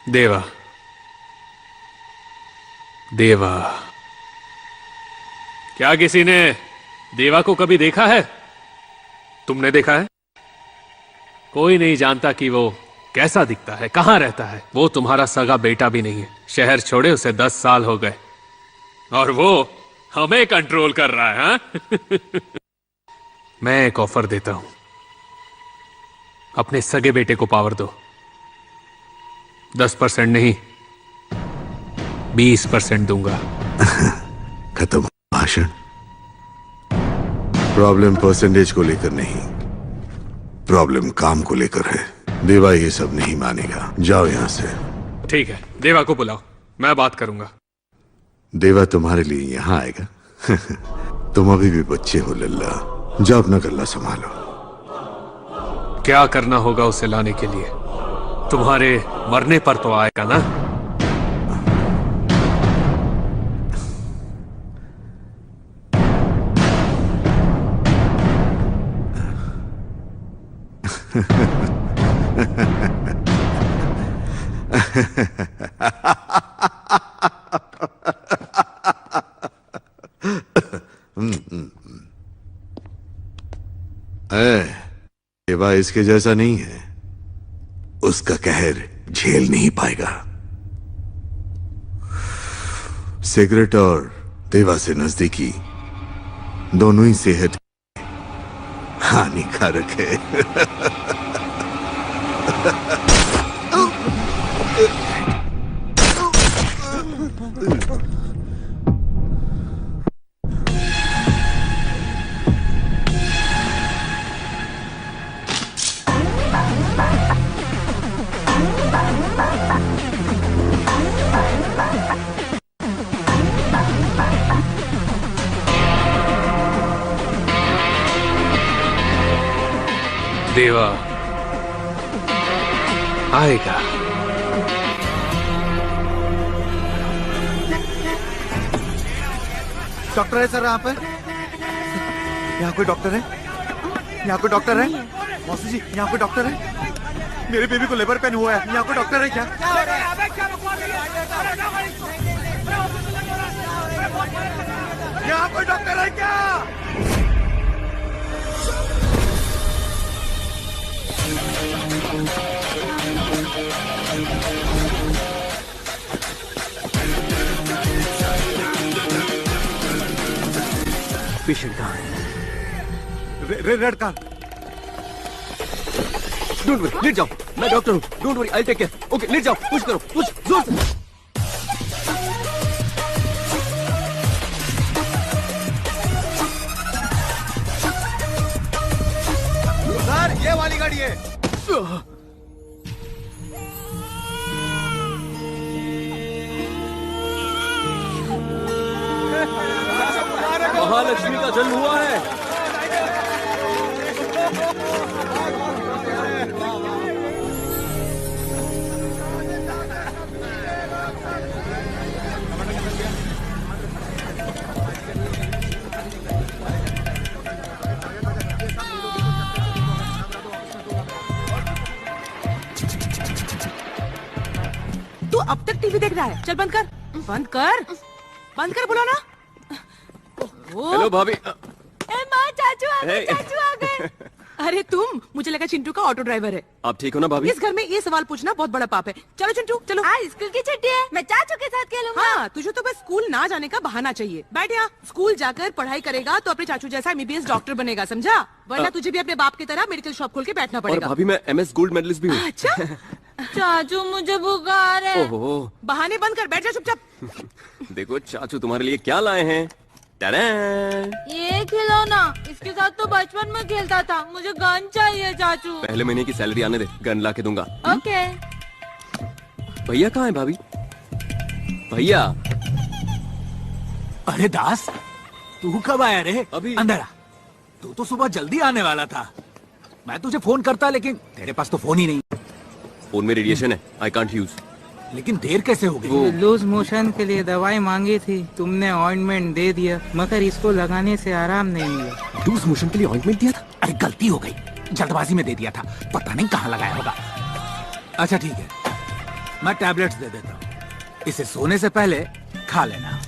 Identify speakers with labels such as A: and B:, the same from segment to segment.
A: देवा, देवा, क्या किसी ने देवा को कभी देखा है? तुमने देखा है? कोई नहीं जानता कि वो कैसा दिखता है, कहां रहता है। वो तुम्हारा सगा बेटा भी नहीं है। शहर छोड़े उसे 10 साल हो गए और वो हमें कंट्रोल कर रहा है। हाँ? मैं एक ऑफर देता हूं, अपने सगे बेटे को पावर दो। 10% नहीं, 20% दूंगा।
B: खत्म भाषण। प्रॉब्लम परसेंटेज को लेकर नहीं, प्रॉब्लम काम को लेकर है। देवा ये सब नहीं मानेगा। जाओ यहां से।
A: ठीक है, देवा को बुलाओ, मैं बात करूंगा।
B: देवा तुम्हारे लिए यहां आएगा। तुम अभी भी बच्चे हो लल्ला। जाओ अपना गल्ला संभालो।
A: क्या करना होगा उसे लाने के लिए? तुम्हारे मरने पर तो आएगा ना?
B: देवा इसके जैसा नहीं है। उसका कहर झेल नहीं पाएगा। सिगरेट और देवा से नजदीकी दोनों ही सेहत हानिकारक है।
A: देवा आएगा।
C: डॉक्टर है सर यहाँ पे? यहाँ कोई डॉक्टर है? यहाँ कोई डॉक्टर है? मौसी जी, यहाँ कोई डॉक्टर है? मेरे बेबी को लेबर पेन हुआ है। यहाँ कोई डॉक्टर है क्या? यहाँ कोई डॉक्टर है क्या?
D: पेशेंट कहाँ है?
C: Red car.
D: डोंट वरी, लेट जाओ। मैं डॉक्टर हूँ। Don't worry, I take care. Okay, लेट जाओ। पुश करो, पुश जोर से।
C: सर, ये वाली गाड़ी है।
D: महालक्ष्मी का जन्म हुआ है।
E: तू अब तक टीवी देख रहा है? चल बंद कर, बंद कर, बंद कर, बोलो ना।
D: हेलो भाभी।
E: माँ, चाचू आ गए, चाचू आ गए। अरे तुम, मुझे लगा चिंटू का ऑटो ड्राइवर है।
D: आप ठीक हो ना भाभी?
E: इस घर में ये सवाल पूछना बहुत बड़ा पाप है। चलो चिंटू, चलो।
F: आज स्कूल की छुट्टी है, मैं चाचू के साथ खेलूंगा।
E: हाँ, तुझे तो बस स्कूल ना जाने का बहाना चाहिए। बैठ यहाँ। स्कूल जाकर पढ़ाई करेगा तो अपने चाचू जैसा MBBS डॉक्टर बनेगा, समझा? वरना तुझे भी अपने बाप की तरह मेडिकल शॉप खोल के बैठना
D: और
E: पड़ेगा।
D: भाभी, मैं MS गोल्ड मेडलिस्ट भी हूँ।
E: अच्छा।
F: चाचू मुझे बुखार है।
D: ओहो।
E: बहाने बंद कर, बैठ जा चुपचाप।
D: देखो चाचू तुम्हारे लिए क्या लाए हैं।
F: ये खिलौना, इसके साथ तो बचपन में खेलता था। मुझे गन चाहिए चाचू।
D: पहले महीने की सैलरी आने दे, गन ला के दूंगा।
F: ओके।
D: भैया कहाँ है भाभी? भैया।
G: अरे दास, तू कब आया रे?
D: अभी।
G: अंदर आ। तू तो सुबह जल्दी आने वाला था। मैं तुझे फोन करता, लेकिन तेरे पास तो फोन ही नहीं।
D: फोन में रेडिएशन है, आई कांट यूज।
G: लेकिन देर कैसे हो गई?
H: लूज मोशन के लिए दवाई मांगी थी, तुमने ऑइंटमेंट दे दिया, मगर इसको लगाने से आराम नहीं मिला।
G: लूज मोशन के लिए ऑइंटमेंट दिया था? अरे गलती हो गई, जल्दबाजी में दे दिया था, पता नहीं कहाँ लगाया होगा। अच्छा ठीक है, मैं टैबलेट्स दे देता हूँ, इसे सोने से पहले खा लेना।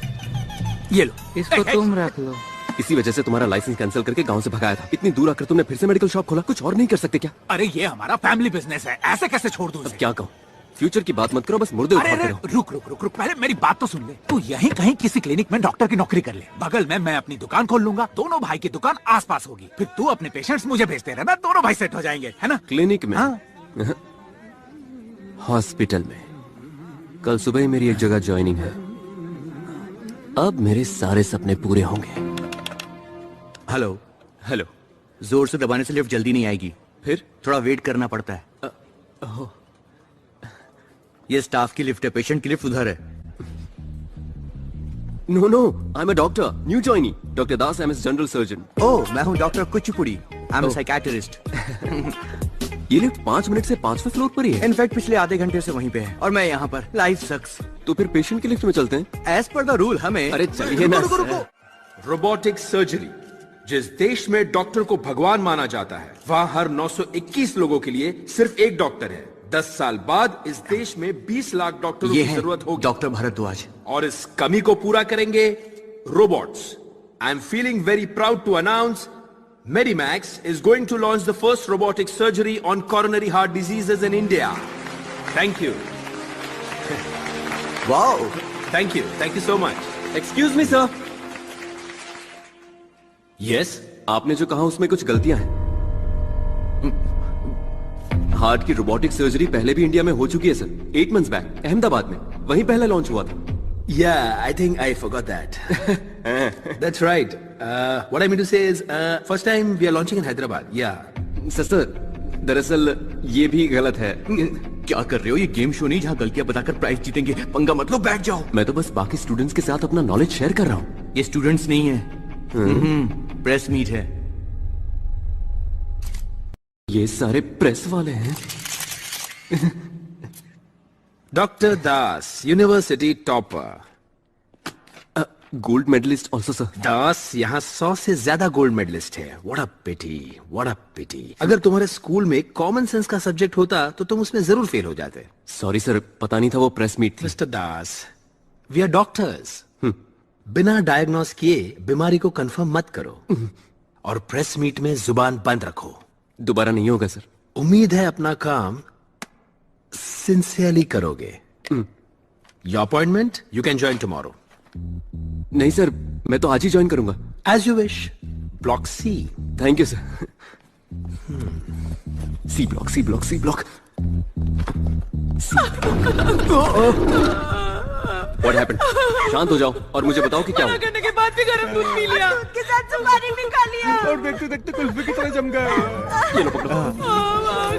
G: ये लो।
H: इसको तुम रख लो।
D: इसी वजह से तुम्हारा लाइसेंस कैंसिल करके गांव से भगाया था। इतनी दूर आकर तुमने फिर से मेडिकल शॉप खोला, कुछ और नहीं कर सकते क्या?
G: अरे ये हमारा फैमिली बिजनेस है, ऐसे कैसे छोड़ दूं इसे?
D: क्या कहूँ, फ्यूचर की बात मत करो, बस मुर्दे
G: अरे
D: उठाते
G: अरे,
D: रहो।
G: रुक रुक रुक रुक, पहले मेरी बात तो सुन ले। तू यहीं कहीं किसी क्लिनिक में डॉक्टर की नौकरी कर ले, बगल में मैं अपनी दुकान खोल लूंगा, दोनों भाई की दुकान आसपास होगी, फिर तू अपने पेशेंट्स मुझे भेजते रहना, दोनों भाई सेट हो जाएंगे, है ना?
D: क्लिनिक में?
G: हाँ।
D: हॉस्पिटल में। कल सुबह ही मेरी एक जगह ज्वाइनिंग है, अब मेरे सारे सपने पूरे होंगे।
C: हेलो।
D: हेलो।
C: जोर से दबाने से लिफ्ट जल्दी नहीं आएगी,
D: फिर
C: थोड़ा वेट करना पड़ता है। ये स्टाफ की लिफ्ट है, पेशेंट की लिफ्ट उधर है।
D: No no, I am a doctor, new joinee, doctor Das, I am general surgeon.
C: Oh, मैं हूँ doctor Kuchipudi, I am psychiatrist.
D: ये लिफ्ट 5 मिनट से 5वें फ्लोर पर ही है।
C: इनफैक्ट पिछले आधे घंटे से वहीं पे है और मैं यहाँ पर। लाइफ सक्स।
D: तो फिर पेशेंट की लिफ्ट में चलते हैं।
C: एज पर द रूल हमें।
D: अरे चलिए ना।
I: रोबोटिक सर्जरी, जिस देश में डॉक्टर को भगवान माना जाता है, वहां हर 921 लोगों के लिए सिर्फ एक डॉक्टर है। 10 साल बाद इस देश में 20 लाख डॉक्टरों की जरूरत होगी।
C: डॉक्टर भारद्वाज।
I: और इस कमी को पूरा करेंगे robots. I am feeling very proud to announce Medimax is going to launch the first robotic surgery on coronary heart diseases in India. Thank you.
C: Wow.
I: Thank you. Thank you so much.
D: Excuse me sir.
I: Yes.
D: आपने जो कहा उसमें कुछ गलतियां हैं। Heart की robotic surgery पहले भी इंडिया में हो चुकी है सर, 8 months बैक अहमदाबाद में, वहीं पहले लॉन्च हुआ था।
I: Yeah, I think I forgot that. That's right. What I mean to say is, first time we are launching in Hyderabad. Yeah.
D: Sir दरअसल ये भी गलत है।
C: क्या कर रहे हो? ये गेम शो नहीं जहाँ गलतियां बताकर प्राइज जीतेंगे। पंगा मत लो, बैठ जाओ।
D: मैं तो बस बाकी स्टूडेंट्स के साथ अपना नॉलेज शेयर कर रहा हूँ।
C: ये स्टूडेंट्स नहीं है, प्रेस मीट है।
D: ये सारे प्रेस वाले हैं।
I: Dr. Das, University topper.
D: Gold medallist also sir.
I: Das यहाँ 100 से ज्यादा गोल्ड मेडलिस्ट है। What a pity, what a pity. अगर तुम्हारे स्कूल में कॉमन सेंस का सब्जेक्ट होता तो तुम उसमें जरूर फेल हो जाते।
D: सॉरी सर, पता नहीं था वो प्रेस मीट थी।
I: Mister Das, we are doctors. बिना डायग्नोस किए बीमारी को कंफर्म मत करो और प्रेस मीट में जुबान बंद रखो।
D: दोबारा नहीं होगा सर।
I: उम्मीद है अपना काम सिंसियरली करोगे। Your appointment you can join tomorrow.
D: नहीं सर, मैं तो आज ही ज्वाइन करूंगा।
I: As you wish. Block C.
D: Thank you sir. C block, C block, C block. What happened? शांत हो जाओ और मुझे बताओ कि क्या हुआ।
F: करने के बाद भी गरम दूध पी लिया, दूध के साथ सुपारी भी खा लिया
C: और देखते देखते कुल्फी की तरह जम गया।
D: ये लो पकड़ो।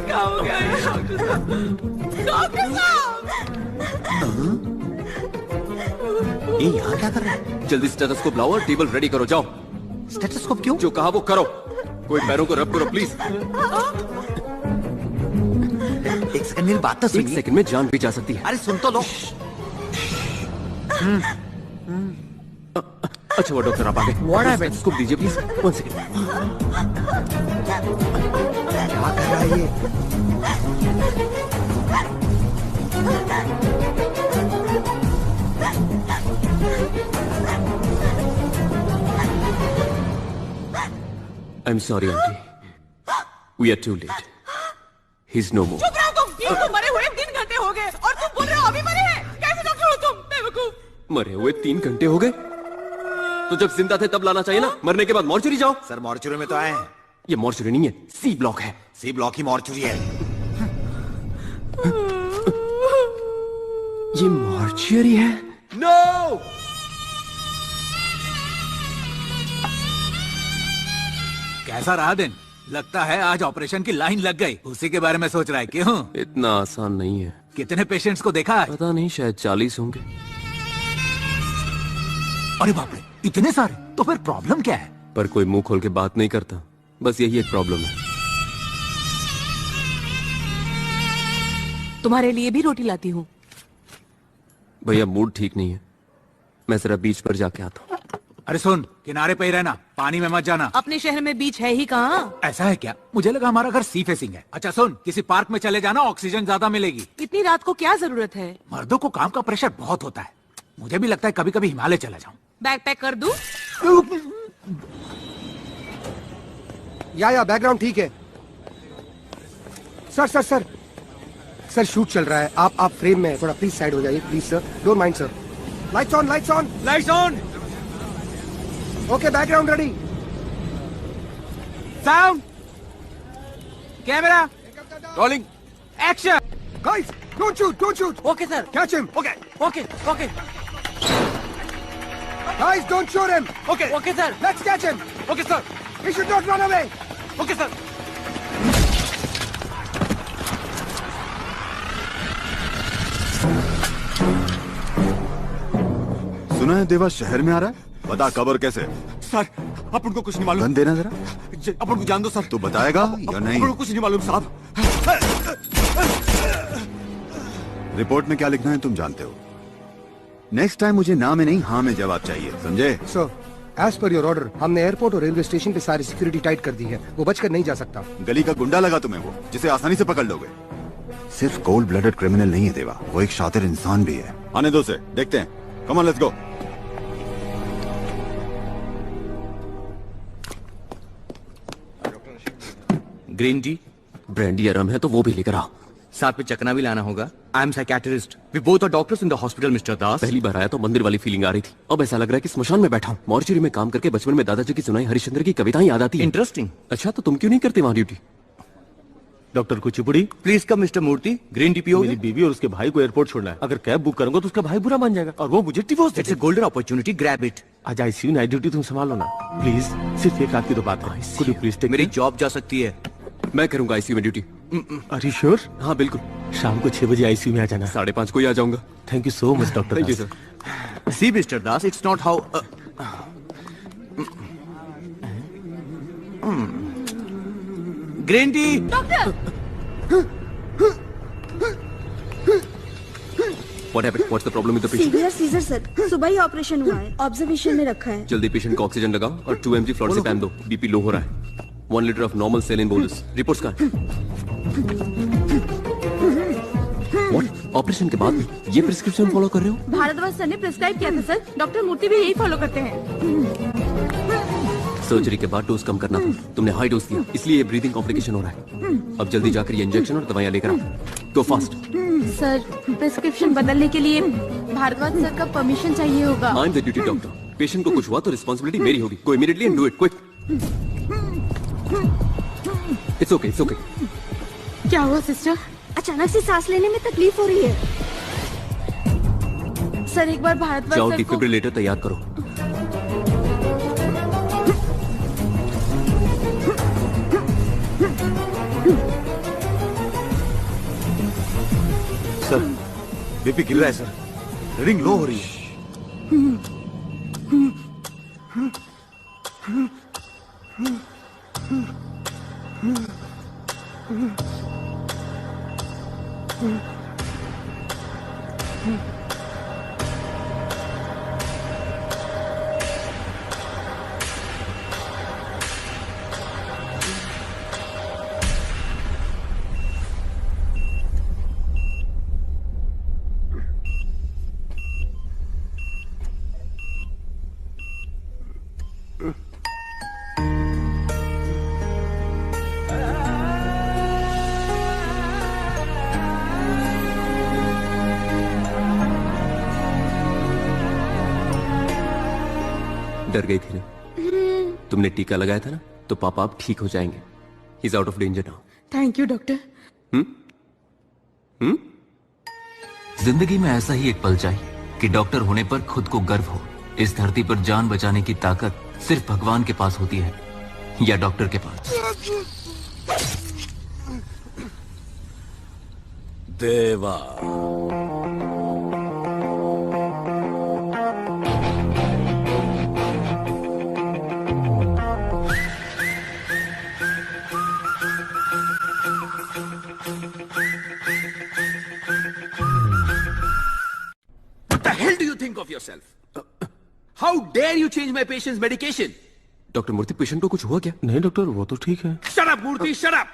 F: क्या हो गया ये डॉक्टर साहब? डॉक्टर साहब!
C: ये यहाँ क्या कर रहा है?
D: जल्दी स्टेथोस्कोप लाओ और टेबल रेडी करो, जाओ।
C: स्टेथोस्कोप क्यों?
D: जो कहा वो करो। कोई पैरों को रब करो प्लीज।
C: एक सेकंड मेरी बात तो
D: एक
C: सुनिए।
D: सेकंड में जान भी जा सकती है।
C: अरे सुन तो लो।
D: अच्छा वो डॉक्टर आप आ गए।
C: What happened?
D: स्टेथोस्कोप दीजिए प्लीज। 1 सेकंड।
C: क्या कर रहा है ये?
D: I am sorry aunty, we are too late. He is no more.
E: चुप रहो तुम। ये तो मरे हुए 3 घंटे हो गए और तुम बोल रहे हो अभी मरे हैं। कैसे डॉक्टर हो तुम? बेवकूफ।
D: मरे हुए 3 घंटे हो गए तो जब जिंदा थे तब लाना चाहिए ना। मरने के बाद मॉर्चरी जाओ।
C: सर मॉर्चुरी में तो आए हैं।
D: ये मॉर्चरी नहीं है, सी ब्लॉक है।
C: सी ब्लॉक ही मॉर्चुरी है।
D: ये मॉर्चरी है।
I: नो।
G: कैसा रहा दिन? लगता है आज ऑपरेशन की लाइन लग गई। उसी के बारे में सोच रहा है। क्यों?
D: इतना आसान नहीं है।
G: कितने पेशेंट्स को देखा है?
D: पता नहीं, शायद 40 होंगे।
G: अरे बाप रे, इतने सारे? तो फिर प्रॉब्लम क्या है?
D: पर कोई मुंह खोल के बात नहीं करता, बस यही एक प्रॉब्लम है।
E: तुम्हारे लिए भी रोटी लाती हूँ।
D: भैया मूड ठीक नहीं है, मैं जरा बीच पर जाके आता हूँ।
G: अरे सुन, किनारे पे ही रहना, पानी में मत जाना।
E: अपने शहर में बीच है ही कहाँ?
G: ऐसा है क्या? मुझे लगा हमारा घर सी फेसिंग है। अच्छा सुन, किसी पार्क में चले जाना, ऑक्सीजन ज्यादा मिलेगी।
E: इतनी रात को क्या जरूरत है?
G: मर्दों को काम का प्रेशर बहुत होता है। मुझे भी लगता है कभी कभी हिमालय चला जाऊं।
E: बैग पैक कर दूं?
J: या बैकग्राउंड ठीक है। Sir sir sir sir shoot चल रहा है। आप फ्रेम में थोड़ा प्लीज साइड हो जाइए please sir. Don't mind sir. Lights on lights on
G: lights on.
J: Okay background ready.
G: Sound, camera, rolling, action.
J: Guys don't shoot.
H: Okay sir.
J: Catch him.
G: Okay
H: okay okay
J: guys don't shoot him.
G: Okay
H: okay sir.
J: Let's catch him.
G: Okay sir.
J: He should not run away.
G: Okay sir.
C: सुना है देवा शहर में आ रहा है। बता कब और कैसे।
K: सर अपन को कुछ नहीं मालूम।
C: गन देना जरा।
K: अपन को जान दो सर।
C: तू बताएगा या नहीं?
K: अपन को कुछ नहीं मालूम साहब।
C: रिपोर्ट में क्या लिखना है तुम जानते हो। नेक्स्ट टाइम मुझे ना में नहीं हाँ में जवाब चाहिए, समझे?
J: Sir as per your order हमने एयरपोर्ट और रेलवे स्टेशन पे सारी सिक्योरिटी टाइट कर दी है। वो बचकर नहीं जा सकता।
C: गली का गुंडा लगा तुम्हें वो, जिसे आसानी से पकड़ लोगे। सिर्फ कोल्ड ब्लडेड क्रिमिनल नहीं है देवा, वो एक शातिर इंसान भी है। आने दो से, देखते हैं। Come on let's go.
K: Green tea,
D: brandy आराम है तो वो भी लेकर आओ।
K: साथ में चकना भी लाना होगा। I am psychiatrist. We both are doctors in the hospital mister Das.
D: पहली बार आया तो मंदिर वाली फीलिंग आ रही थी। अब ऐसा लग रहा है कि स्मशान में बैठा हूँ। मॉर्चरी में काम करके बचपन में दादाजी की सुनाई हरिश्चंद्र की कविताएं याद आती हैं।
K: इंटरेस्टिंग।
D: अच्छा तो तुम क्यों नहीं करते वहाँ duty?
K: Doctor Kuchipudi please come mister Murthy. Green tea पियोगे? मेरी बीवी और उसके भाई को एयरपोर्ट छोड़ना है। अगर कैब बुक करूंगा तो उसका भाई बुरा मान जाएगा और वो मुझे divorce. It's a golden opportunity, grab it. आज आईसीयू नाइट ड्यूटी तुम संभालो ना प्लीज। सिर्फ एक रात की तो बात है। कुड यू प्लीज टेक मेरी जॉब जा सकती है।
D: मैं करूंगा आईसीयू में ड्यूटी।
K: Are you sure?
D: हाँ बिल्कुल।
K: शाम को 6 बजे आईसीयू में आ जाना।
D: 5:30 को ही आ जाऊंगा।
K: Thank you so much doctor.
D: Thank you sir.
K: See mister Das, it's not how green tea.
F: Doctor
D: What happened? What's the problem with the patient?
L: Severe seizure sir, सुबह ही ऑपरेशन हुआ है। ऑब्जर्वेशन में रखा है।
D: जल्दी पेशेंट को ऑक्सीजन लगाओ और 2 mg फ्लोरेसेपैम दो। बीपी लो हो रहा है। 1 litre of normal saline bolus. Reports का ऑपरेशन के बाद भी ये प्रिस्क्रिप्शन फॉलो कर रहे हो?
F: भारद्वाज सर ने प्रिस्क्राइब किया था सर। डॉक्टर मूर्ति भी यही फॉलो करते हैं।
D: सर्जरी के बाद डोज कम करना था। तुमने हाई डोज दिया, इसलिए ये ब्रीदिंग कॉम्प्लिकेशन हो रहा है। अब जल्दी जाकर ये इंजेक्शन और दवाइयां लेकर आओ। गो फास्ट।
F: सर प्रिस्क्रिप्शन बदलने के लिए भारद्वाज सर का परमिशन चाहिए होगा।
D: I am the duty doctor. Patient को कुछ हुआ तो रिस्पांसिबिलिटी मेरी होगी। Go immediately and do it quick. It's okay it's okay.
F: क्या हुआ सिस्टर?
L: अचानक से सांस लेने में तकलीफ हो रही है।
F: सर एक बार भारद्वाज
D: जाओ
F: सर को
D: डिफिब्रिलेटर तैयार करो।
K: सर बीपी गिर रहा है सर। रीडिंग लो हो रही है।
D: डर गई थी ना? तुमने टीका लगाया था ना, तो पापा अब ठीक हो जाएंगे। He is out of danger now.
E: Thank you doctor.
M: जिंदगी में ऐसा ही एक पल चाहिए कि डॉक्टर होने पर खुद को गर्व हो। इस धरती पर जान बचाने की ताकत सिर्फ भगवान के पास होती है या डॉक्टर के पास।
K: देवा What the hell do you think of yourself?
I: How dare you change my patient's medication?
D: Doctor Murthy, patient को कुछ हुआ क्या?
K: नहीं डॉक्टर, वो तो ठीक है।
I: Shut up Murthy, shut up.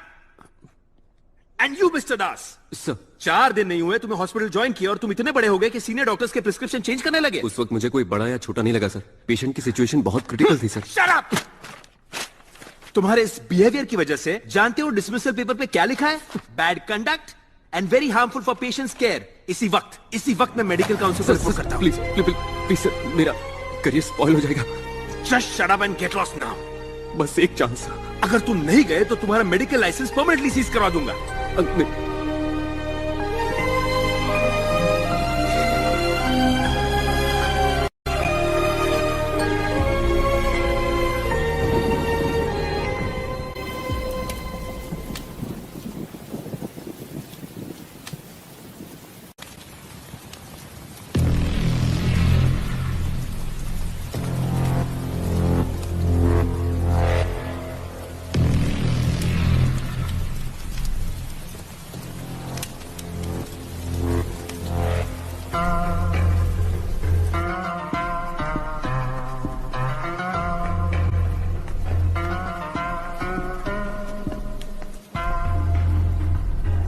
I: And you mister Das,
D: sir
I: 4 दिन नहीं हुए तुम्हें हॉस्पिटल ज्वाइन किया और तुम इतने बड़े हो गए कि सीनियर डॉक्टर्स के प्रिस्क्रिप्शन चेंज करने लगे।
D: उस वक्त मुझे कोई बड़ा या छोटा नहीं लगा सर। पेशेंट की सिचुएशन बहुत क्रिटिकल थी सर।
I: Shut up. तुम्हारे इस बिहेवियर की वजह से जानते हो डिसमिसल पेपर पे क्या लिखा है? Bad conduct and very harmful for patients care. इसी वक्त मैं मेडिकल काउंसिल को रिपोर्ट करता हूं।
D: प्लीज प्लीज प्लीज सर, मेरा करियर स्पॉइल हो जाएगा।
I: Just shut up and get lost now.
D: बस एक चांस।
I: अगर तुम नहीं गए तो तुम्हारा मेडिकल लाइसेंस परमानेंटली सीज करवा दूंगा।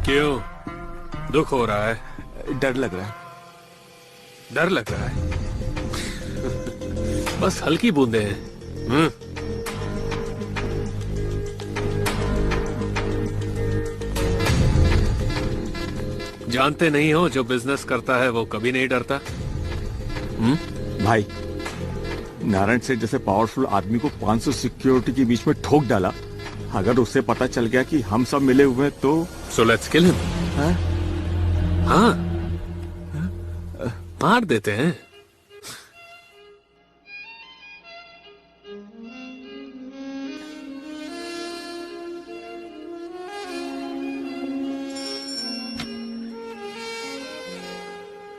A: क्यों दुख हो रहा है?
K: डर लग रहा है।
A: डर लग रहा है? बस हल्की बूंदे हैं। जानते नहीं हो जो बिजनेस करता है वो कभी नहीं डरता।
K: भाई, नारायण सेठ जैसे पावरफुल आदमी को 500 सिक्योरिटी के बीच में ठोक डाला। अगर उससे पता चल गया कि हम सब मिले हुए हैं तो
A: So let's kill him. हाँ, मार देते हैं।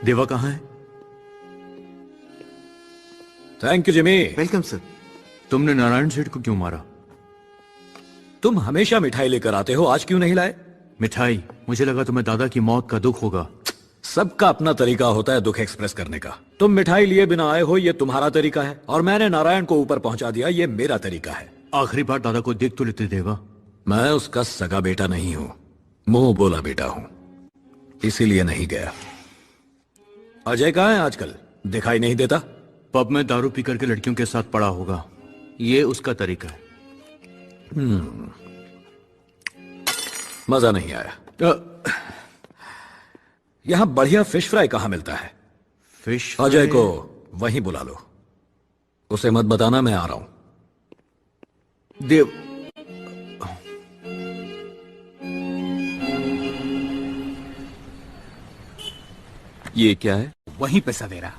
K: देवा कहाँ है?
N: Thank you Jimmy.
C: Welcome sir.
K: तुमने नारायण सेठ को क्यों मारा?
N: तुम हमेशा मिठाई लेकर आते हो, आज क्यों नहीं लाए?
K: मिठाई? मुझे लगा तुम्हें दादा की मौत का दुख होगा।
N: सबका अपना तरीका होता है दुख एक्सप्रेस करने का। तुम मिठाई लिए बिना आए हो, ये तुम्हारा तरीका है, और मैंने नारायण को ऊपर पहुंचा दिया, ये मेरा तरीका है।
K: आखिरी बार दादा को देख तो लेते देवा।
N: मैं उसका सगा बेटा नहीं हूं, मुंह बोला बेटा हूं, इसीलिए नहीं गया। अजय कहाँ है आजकल? दिखाई नहीं देता।
K: पब में दारू पी करके लड़कियों के साथ पड़ा होगा, ये उसका तरीका है।
N: मजा नहीं आया। यहां बढ़िया फिश फ्राई कहां मिलता है?
K: फिश
N: अजय को वहीं बुला लो, उसे मत बताना मैं आ रहा हूं।
K: देव,
D: ये क्या है?
G: वहीं पे सवेरा।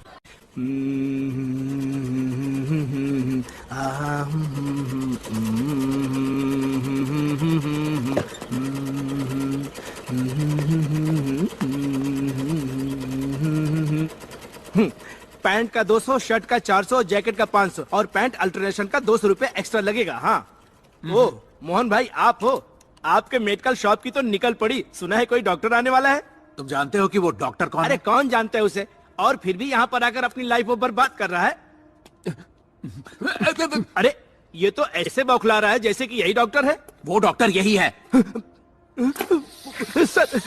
G: पैंट का 200, शर्ट का 400, जैकेट का 500 और पैंट अल्टरनेशन का 200 रुपए एक्स्ट्रा लगेगा। हाँ, ओ मोहन भाई आप हो? आपके मेडिकल शॉप की तो निकल पड़ी, सुना है कोई डॉक्टर आने वाला है। तुम जानते हो कि वो डॉक्टर कौन है?
J: अरे कौन जानता है उसे, और फिर भी यहाँ पर आकर अपनी लाइफ वो बर्बाद कर रहा है। अरे ये तो ऐसे बौखला रहा है जैसे कि यही डॉक्टर है।
G: वो डॉक्टर यही है।
J: सर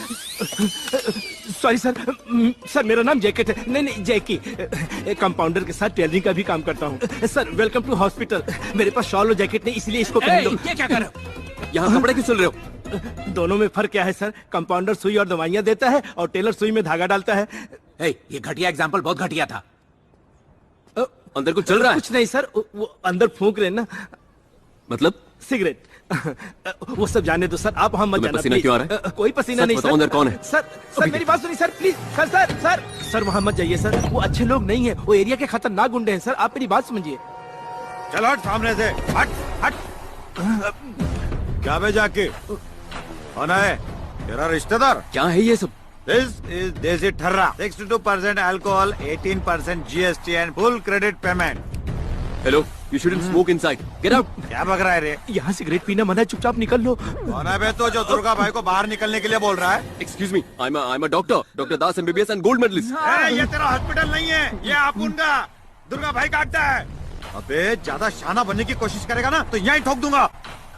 J: सॉरी सर मेरा नाम जैकेट है। नहीं जैकी। कंपाउंडर के साथ टेलरिंग का भी काम करता हूँ। Sir welcome to hospital. मेरे पास शॉल और जैकेट नहीं, इसलिए इसको पहन लो।
G: ये क्या कर रहे हो?
D: यहाँ कपड़े क्यों सिल रहे हो?
J: दोनों में फर्क क्या है सर? कंपाउंडर सुई और दवाइयाँ देता है और टेलर सुई में धागा डालता है।
G: ये घटिया एग्जाम्पल बहुत घटिया था।
D: अंदर कुछ चल रहा है?
J: कुछ नहीं सर, वो अंदर फूंक रहे ना।
D: मतलब?
J: सिगरेट। वो सब जाने दो सर, आप हम मत जाना।
D: पसीना क्यों आ रहा है?
J: कोई पसीना नहीं सर।
D: अंदर कौन है?
J: सर मेरी बात सुनिए सर प्लीज। सर वहाँ मत जाइए सर, वो अच्छे लोग नहीं है, वो एरिया के खतरनाक गुंडे हैं सर, आप मेरी बात समझिए।
C: चलो हट सामने से, हट। क्या बे जाके कौन है? तेरा रिश्तेदार?
D: क्या है ये सब?
C: This is देसी ठर्रा। 62% alcohol, 18% GST and full credit payment.
D: Hello, you shouldn't smoke inside. Get out.
C: क्या बक रहा है रे?
J: यहाँ सिगरेट पीना मना है, चुपचाप निकल लो।
C: कौन है बे तो जो दुर्गा भाई को बाहर निकलने के लिए बोल रहा है?
D: Excuse me, I'm a doctor, Dr. Das MBBS and gold medalist.
C: ये तेरा हॉस्पिटल नहीं है, ये आपुन का। दुर्गा भाई काटता है। अबे ज्यादा शाना बनने की कोशिश करेगा ना तो यहीं ठोक दूंगा।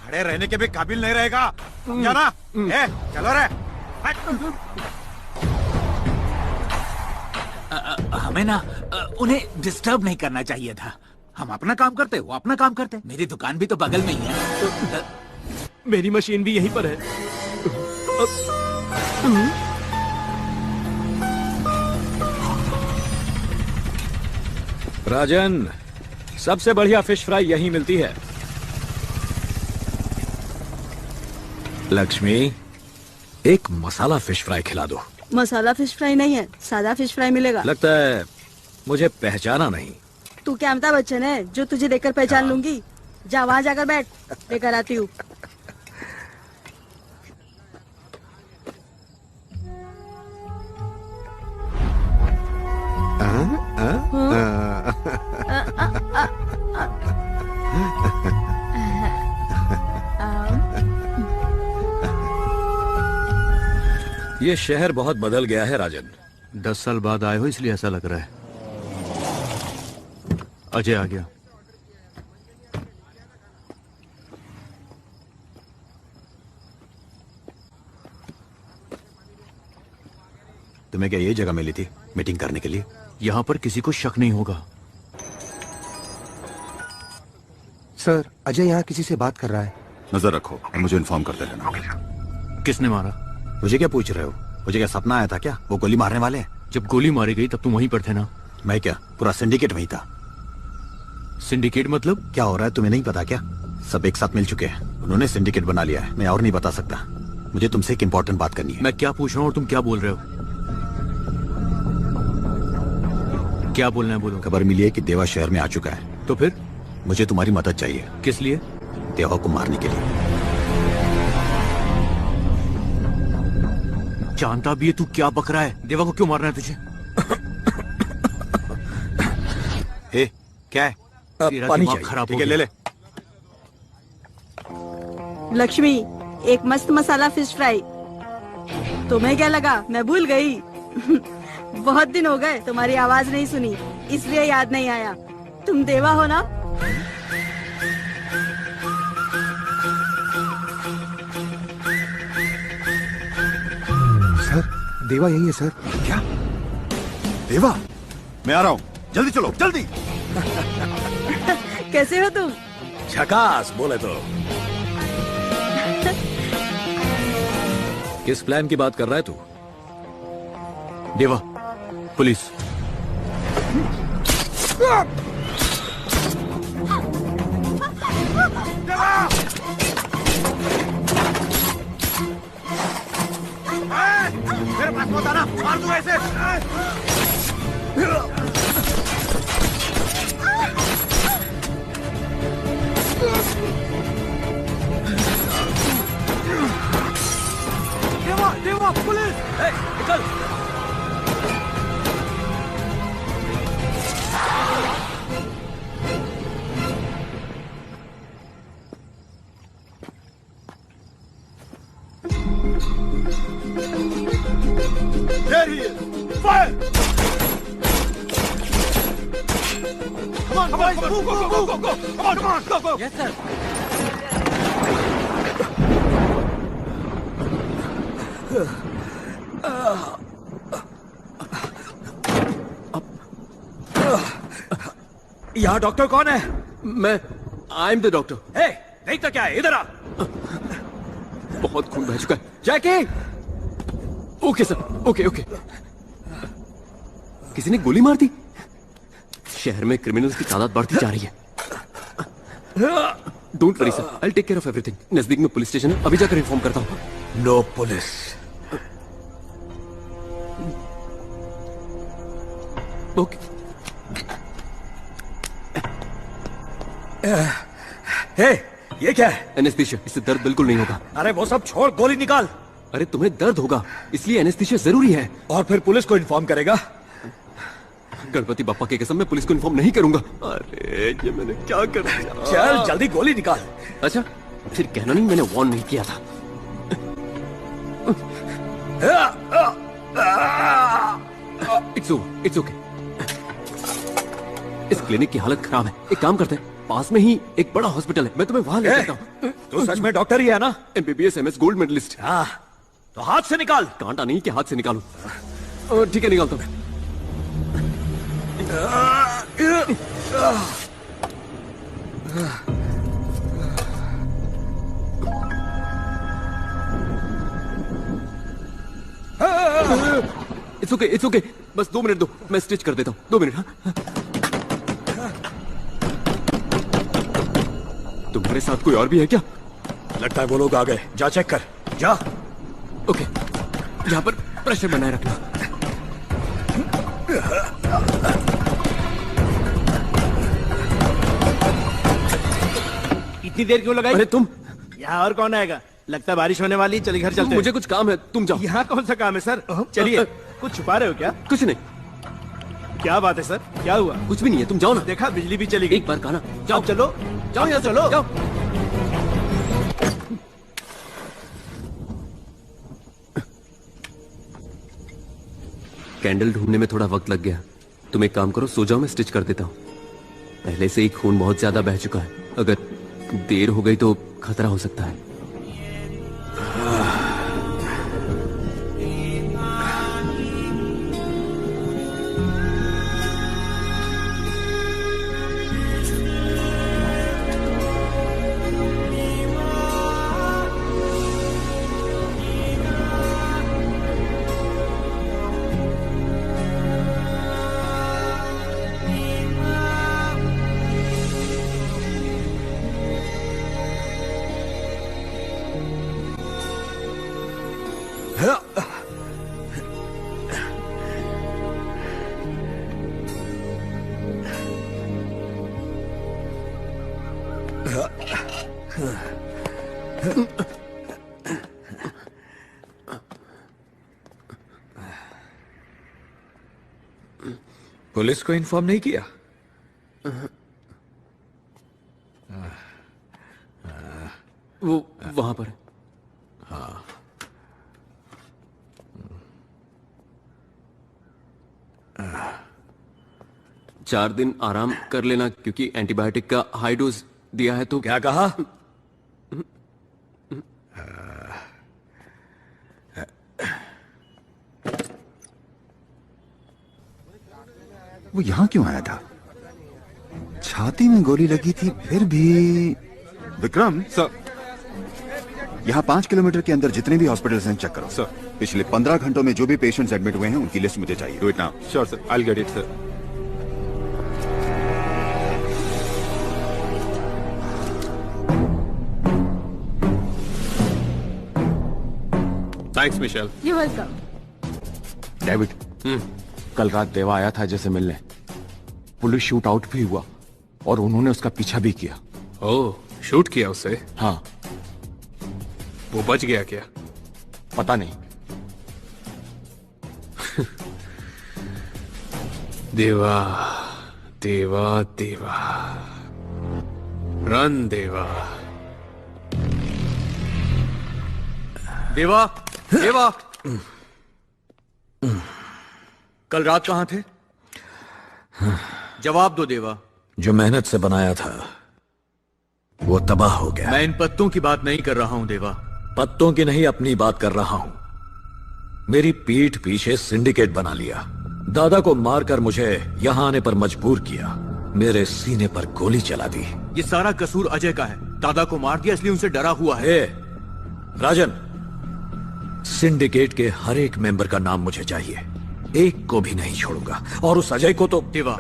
C: खड़े रहने के भी काबिल नहीं रहेगा, समझा ना? चलो रे।
O: हमें ना उन्हें डिस्टर्ब नहीं करना चाहिए था। हम अपना काम करते, वो अपना काम करते। मेरी दुकान भी तो बगल में ही है।
G: मेरी मशीन भी यहीं पर है।
N: राजन, सबसे बढ़िया फिश फ्राई यहीं मिलती है। लक्ष्मी, एक मसाला फिश फ्राई खिला दो।
L: मसाला फिश फ्राई नहीं है, सादा फिश फ्राई मिलेगा।
N: लगता है मुझे पहचाना नहीं।
L: तू क्या अमिताभ बच्चन है जो तुझे देखकर पहचान लूंगी? जा वहाँ जाकर बैठ, लेकर आती हूँ।
N: ये शहर बहुत बदल गया है राजन।
K: 10 साल बाद आए हो इसलिए ऐसा लग रहा है। अजय आ गया।
P: तुम्हें क्या ये जगह मिली थी मीटिंग करने के लिए?
K: यहाँ पर किसी को शक नहीं होगा।
Q: सर, अजय यहाँ किसी से बात कर रहा है।
P: नजर रखो और मुझे इन्फॉर्म करते रहना।
K: किसने मारा?
P: मुझे क्या पूछ रहे हो? मुझे क्या सपना आया था क्या? वो गोली मारने वाले हैं।
K: जब गोली मारी गई तब तुम वहीं पर थे ना?
P: मैं क्या, पूरा सिंडिकेट वहीं था।
K: सिंडिकेट मतलब?
P: क्या हो रहा है तुम्हें नहीं पता क्या? सब एक साथ मिल चुके हैं, उन्होंने सिंडिकेट बना लिया है। मैं और नहीं बता सकता। मुझे तुमसे एक इम्पोर्टेंट बात करनी है।
K: मैं क्या पूछ रहा हूँ और तुम क्या बोल रहे हो? क्या बोलना है बोलो।
P: खबर मिली है कि देवा शहर में आ चुका है।
K: तो फिर?
P: मुझे तुम्हारी मदद चाहिए।
K: किस लिए?
P: देवा को मारने के लिए।
K: जानता भी है तू क्या बक रहा है। देवा को क्यों मारना है तुझे?
P: क्या है?
K: पानी खराब हो गया।
P: ले ले।
L: लक्ष्मी, एक मस्त मसाला फिश फ्राई। तुम्हें क्या लगा मैं भूल गई? बहुत दिन हो गए तुम्हारी आवाज नहीं सुनी, इसलिए याद नहीं आया। तुम देवा हो ना?
Q: सर, देवा यही है सर।
P: क्या? देवा? मैं आ रहा हूँ, जल्दी चलो, जल्दी।
L: कैसे हो तुम?
N: झकास बोले तो। किस प्लान की बात कर रहा है तू?
K: देवा, पुलिस।
C: मेरे पास मत आना, मार दूं ऐसे।
G: देवा, देवा, पुलिस! निकल!
C: There he is! Fire! Come on, boys! Move, go, go, go, go! Come on, come on, go, go!
O: Yes, sir.
N: यहाँ डॉक्टर कौन है?
D: मैं आई एम द डॉक्टर।
N: नहीं तो क्या है, इधर आ।
D: बहुत खून बह चुका है।
N: Jackie!
D: Okay sir, okay okay. किसी ने गोली मार दी? शहर में क्रिमिनल्स की तादाद बढ़ती जा रही है। Don't worry sir, I take care of everything. नजदीक में पुलिस स्टेशन है, अभी जाकर इन्फॉर्म करता हूँ।
N: No police.
D: ओके।
N: ये क्या है?
D: एनेस्थीसिया, इससे दर्द बिल्कुल नहीं होगा।
N: अरे वो सब छोड़, गोली निकाल।
D: अरे तुम्हें दर्द होगा, इसलिए एनेस्थीसिया जरूरी है।
N: और फिर पुलिस को इन्फॉर्म करेगा?
D: गणपति बप्पा के कसम मैं पुलिस को इन्फॉर्म नहीं करूंगा। अरे ये मैंने क्या कर दिया?
N: चल जल्दी गोली निकाल।
D: अच्छा, फिर कहना नहीं मैंने वार्न नहीं किया था। It's okay. इस क्लिनिक की हालत खराब है। एक काम करते हैं, पास में ही एक बड़ा हॉस्पिटल है, मैं तुम्हें वहां ले जाता हूँ।
N: तो सच में डॉक्टर ही है ना?
D: MBBS MS gold medalist.
N: तो हाथ से निकाल।
D: कांटा नहीं कि हाथ से निकालू। ठीक है, निकालता हूँ। इट्स ओके, बस 2 मिनट दो, मैं स्टिच कर देता हूँ। 2 मिनट। हाँ? तुम्हारे साथ कोई और भी है क्या?
N: लगता है वो लोग आ गए। जा चेक कर, जा।
D: ओके, यहाँ पर प्रेशर बनाए रखना।
G: इतनी देर क्यों लगाई?
D: अरे तुम
G: यहाँ और कौन आएगा? लगता है बारिश होने वाली। चलिए घर चलते हैं।
D: मुझे कुछ काम है, तुम जाओ।
G: यहाँ कौन सा काम है सर? चलिए। कुछ छुपा रहे हो क्या?
D: कुछ नहीं।
G: क्या बात है सर, क्या हुआ?
D: कुछ भी नहीं है, तुम जाओ ना।
G: देखा, बिजली भी चली गई।
D: एक बार कहा ना,
G: जाओ। चलो जाओ, यहाँ चलो
D: जाओ। कैंडल ढूंढने में थोड़ा वक्त लग गया। तुम एक काम करो, सो जाओ, मैं स्टिच कर देता हूँ। पहले से ही खून बहुत ज्यादा बह चुका है, अगर देर हो गई तो खतरा हो सकता है।
N: पुलिस को इन्फॉर्म नहीं किया?
D: वो वहां पर है।
N: हाँ।
D: चार दिन आराम कर लेना, क्योंकि एंटीबायोटिक का हाई डोज दिया है। तो
N: क्या कहा?
P: वो यहाँ क्यों आया था? छाती में गोली लगी थी, फिर भी। विक्रम सर, यहाँ 5 किलोमीटर के अंदर जितने भी हॉस्पिटल्स हैं चेक करो सर। पिछले 15 घंटों में जो भी पेशेंट्स एडमिट हुए हैं उनकी लिस्ट मुझे चाहिए। Do it now.
Q: Sure sir, I will get it sir.
A: Thanks Michelle.
F: You welcome.
K: David, कल रात देवा आया था जैसे मिलने। पुलिस शूट आउट भी हुआ और उन्होंने उसका पीछा भी किया।
A: ओह, शूट किया उसे?
K: हाँ।
A: वो बच गया क्या?
K: पता नहीं।
A: देवा देवा देवा, रन देवा।
N: देवा, देवा, कल रात कहां थे? जवाब दो देवा। जो मेहनत से बनाया था वो तबाह हो गया। मैं इन पत्तों की बात नहीं कर रहा हूं देवा। पत्तों की नहीं, अपनी बात कर रहा हूं। मेरी पीठ पीछे सिंडिकेट बना लिया, दादा को मारकर मुझे यहां आने पर मजबूर किया, मेरे सीने पर गोली चला दी।
O: ये सारा कसूर अजय का है। दादा को मार दिया इसलिए उनसे डरा हुआ है।
N: राजन, सिंडिकेट के हर एक मेंबर का नाम मुझे चाहिए, एक को भी नहीं छोड़ूंगा। और उस अजय को तो
O: Deva,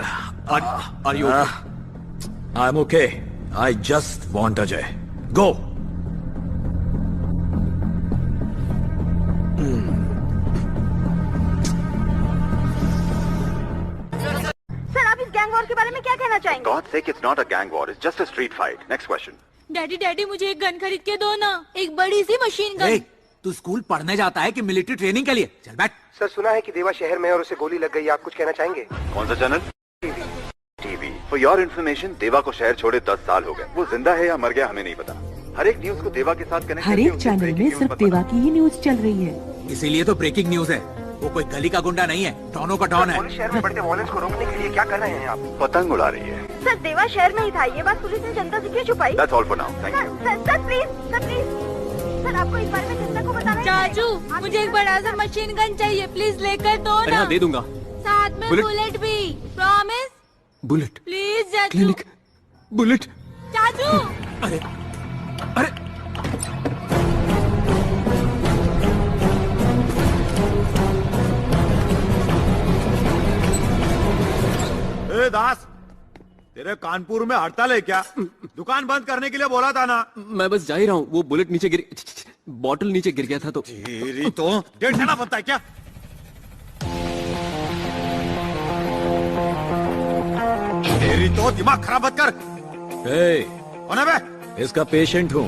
O: are you?
N: I am okay, I just want Ajay. Go.
L: Sir, आप इस गैंग वॉर के बारे में क्या कहना चाहेंगे?
P: God sake, it's not a gang war. It's just a street fight. Next question.
F: Daddy daddy मुझे एक गन खरीद के दो ना, एक बड़ी सी मशीन गन।
O: तू स्कूल पढ़ने जाता है कि मिलिट्री ट्रेनिंग के लिए? चल बैठ।
Q: सर, सुना है कि देवा शहर में और उसे गोली लग गई। आप कुछ कहना चाहेंगे?
P: कौन सा channel? TV. For your information, देवा को शहर छोड़े 10 साल हो गए। वो जिंदा है या मर गया हमें नहीं पता। हर एक न्यूज को देवा के साथ कनेक्ट
E: हर एक चैनल में सिर्फ देवा की ही न्यूज चल रही है।
O: इसीलिए तो ब्रेकिंग न्यूज है। वो कोई गली का गुंडा नहीं है, डॉनों का डॉन है।
C: पुलिस शहर में बढ़ते वायलेंस को रोकने के लिए क्या कर रहे हैं आप? पतंग उड़ा रही है।
L: सर देवा शहर में ही था, ये बात पुलिस ने जनता से क्यों छुपाई?
C: That's all for now. Thank you.
L: Sir please sir आपको इस बारे में जनता को बताना है।
F: चाचू मुझे एक बड़ा सा मशीन गन चाहिए, प्लीज लेकर दो
D: अरे
F: ना।
D: हाँ, दे दूंगा।
F: साथ में बुलेट भी, प्रॉमिस।
D: बुलेट
F: प्लीज चाचू।
D: Clinic bullet.
F: चाचू
D: अरे अरे
C: ए दास, तेरे कानपुर में हड़ताल है क्या? दुकान बंद करने के लिए बोला था ना।
D: मैं बस जा ही रहा हूँ, वो बुलेट नीचे गिर, बॉटल नीचे गिर गया था तो।
C: तेरी तो डेढ़ जाना बनता है क्या? तेरी तो दिमाग खराब मत कर। कौन है बे?
N: इसका पेशेंट हूँ।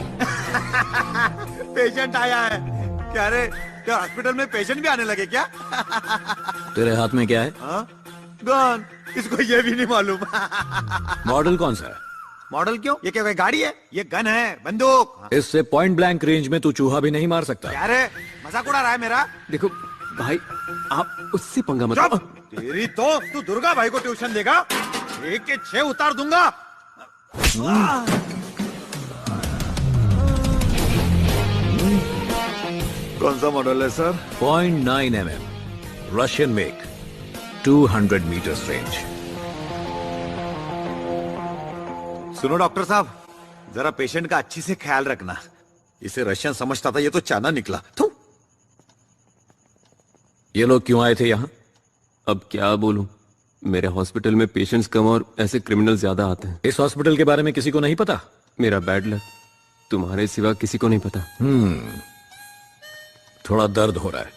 C: पेशेंट आया है क्या? रे क्या हॉस्पिटल में पेशेंट भी आने लगे क्या?
N: तेरे हाथ में क्या है?
C: हाँ? गन। इसको ये भी नहीं मालूम।
N: मॉडल कौन सा है?
C: मॉडल क्यों? ये क्या कोई गाड़ी है? ये गन है, बंदूक।
N: इससे पॉइंट ब्लैंक रेंज में तू चूहा भी नहीं मार सकता।
C: क्या रे मजाक उड़ा रहा है मेरा?
D: देखो भाई, आप उससे पंगा मत लो।
C: तेरी तो तू दुर्गा भाई को ट्यूशन देगा? 1 के 6 उतार दूंगा। कौन सा मॉडल है sir?
N: 0.9 mm, Russian make, 200 metres range.
C: सुनो डॉक्टर साहब, जरा पेशेंट का अच्छी से ख्याल रखना। इसे रशियन समझता था, ये तो चाइना निकला। थू।
N: ये लोग क्यों आए थे यहाँ?
D: अब क्या बोलूं, मेरे हॉस्पिटल में पेशेंट्स कम और ऐसे क्रिमिनल ज्यादा आते हैं।
N: इस हॉस्पिटल के बारे में किसी को नहीं पता?
D: मेरा बैड लक, तुम्हारे सिवा किसी को नहीं पता।
N: थोड़ा दर्द हो रहा है।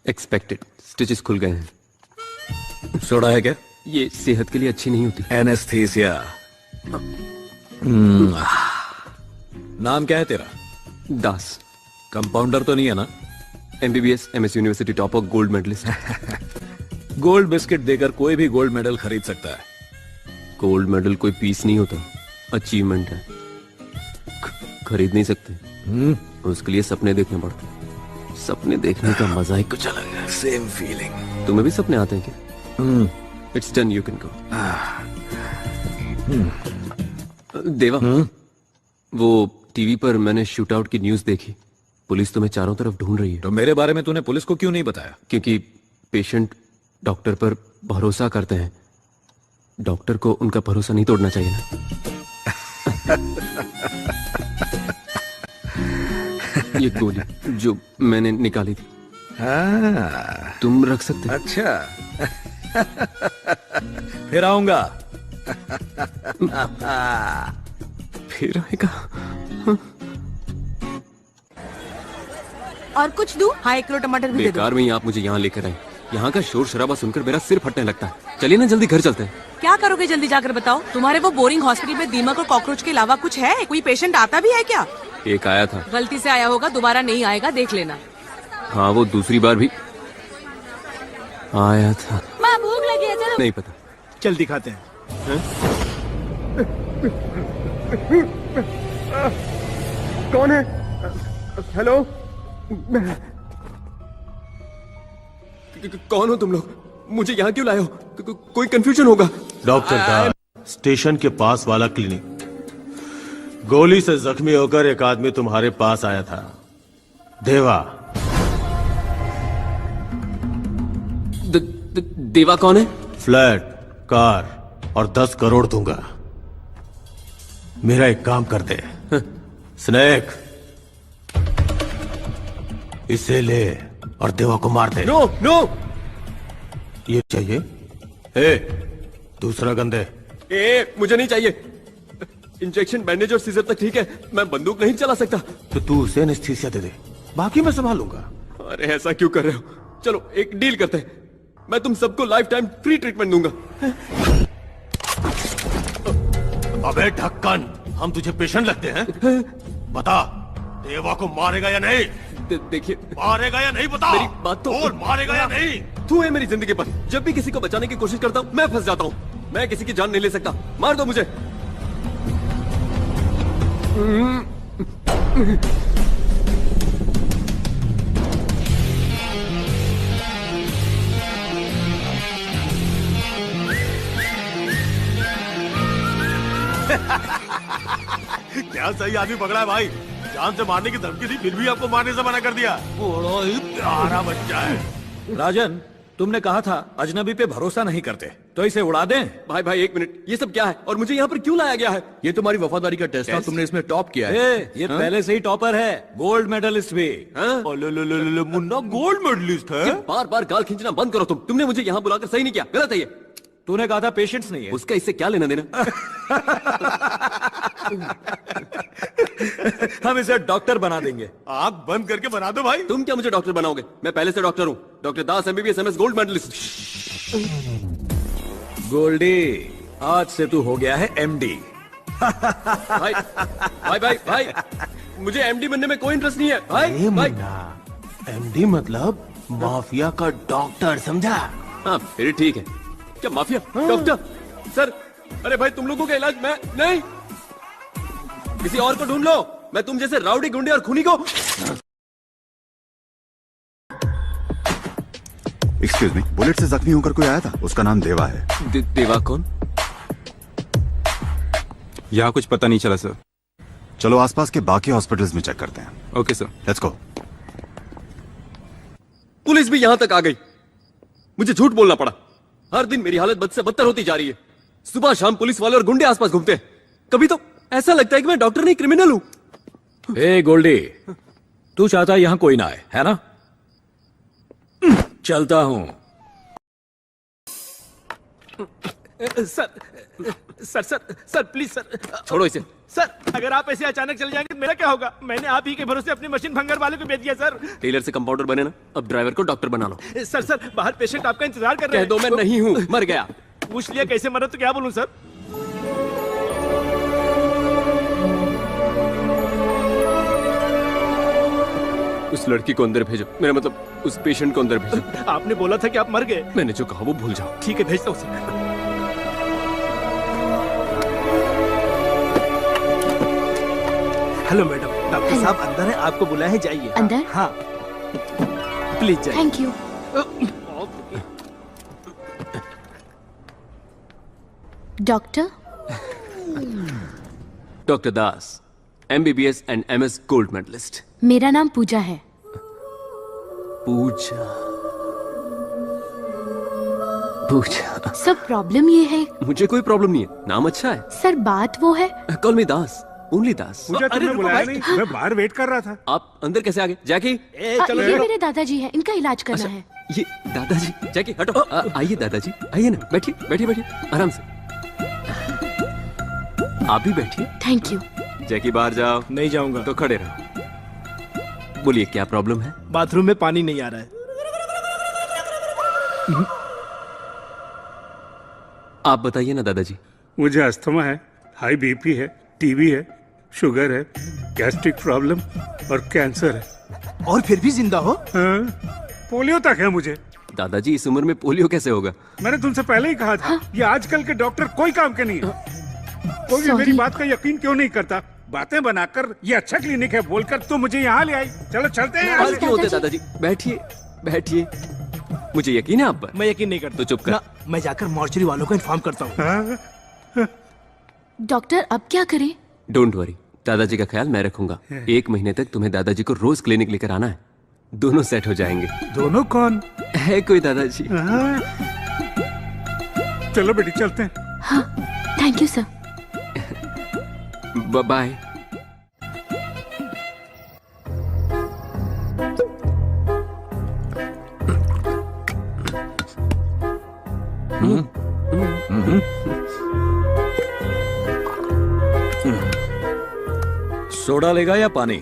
D: एक्सपेक्टेड, स्टिचेस खुल गए हैं।
N: सोडा है क्या?
D: ये सेहत के लिए अच्छी नहीं होती।
N: एनेस्थीसिया। नाम क्या है तेरा?
D: दास।
N: कंपाउंडर तो नहीं है ना?
D: MBBS, MS university topper, gold medalist.
N: Gold biscuit देकर कोई भी गोल्ड मेडल खरीद सकता है।
D: गोल्ड मेडल कोई पीस नहीं होता, अचीवमेंट है। खरीद नहीं सकते, उसके लिए सपने देखने पड़ते। सपने देखने का मजा ही कुछ अलग है।
N: Same feeling.
D: तुम्हें भी सपने आते हैं क्या? It's done, you can go. देवा, वो टीवी पर मैंने शूट आउट की न्यूज देखी। पुलिस तुम्हें चारों तरफ ढूंढ रही है।
N: तो मेरे बारे में तूने पुलिस को क्यों नहीं बताया?
D: क्योंकि पेशेंट डॉक्टर पर भरोसा करते हैं, डॉक्टर को उनका भरोसा नहीं तोड़ना चाहिए ना। ये गोली जो मैंने निकाली थी, तुम रख सकते?
N: अच्छा। फिर आऊंगा।
D: फिर आएगा।
E: और कुछ दूं? हाँ, 1 किलो टमाटर भी दे दो।
D: बेकार में ही आप मुझे यहाँ लेकर आए। यहाँ का शोर शराबा सुनकर मेरा सिर फटने लगता है। चलिए ना, जल्दी घर चलते हैं।
E: क्या करोगे जल्दी जाकर बताओ? तुम्हारे वो बोरिंग हॉस्पिटल में दीमक और कॉकरोच के अलावा कुछ है? कोई पेशेंट आता भी है क्या?
D: एक आया था।
E: गलती से आया होगा, दोबारा नहीं आएगा, देख लेना।
D: हाँ, वो दूसरी बार भी आया था।
F: माँ भूख लगी है, चलो।
D: नहीं पता,
G: चल दिखाते हैं।
J: कौन है? हेलो?
D: कौन हो तुम लोग? मुझे यहाँ क्यों लाए हो? कोई कंफ्यूजन होगा।
K: डॉक्टर दास, स्टेशन के पास वाला क्लिनिक। गोली से जख्मी होकर एक आदमी तुम्हारे पास आया था, देवा।
D: देवा कौन है?
K: फ्लैट, कार और 10 करोड़ दूंगा। मेरा एक काम कर दे। स्नेक, इसे ले और देवा को मार दे।
D: नो नो,
K: ये चाहिए? ए, दूसरा गन दे।
D: मुझे नहीं चाहिए। इंजेक्शन, बैंडेज और सीजर तक ठीक है, मैं बंदूक नहीं चला सकता।
K: तो तू उसे एनेस्थीसिया दे दे, बाकी मैं संभालूंगा।
D: अरे ऐसा क्यों कर रहे हो? चलो एक डील करते हैं, मैं तुम सबको लाइफ टाइम फ्री ट्रीटमेंट दूंगा।
K: अबे ढक्कन, हम तुझे पेशेंट लगते हैं? बता, देवा को मारेगा या नहीं?
D: देखिए,
K: मारेगा या नहीं बता?
D: मेरी बात तो
K: बोल, मारेगा या नहीं?
D: तू है मेरी जिंदगी पर। जब भी किसी को बचाने की कोशिश करता हूँ मैं फंस जाता हूँ। मैं किसी की जान नहीं ले सकता, मार दो मुझे।
B: क्या सही आदमी पकड़ा है भाई। जान से मारने की धमकी थी, फिर भी आपको मारने से मना कर दिया। बड़ा ही प्यारा बच्चा है।
N: राजन, तुमने कहा था अजनबी पे भरोसा नहीं करते, तो इसे उड़ा दें।
D: भाई भाई एक मिनट, ये सब क्या है और मुझे यहाँ पर क्यों लाया गया है?
N: ये तुम्हारी वफादारी का टेस्ट था, तुमने इसमें टॉप किया है। ये पहले से ही टॉपर है, गोल्ड मेडलिस्ट भी।
B: मुन्ना गोल्ड मेडलिस्ट है।
D: बार बार गाल खींचना बंद करो तुमने मुझे यहाँ बुलाकर सही नहीं किया, गलत है ये।
N: तूने कहा था पेशेंट्स नहीं है।
D: उसका इससे क्या लेना देना?
N: हम इसे डॉक्टर बना देंगे।
B: आंख बंद करके बना दो भाई।
D: तुम क्या मुझे डॉक्टर बनाओगे? मैं पहले से डॉक्टर हूँ, doctor Das MBBS MS gold medalist.
N: Goldy, आज से तू हो गया है MD।
D: भाई भाई भाई भाई, मुझे MD बनने में कोई इंटरेस्ट नहीं है भाई। भाई
K: MD मतलब माफिया का डॉक्टर, समझा?
D: हाँ फिर ठीक है। क्या माफिया? डॉक्टर सर, अरे भाई तुम लोगों का इलाज मैं नहीं, किसी और को ढूंढ लो। मैं तुम जैसे राउडी गुंडे और खूनी को।
P: एक्सक्यूज मी, बुलेट से जख्मी होकर कोई आया था, उसका नाम देवा है।
D: देवा कौन?
R: यहाँ कुछ पता नहीं चला सर।
P: चलो आसपास के बाकी हॉस्पिटल्स में चेक करते हैं।
R: Okay sir,
P: let's go.
D: Police भी यहां तक आ गई, मुझे झूठ बोलना पड़ा। हर दिन मेरी हालत बद से बदतर होती जा रही है। सुबह शाम पुलिस वाले और गुंडे आसपास घूमते हैं। कभी तो ऐसा लगता है कि मैं डॉक्टर नहीं क्रिमिनल हूं।
N: ए गोल्डी, तू चाहता है यहां कोई ना आए, है ना? चलता हूं।
G: सर प्लीज सर,
D: छोड़ो इसे।
G: सर अगर आप ऐसे अचानक चले जाएंगे तो मेरा क्या होगा? मैंने आप ही के भरोसे अपनी मशीन भंगार वाले को बेच दिया सर।
D: टेलर से कंपाउंडर बने ना, अब ड्राइवर को डॉक्टर बना लो।
G: सर बाहर पेशेंट आपका इंतजार कर रहे हैं।
D: कह दो मैं नहीं हूं, मर गया।
G: पूछ लिया कैसे मरा तो क्या बोलूं सर?
D: उस लड़की को अंदर भेजो, मेरा मतलब उस पेशेंट को अंदर भेजो।
G: आपने बोला था कि आप मर गए।
D: मैंने जो कहा वो भूल जाओ।
G: ठीक है, भेजता हूं सर। हेलो मैडम, डॉक्टर साहब अंदर है, आपको बुलाया है, जाइए।
S: अंदर?
G: हाँ प्लीज जाइए।
S: Thank you. Doctor?
D: Doctor Das, MBBS and MS gold medalist.
S: मेरा नाम पूजा है।
D: पूजा? पूजा?
S: सब प्रॉब्लम ये है।
D: मुझे कोई प्रॉब्लम नहीं है, नाम अच्छा है।
S: सर बात वो है।
D: कॉल मी दास, ओनली दास।
J: मुझे तुमने बुलाया नहीं, मैं बाहर वेट कर रहा था।
D: आप अंदर कैसे आ गए? जैकी,
S: ये मेरे दादाजी हैं, इनका इलाज करना है।
D: ये दादाजी? जैकी हटो। आइए दादाजी, आइए ना, बैठिए बैठिए बैठिए, आराम से। आप भी बैठिए।
S: Thank you.
D: जैकी बाहर जाओ।
G: नहीं जाऊंगा।
D: तो खड़े रहो। बोलिए क्या प्रॉब्लम है?
G: बाथरूम में पानी नहीं आ रहा है।
D: आप बताइए ना दादाजी।
J: मुझे अस्थमा है, हाई बीपी है, टीबी है, शुगर है, गैस्ट्रिक प्रॉब्लम और कैंसर है।
G: और फिर भी जिंदा हो?
J: हाँ, पोलियो तक है मुझे।
D: दादाजी इस उम्र में पोलियो कैसे होगा?
J: मैंने तुमसे पहले ही कहा था, ये आजकल के डॉक्टर कोई काम के नहीं है। कोई भी मेरी बात का यकीन क्यों नहीं करता? बातें बनाकर ये अच्छा क्लिनिक है बोलकर तो मुझे यहाँ ले आई। चलो चलते हैं।
D: क्यों होते दादाजी? बैठिए बैठिए, मुझे यकीन है आप पर।
G: मैं यकीन नहीं करता।
D: तो चुप कर।
G: मैं जाकर मॉर्चरी वालों को इन्फॉर्म करता हूँ।
S: डॉक्टर अब क्या करें?
D: डोंट वरी, दादाजी का ख्याल मैं रखूंगा। 1 महीने तक तुम्हें दादाजी को रोज क्लिनिक लेकर आना है, दोनों सेट हो जाएंगे।
J: दोनों कौन
D: है? कोई दादाजी।
J: चलो बेटी चलते हैं।
S: हाँ thank you sir.
D: Bye.
N: Soda लेगा या पानी?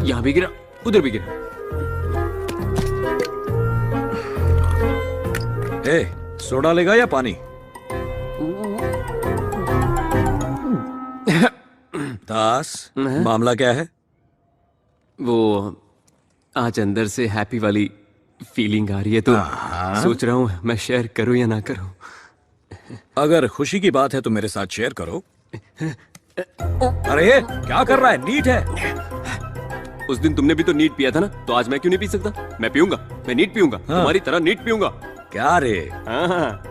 D: यहां भी गिरा, उधर भी गिरा।
N: सोडा लेगा या पानी? दास, मामला क्या है?
D: वो आज अंदर से हैप्पी वाली फीलिंग आ रही है, तो सोच रहा हूँ मैं शेयर करूं या ना करूं।
N: अगर खुशी की बात है तो मेरे साथ शेयर करो। अरे क्या कर रहा है? नीट है।
D: उस दिन तुमने भी तो नीट पिया था ना, तो आज मैं क्यों नहीं पी सकता? मैं पीऊंगा, मैं नीट पीऊंगा। तुम्हारी तरह नीट पीऊंगा।
N: क्या रे?
D: हाँ।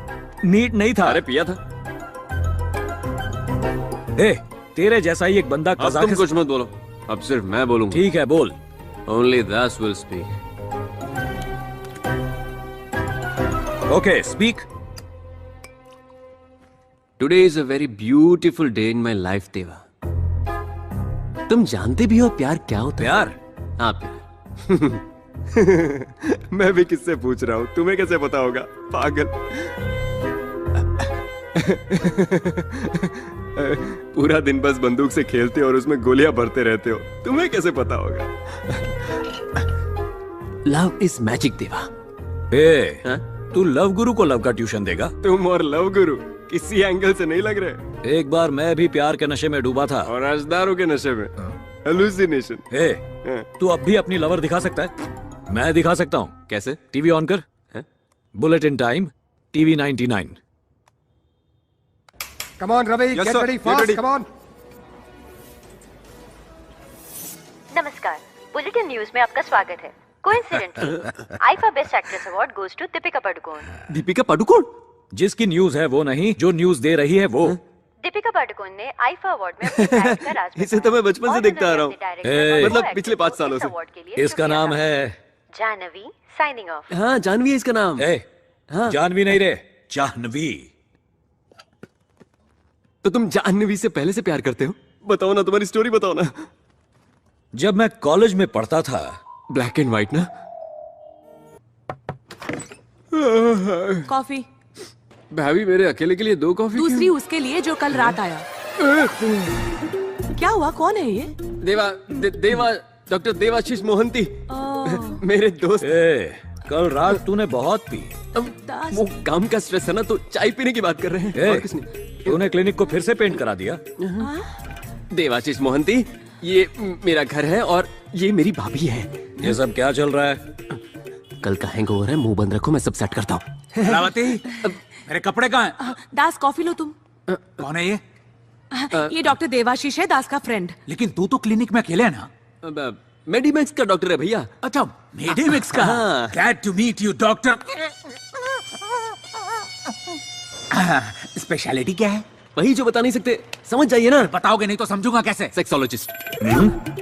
N: नीट नहीं था।
D: अरे पिया था।
N: ए, तेरे जैसा ही एक बंदा
D: अब तुम कुछ मत बोलो, अब सिर्फ मैं बोलूंगा।
N: ठीक है, बोल।
D: Only Das will speak.
N: Okay, speak.
D: Today is a very beautiful day in my life, देवा। तुम जानते भी हो प्यार क्या होता है?
N: प्यार?
D: हाँ, प्यार। मैं भी किससे पूछ रहा हूँ, तुम्हें कैसे पता होगा, पागल। पूरा दिन बस बंदूक से खेलते हो और उसमें गोलियां भरते रहते हो, तुम्हें कैसे पता होगा? लव इज मैजिक, देवा।
N: तू लव गुरु को लव का ट्यूशन देगा?
D: तुम और लव गुरु किसी एंगल से नहीं लग रहे।
N: एक बार मैं भी प्यार के नशे में डूबा था।
D: और राजदारों के नशे में। हेलुसिनेशन।
N: तू अब भी अपनी लवर दिखा सकता है? मैं दिखा सकता हूँ।
D: कैसे?
N: टीवी ऑन कर। Bulletin time, TV 99।
Q: Come on, Ravi,
N: Yes,
Q: get
N: sir.
Q: ready
N: Get
Q: fast,
N: ready.
Q: come on.
T: नमस्कार, बुलेटिन न्यूज में आपका स्वागत है। Coincidentally IIFA best actress award goes to Deepika Padukone.
D: Deepika Padukone?
N: जिसकी न्यूज है वो नहीं, जो न्यूज दे रही है वो।
T: दीपिका पादुकोण ने आईफा अवार्ड में अपनी टैलेंट का राज
D: इसे तो मैं बचपन से देखता आ रहा हूँ, मतलब पिछले 5 सालों से।
N: इसका नाम है
T: जानवी। Signing off.
D: हाँ, जानवी है इसका नाम।
N: हाँ। जानवी नहीं रे, जाह्नवी।
D: तो तुम जाह्नवी से पहले से प्यार करते हो? बताओ ना, तुम्हारी स्टोरी बताओ ना।
N: जब मैं कॉलेज में पढ़ता था।
D: ब्लैक एंड व्हाइट ना?
E: कॉफी।
D: भाभी, मेरे अकेले के लिए 2 कॉफी।
E: दूसरी उसके लिए जो कल रात आया। क्या हुआ, कौन है ये?
D: देवा डॉक्टर देवाशीष मोहंती, मेरे दोस्त।
N: कल रात तूने बहुत पी।
D: वो काम का स्ट्रेस है ना, तो चाय पीने की बात कर रहे हैं, और कुछ नहीं।
N: तूने क्लिनिक को फिर से पेंट करा दिया?
D: देवाशीष मोहंती, ये मेरा घर है और ये मेरी भाभी है।
N: ये सब क्या चल रहा है?
D: कल का हैंगओवर है, मुंह बंद रखो, मैं सब सेट करता हूँ।
O: रावती, मेरे कपड़े कहाँ हैं?
E: दास, कॉफी लो तुम।
O: कौन है ये?
E: ये डॉक्टर देवाशीष है, दास का फ्रेंड।
O: लेकिन तू तो क्लिनिक में अकेले है ना?
D: मेडिमिक्स का डॉक्टर है भैया।
O: अच्छा, मेडिमिक्स का। Glad to meet you doctor. Speciality क्या है?
D: वही जो बता नहीं सकते, समझ जाइए ना।
O: बताओगे नहीं तो समझूंगा कैसे?
D: सेक्सोलॉजिस्ट।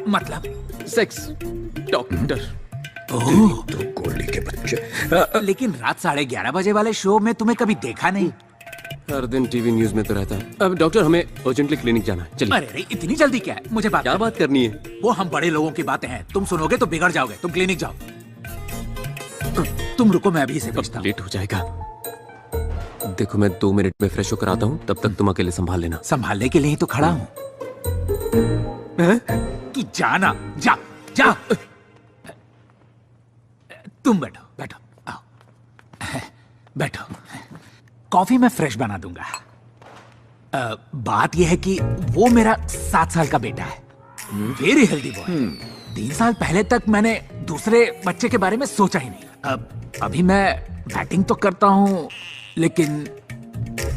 O: मतलब?
D: Sex doctor.
N: तो गोली के बच्चे।
O: लेकिन रात 11:30 बजे वाले शो में तुम्हें कभी देखा नहीं।
D: हर दिन टीवी न्यूज में तो रहता है। अब डॉक्टर, हमें अर्जेंटली क्लिनिक जाना है, चलिए।
T: अरे इतनी जल्दी क्या है? मुझे
D: क्या बात करनी है?
O: वो हम बड़े लोगों की बातें हैं, तुम सुनोगे तो बिगड़ जाओगे। तुम क्लिनिक जाओ। तुम रुको, मैं अभी इसे भेजता हूं।
D: लेट हो जाएगा। देखो, मैं 2 मिनट में फ्रेश होकर आता हूँ, तब तक तुम अकेले संभाल लेना।
O: संभालने के लिए ही तो खड़ा हूँ। तू जाना, जा जा। तुम बैठो, बैठो, आओ, बैठो। कॉफी मैं फ्रेश बना दूंगा। बात यह है कि वो मेरा 7 साल का बेटा है, वेरी हेल्दी बॉय। 3 साल पहले तक मैंने दूसरे बच्चे के बारे में सोचा ही नहीं। अभी मैं बैटिंग तो करता हूँ, लेकिन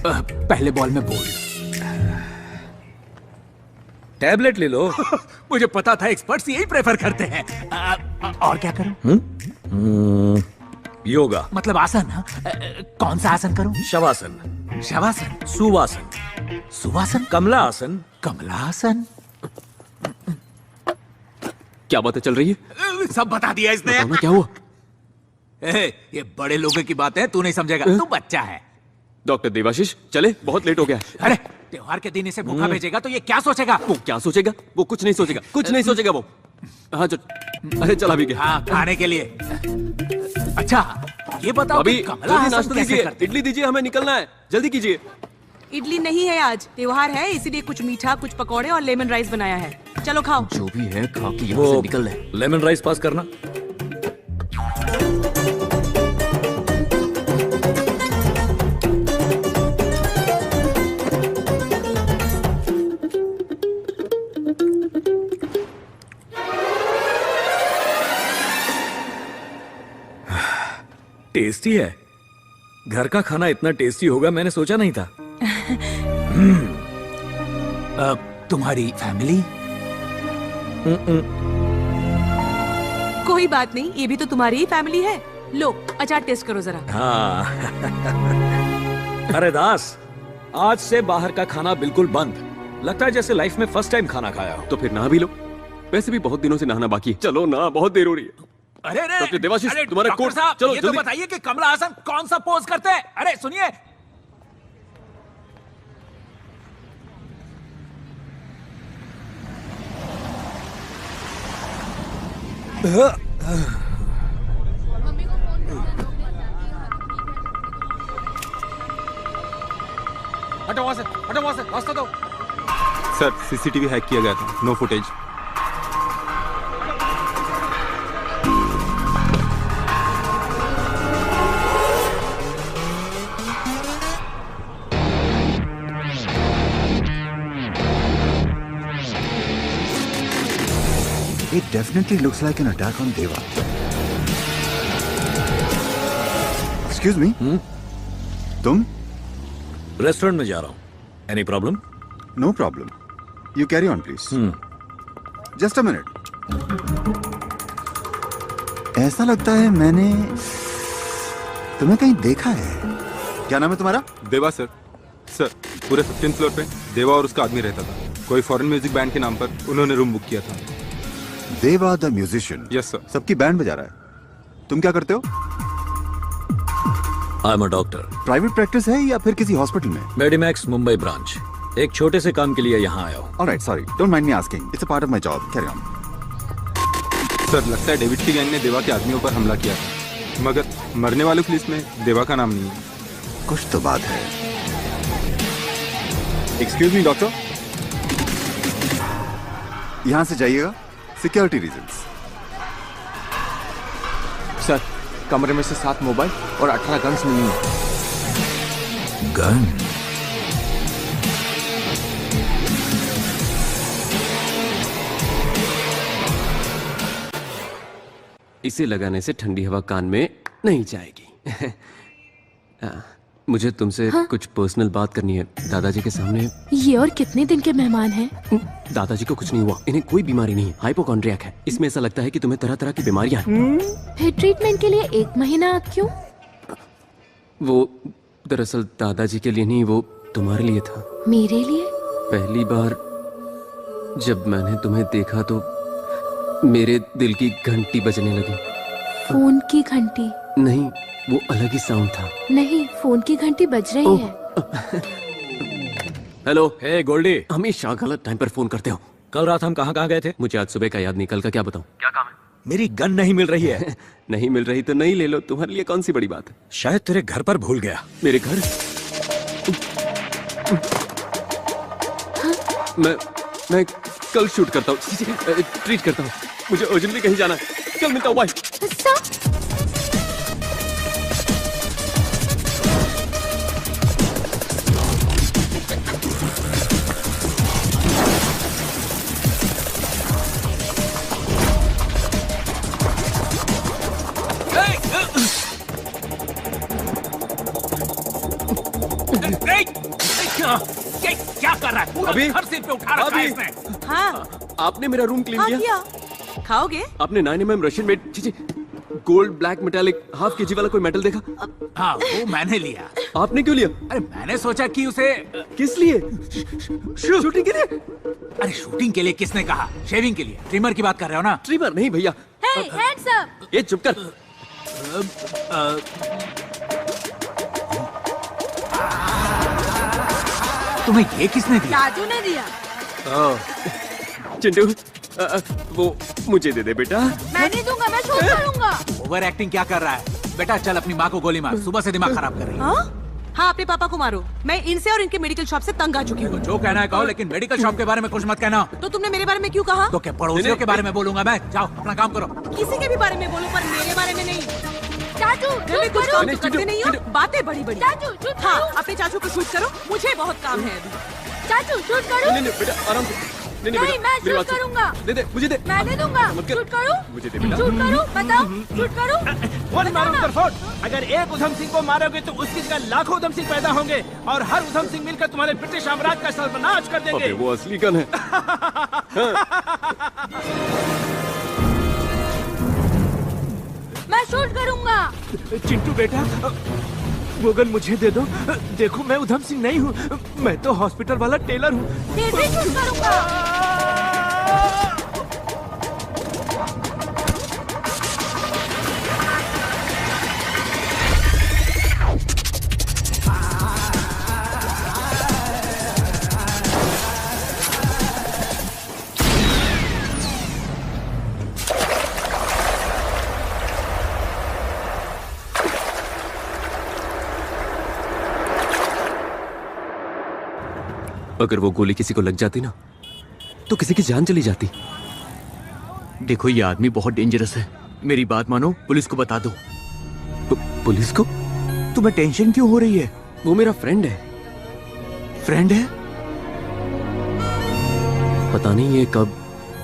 O: पहले बॉल में बोल्ड।
N: टैबलेट ले लो।
O: मुझे पता था एक्सपर्ट्स यही प्रेफर करते हैं। और क्या करूं?
N: योगा।
O: मतलब आसन? कौन सा आसन करूं?
N: शवासन।
O: शवासन?
N: सुवासन।
O: सुवासन?
N: कमला आसन।
O: कमला आसन?
D: क्या बातें चल रही है?
O: सब बता दिया इसने।
D: क्या हुआ?
O: ये बड़े लोगों की बात है, तू नहीं समझेगा, तू बच्चा है।
D: डॉक्टर देवाशीष, चले, बहुत लेट हो गया।
O: अरे, त्योहार के दिन इसे भूखा भेजेगा तो ये क्या सोचेगा?
D: वो क्या सोचेगा? वो कुछ नहीं सोचेगा, कुछ नहीं सोचेगा वो। हाँ, अरे चला भी गया।
O: हाँ, खाने के लिए। अच्छा, ये बताओ
D: अभी
O: कि कमला आसन
D: नाश्ता
O: कैसे
D: दीजिए,
O: करते?
D: इडली दीजिए, हमें निकलना है, जल्दी कीजिए।
E: इडली नहीं है आज, त्योहार है, इसीलिए कुछ मीठा, कुछ पकौड़े और लेमन राइस बनाया है। चलो खाओ।
D: जो भी है, खा के यहाँ से निकल रहे।
N: लेमन राइस पास करना। टेस्टी है। घर का खाना इतना टेस्टी होगा मैंने सोचा नहीं था।
O: तुम्हारी फैमिली?
E: कोई बात नहीं, ये भी तो तुम्हारी ही फैमिली है। लो, अचार टेस्ट करो जरा।
N: हाँ। अरे दास, आज से बाहर का खाना बिल्कुल बंद। लगता है जैसे लाइफ में फर्स्ट टाइम खाना खाया हो।
D: तो फिर नहा भी लो, वैसे भी बहुत दिनों से नहाना बाकी है। चलो ना, बहुत देर हो रही है।
O: अरे अरे
D: डॉक्टर देवाशीष, तुम्हारा
O: डॉक्टर
D: कोट,
O: साहब,
D: चलो
O: ये तो
D: जल्दी।
O: बताइए कि कमला हासन कौन सा पोज करते हैं। अरे सुनिए,
J: हटो वहां से, हटो वहां से, रास्ता दो।
R: सर सीसीटीवी हैक किया गया था, no footage.
P: It definitely looks like an attack on Deva. Excuse me? तुम?
N: रेस्टोरेंट में जा रहा हूँ। Any problem?
P: No problem. You carry on, please. Just a minute. ऐसा लगता है मैंने तुम्हें कहीं देखा है। क्या नाम है तुम्हारा?
R: देवा सर। सर पूरे 15th फ्लोर पे देवा और उसका आदमी रहता था। कोई फॉरेन म्यूजिक बैंड के नाम पर उन्होंने रूम बुक किया था।
P: देवा द म्यूजिशियन।
R: Yes sir.
P: सबकी बैंड बजा रहा है। तुम क्या करते हो?
N: आई am a doctor.
P: Private practice है या फिर किसी हॉस्पिटल में?
N: मेडिमैक्स मुंबई ब्रांच। एक छोटे से काम के लिए यहाँ आया हूँ।
P: Alright, sorry, don't mind me asking, it's a part of my job, carry on.
R: Sir लगता है डेविड की गैंग ने देवा के आदमियों पर हमला किया था, मगर मरने वालों की लिस्ट में देवा का नाम नहीं है।
P: कुछ तो बात है।
C: एक्सक्यूज मी डॉक्टर,
P: यहाँ से जाइएगा, सिक्योरिटी रीजंस।
C: सर कमरे में से 7 मोबाइल और 18 गन्स मिली हैं।
N: गन?
D: इसे लगाने से ठंडी हवा कान में नहीं जाएगी। मुझे तुमसे कुछ पर्सनल बात करनी है दादाजी के सामने।
S: ये और कितने दिन के मेहमान हैं?
D: दादाजी को कुछ नहीं हुआ, इन्हें कोई बीमारी नहीं है, हाइपोकॉन्ड्रियाक है। इसमें ऐसा लगता है कि तुम्हें तरह तरह की बीमारियां हैं।
S: फिर ट्रीटमेंट के लिए 1 महीना क्यों?
D: वो दरअसल दादाजी के लिए नहीं, वो तुम्हारे लिए था।
S: मेरे लिए?
D: पहली बार जब मैंने तुम्हें देखा तो मेरे दिल की घंटी बजने लगी।
S: फोन की घंटी?
D: नहीं, वो अलग ही साउंड था।
S: नहीं, फोन की घंटी बज रही है।
D: हेलो।
N: हे गोल्डी।
D: हमेशा गलत टाइम पर फोन करते हो।
N: कल रात हम कहाँ गए थे?
D: मुझे आज सुबह का याद नहीं, कल का क्या बताऊं?
N: क्या काम है? मेरी गन नहीं मिल रही है।
D: नहीं मिल रही तो नहीं ले लो, तुम्हारे लिए कौन सी बड़ी बात है।
N: शायद तेरे घर पर भूल गया।
D: मेरे घर? मैं कल शूट करता हूँ, ट्रीट करता हूँ। मुझे अर्जेंटली कहीं जाना है। कल मिलता हूँ, बाय।
O: क्या कर रहा है? पूरा
D: अभी?
O: घर सिर पे उठा रखा है इसने।
E: हाँ
D: आपने मेरा रूम क्लीन
E: हाँ
D: किया?
E: किया। खाओगे?
D: आपने 9mm Russian made gold black metallic half KG वाला कोई मेटल देखा?
O: हाँ, वो मैंने लिया।
D: आपने क्यों लिया?
O: अरे मैंने सोचा कि उसे
D: किस लिए? शूटिंग के लिए?
O: अरे शूटिंग के लिए किसने कहा? शेविंग के लिए। ट्रिमर की बात कर रहे हो ना?
D: ट्रिमर नहीं भैया।
F: Hey, hands up!
D: ये चुप कर।
O: तुम्हें ये किसने दिया?
F: राजू ने दिया।
D: चिंटू, वो मुझे दे दे बेटा।
F: मैं नहीं दूंगा, मैं शूट करूंगा।
O: ओवर एक्टिंग क्या कर रहा है? बेटा चल अपनी माँ को गोली मार, सुबह से दिमाग खराब कर रही है।
E: हाँ, अपने पापा को मारो। मैं इनसे और इनके मेडिकल शॉप से तंग आ चुकी हूँ।
O: जो कहना है कहो, लेकिन मेडिकल शॉप के बारे में कुछ मत कहना।
E: तो तुमने मेरे बारे में क्यों कहा?
O: तो क्या पड़ोसियों के बारे में बोलूंगा मैं? जाओ अपना काम करो।
E: किसी के भी बारे में बोलो, पर मेरे बारे में नहीं।
F: चाचू,
E: घर में कुछ काम तो करते नहीं हो, बातें बड़ी बड़ी।
F: चाचू, शूट
E: हाँ,
F: करो।
E: अपने चाचू को शूट करो, मुझे बहुत काम है अभी।
F: चाचू, शूट करो।
D: नहीं बेटा, आराम से। नहीं
F: नहीं,
D: बेटा,
F: मैं
D: मेरी
F: शूट
D: बात सुन।
F: करूंगा।
D: दे दे, मुझे दे।
F: मैं नहीं दूंगा। शूट करूं?
D: मुझे दे बेटा।
F: शूट करूं? बताओ, शूट करूं?
G: One man of the fort. अगर एक उधम सिंह को मारोगे तो उसकी जगह लाखों उधम सिंह पैदा होंगे और हर उधम सिंह मिलकर तुम्हारे ब्रिटिश साम्राज्य का सर्वनाश कर देंगे।
D: अबे वो असली गन है।
F: मैं शूट करूंगा।
G: चिंटू बेटा,
J: वो गन मुझे दे दो। देखो मैं उधम सिंह नहीं हूँ, मैं तो हॉस्पिटल वाला टेलर हूँ।
D: अगर वो गोली किसी को लग जाती ना तो किसी की जान चली जाती।
K: देखो ये आदमी बहुत डेंजरस है, मेरी बात मानो, पुलिस को बता दो।
D: पुलिस को?
K: तुम्हें टेंशन क्यों हो रही है?
D: वो मेरा फ्रेंड है।
K: फ्रेंड है?
D: पता नहीं ये कब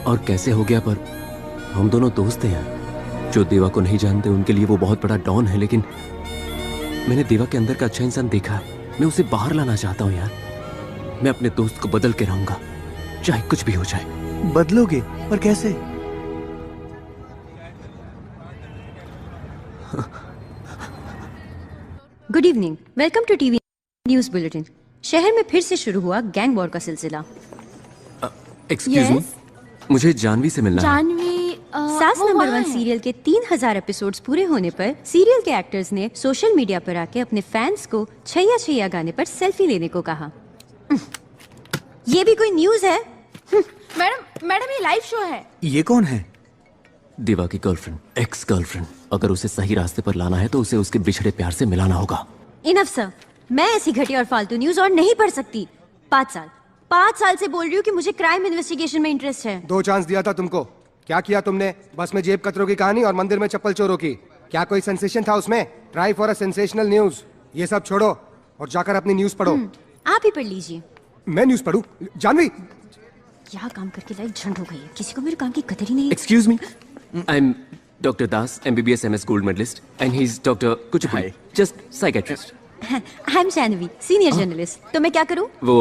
D: और कैसे हो गया, पर हम दोनों दोस्त हैं यार। जो देवा को नहीं जानते उनके लिए वो बहुत बड़ा डॉन है, लेकिन मैंने देवा के अंदर का अच्छा इंसान देखा है। मैं उसे बाहर लाना चाहता हूँ यार। मैं अपने दोस्त को बदल के रहूंगा, चाहे कुछ भी हो जाए।
K: बदलोगे? पर कैसे?
T: Good evening, welcome to TV news bulletin. शहर में फिर से शुरू हुआ गैंग वॉर का सिलसिला।
D: एक्सक्यूज मी, मुझे जानवी से मिलना है।
T: जानवी सास नंबर 1 सीरियल के 3000 एपिसोड्स पूरे होने पर सीरियल के एक्टर्स ने सोशल मीडिया पर आके अपने फैंस को छैया छैया गाने पर सेल्फी लेने को कहा। ये भी कोई न्यूज है?
F: मैडम ये लाइव शो है।
K: ये कौन है?
D: देवा की गर्लफ्रेंड, एक्स गर्लफ्रेंड। अगर उसे सही रास्ते पर लाना है तो उसे उसके बिछड़े प्यार से मिलाना होगा।
T: इनफ सर, मैं ऐसी घटिया और फालतू न्यूज और नहीं पढ़ सकती। 5 साल से बोल रही हूँ कि मुझे क्राइम इन्वेस्टिगेशन में इंटरेस्ट है।
Q: 2 चांस दिया था तुमको, क्या किया तुमने? बस में जेब कतरों की कहानी और मंदिर में चप्पल चोरों की। क्या कोई सेंसेशन था उसमें? Try for a sensational news. ये सब छोड़ो और जाकर अपनी न्यूज पढ़ो।
T: आप ही पढ़ लीजिए।
Q: मैं न्यूज पढ़ूं? जानवी,
T: क्या काम करके लाइफ झंड हो गई है, किसी को मेरे काम की कदर ही नहीं है।
D: Excuse me, I am doctor Das, MBBS MS gold medalist, and he is doctor Kuchipudi, just psychiatrist.
T: I am Janvi, senior journalist. तो मैं क्या करूं?
D: वो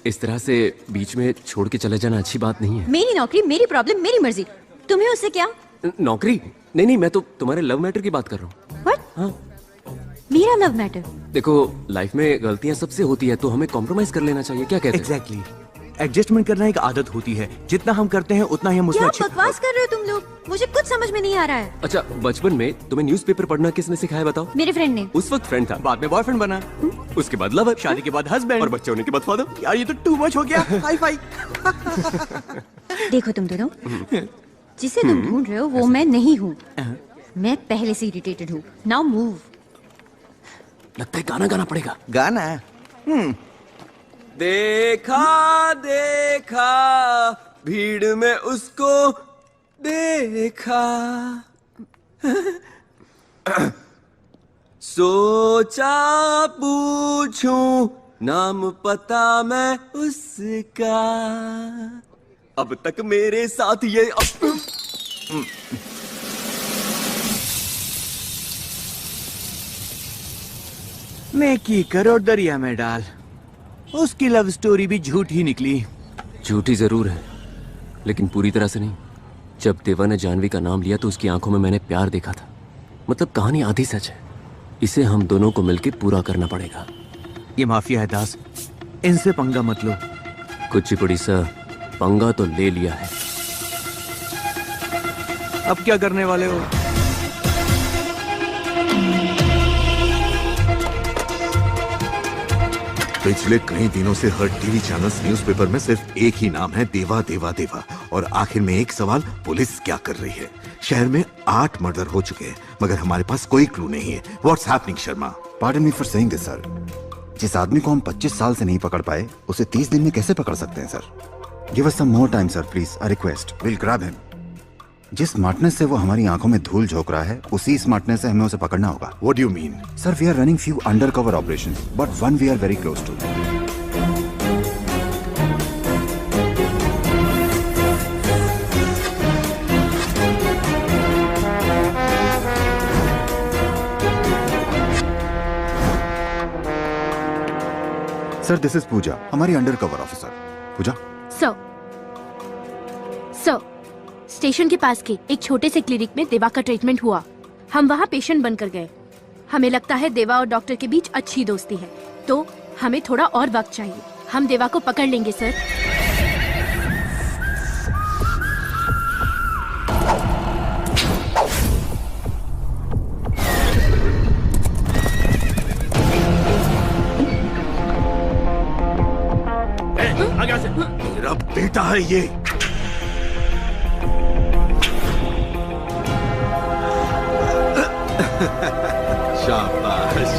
D: इस तरह से बीच में छोड़ के चले जाना अच्छी बात नहीं है।
T: मेरी नौकरी, मेरी प्रॉब्लम, मेरी मर्जी। तुम्हें उससे क्या?
D: नौकरी? नहीं, मैं तो तुम्हारे लव मैटर की बात कर रहा हूँ।
T: व्हाट?
D: हाँ।
T: मेरा लव मैटर?
D: देखो, लाइफ में गलतियां सबसे होती है, तो हमें कॉम्प्रोमाइज कर लेना चाहिए। क्या कहते हो?
K: एग्जैक्टली, एडजस्टमेंट करना एक आदत होती है। जितना हम करते हैं उतना ही हम उसमें
T: क्या बकवास कर रहे हो तुम लोग? मुझे कुछ समझ में नहीं आ रहा है।
D: अच्छा, बचपन में तुम्हें न्यूज़पेपर पढ़ना किसने सिखाया बताओ?
T: मेरे फ्रेंड ने।
D: उस वक्त फ्रेंड था, बाद में बॉयफ्रेंड बना, उसके बाद लवर, शादी के बाद हस्बैंड और बच्चे होने के बाद फादर।
K: यार ये तो टू मच हो गया। Hi fi.
T: देखो तुम दोनों, जिसे तुम ढूंढ रहे हो वो मैं नहीं हूँ। मैं पहले से इरिटेटेड हूँ। Now move.
D: लगता है गाना गाना पड़ेगा।
K: गाना?
D: देखा देखा भीड़ में उसको देखा, सोचा पूछूं नाम पता मैं उसका, अब तक मेरे साथ ये
K: नेकी करो दरिया में डाल। उसकी लव स्टोरी भी झूठी निकली।
D: झूठी जरूर है, लेकिन पूरी तरह से नहीं। जब देवा ने जानवी का नाम लिया तो उसकी आंखों में मैंने प्यार देखा था। मतलब कहानी आधी सच है। इसे हम दोनों को मिलकर पूरा करना पड़ेगा।
K: ये माफिया है दास, इनसे पंगा मत लो।
D: कुचिपुड़ी सर, पंगा तो ले लिया है।
K: अब क्या करने वाले हो?
B: पिछले कई दिनों से हर टीवी चैनल्स, न्यूज़पेपर में सिर्फ एक ही नाम है, देवा देवा देवा। और आखिर में एक सवाल, पुलिस क्या कर रही है? शहर में 8 मर्डर हो चुके हैं, मगर हमारे पास कोई क्लू नहीं है। What's happening Sharma?
P: Pardon me for saying this sir. जिस आदमी को हम 25 साल से नहीं पकड़ पाए, उसे 30 दिन में कैसे पकड़ सकते हैं sir? Give us some more time sir please, I request. Will grab him. जिस स्मार्टनेस से वो हमारी आंखों में धूल झोंक रहा है, उसी स्मार्टनेस से हमें उसे पकड़ना होगा।
B: What do you mean?
P: Sir, we are running few undercover operations, but one we are very close to. Sir, this is Pooja, हमारी undercover officer. Pooja
S: sir, station के पास के एक छोटे से क्लिनिक में देवा का ट्रीटमेंट हुआ। हम वहाँ पेशेंट बनकर गए। हमें लगता है देवा और डॉक्टर के बीच अच्छी दोस्ती है, तो हमें थोड़ा और वक्त चाहिए। हम देवा को पकड़ लेंगे सर।
B: मेरा बेटा है ये। शाबाश।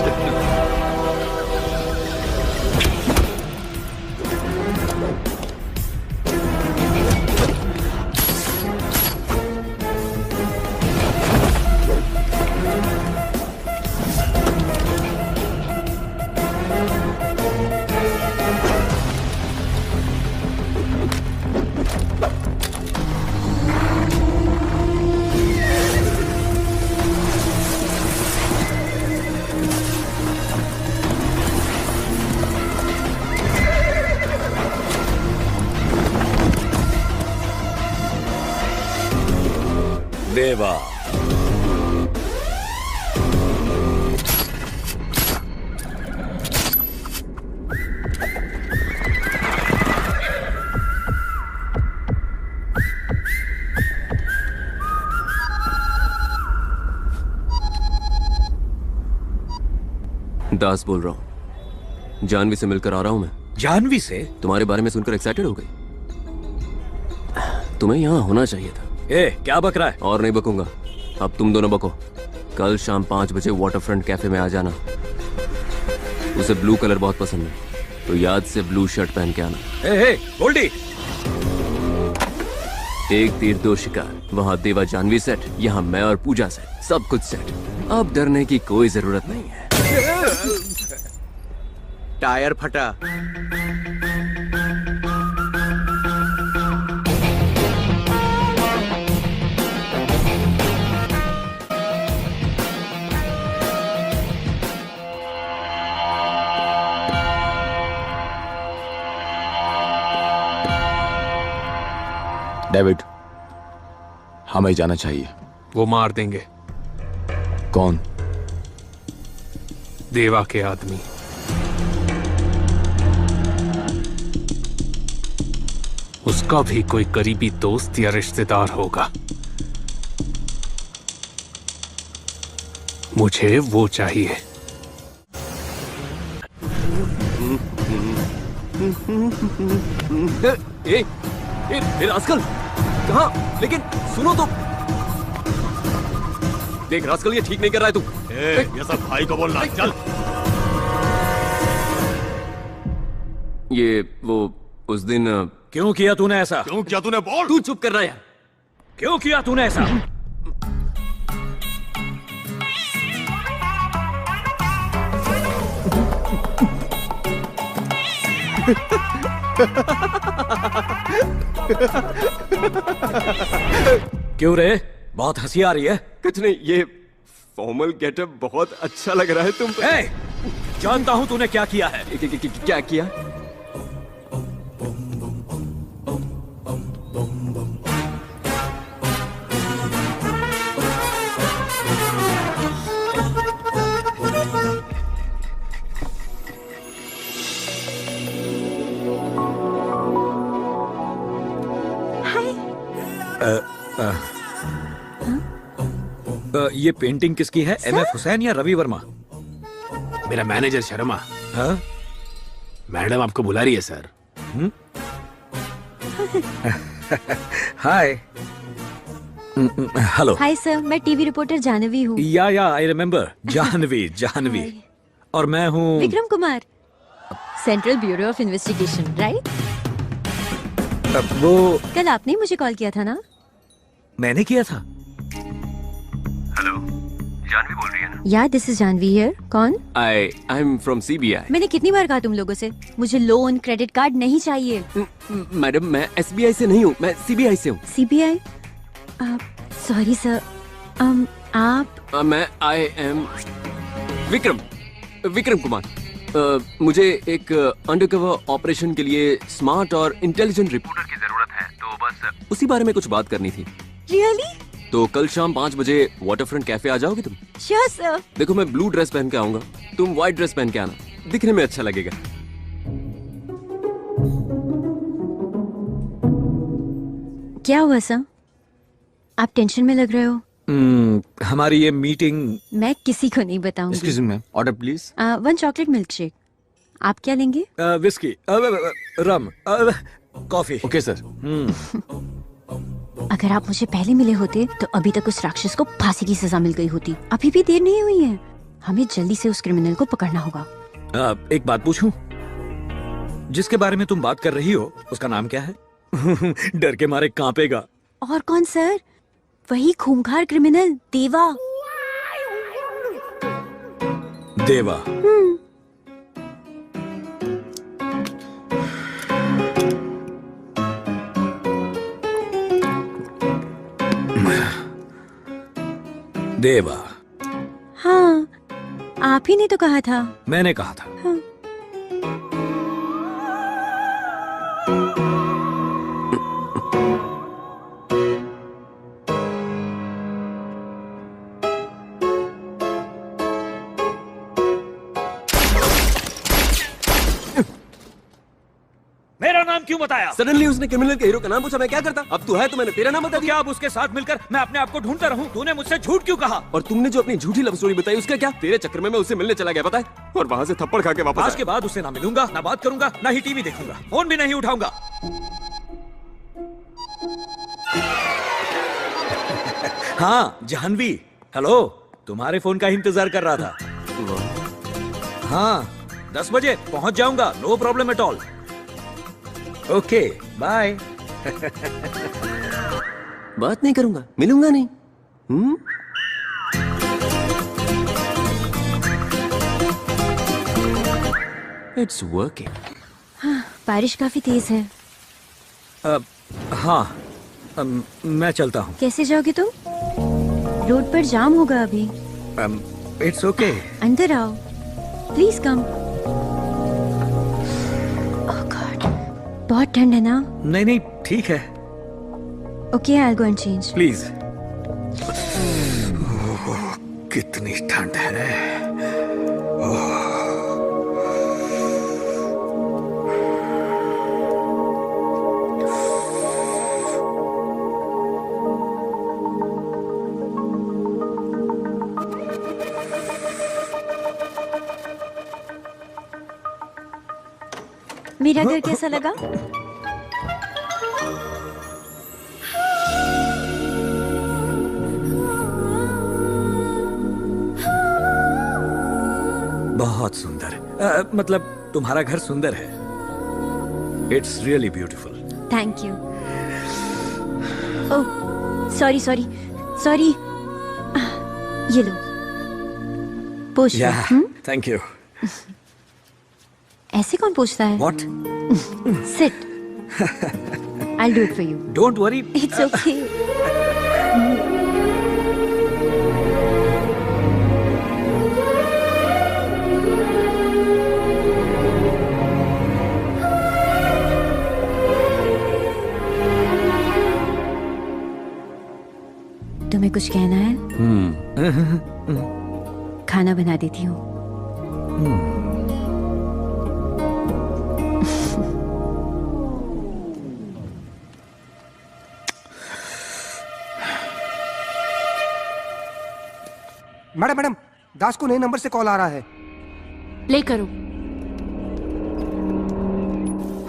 N: देवा,
D: दास बोल रहा हूँ। जानवी से मिलकर आ रहा हूँ मैं।
N: जानवी से?
D: तुम्हारे बारे में सुनकर एक्साइटेड हो गई। तुम्हें यहाँ होना चाहिए था।
N: ए, क्या बक रहा है?
D: और नहीं बकूंगा, अब तुम दोनों बको। कल शाम 5 बजे वाटरफ्रंट कैफे में आ जाना। उसे ब्लू कलर बहुत पसंद है, तो याद से ब्लू शर्ट पहन के आना।
N: गोल्डी,
D: एक तीर दो शिकार। वहाँ देवा जानवी सेट, यहाँ मैं और पूजा सेट, सब कुछ सेट। अब डरने की कोई जरूरत नहीं है।
J: टायर फटा।
R: डेविड, हमें जाना चाहिए।
A: वो मार देंगे।
R: कौन?
A: देवा के आदमी। उसका भी कोई करीबी दोस्त या रिश्तेदार होगा। मुझे वो चाहिए।
D: रास्कल कहाँ? लेकिन सुनो तो। देख रास्कल, ये ठीक नहीं कर रहा है तू।
B: ये सब भाई को बोलना। चल।
D: ये वो उस दिन
N: क्यों किया तूने ऐसा?
B: क्यों किया तूने? बोल।
D: तू चुप कर रहा है यार।
N: क्यों किया तूने ऐसा? क्यों रे, बहुत हंसी आ रही है?
D: कुछ नहीं, ये फॉर्मल गेटअप बहुत अच्छा लग रहा है तुम पे।
N: जानता हूं तूने क्या किया है।
D: क्या किया?
N: ये पेंटिंग किसकी है? MF हुसैन या रवि वर्मा?
O: मेरा मैनेजर शर्मा।
N: हाँ?
O: मैडम आपको बुला रही है सर।
N: हाय। हेलो।
T: हाय सर, मैं टीवी रिपोर्टर जानवी हूँ।
N: या आई रिमेम्बर। जानवी। और मैं हूँ
T: Vikram Kumar, central bureau of investigation, right?
N: वो
T: कल आपने ही मुझे कॉल किया था ना?
N: मैंने किया था।
D: हेलो, जानवी बोल रही है ना?
T: या दिस इज जानवी हियर। कौन?
D: I am from CBI।
T: मैंने कितनी बार कहा तुम लोगों से, मुझे लोन क्रेडिट कार्ड नहीं चाहिए।
D: मैडम, मैं SBI से नहीं हूँ, मैं CBI से हूँ।
T: CBI? Sorry sir. आप?
D: मैं आई एम विक्रम कुमार। मुझे एक अंडरकवर ऑपरेशन के लिए स्मार्ट और इंटेलिजेंट रिपोर्टर की जरूरत है, तो बस उसी बारे में कुछ बात करनी थी।
T: रियली?
D: तो कल शाम 5 बजे वाटरफ्रंट कैफे आ जाओगे तुम?
T: Sure sir.
D: देखो मैं ब्लू ड्रेस पहन के आऊंगा, तुम व्हाइट ड्रेस पहन के आना, दिखने में अच्छा लगेगा।
T: क्या हुआ सर? आप टेंशन में लग रहे हो।
N: हमारी ये मीटिंग।
T: मैं किसी को नहीं बताऊंगी।
N: Excuse me ma'am, order please.
T: 1 chocolate milk shake. आप क्या लेंगे?
N: विस्की, रम, कॉफी। Okay sir.
T: अगर आप मुझे पहले मिले होते तो अभी तक उस राक्षस को फांसी की सजा मिल गई होती। अभी भी देर नहीं हुई है, हमें जल्दी से उस क्रिमिनल को पकड़ना होगा।
N: एक बात पूछूं? जिसके बारे में तुम बात कर रही हो उसका नाम क्या है? डर के मारे कांपेगा।
T: और कौन सर? वही खूंखार क्रिमिनल देवा।
N: देवा। देवा।
T: हाँ, आप ही ने तो कहा था।
N: मैंने कहा था।
T: हाँ।
N: मेरा नाम क्यों बताया?
D: सडनली उसने क्रिमिनल के हीरो का नाम पूछा, मैं क्या करता? अब तू है तो मैंने तेरा नाम बता दिया।
N: क्या अब उसके साथ मिलकर मैं अपने आप को ढूंढता रहूं? तूने मुझसे झूठ क्यों कहा?
D: और तुमने जो अपनी झूठी लव स्टोरी बताई उसका क्या? तेरे चक्कर में मैं उससे मिलने चला गया, पता है? और वहां से थप्पड़ खा के वापस
N: आज के बाद उससे ना मिलूंगा, ना बात करूंगा, ना ही टीवी देखूंगा, फोन भी नहीं उठाऊंगा। हाँ जाह्नवी, हेलो, तुम्हारे फोन का इंतजार कर रहा था। हाँ 10 बजे पहुंच जाऊंगा, no problem at all. Okay bye.
D: बात नहीं करूंगा, मिलूंगा नहीं। It's working.
T: हाँ, बारिश काफी तेज है।
N: हाँ मैं चलता हूँ।
T: कैसे जाओगे तुम? रोड पर जाम होगा अभी।
N: It's okay.
T: अंदर आओ, प्लीज कम। बहुत ठंड है ना?
N: नहीं नहीं ठीक है।
T: Okay, I will go and change.
N: Please. कितनी ठंड है।
T: मेरा घर कैसा लगा?
N: बहुत सुंदर। मतलब तुम्हारा घर सुंदर है। It's really beautiful.
T: Thank you. Oh sorry sorry sorry. ये लो, पोछ लो।
N: Thank you.
T: ऐसे कौन पूछता है?
N: What?
T: Sit. I'll do it for you.
N: Don't worry.
T: It's okay. तुम्हें कुछ कहना है? खाना बना देती हूँ।
Q: मैडम मैडम, दास को नए नंबर से कॉल आ रहा है।
S: प्ले करो।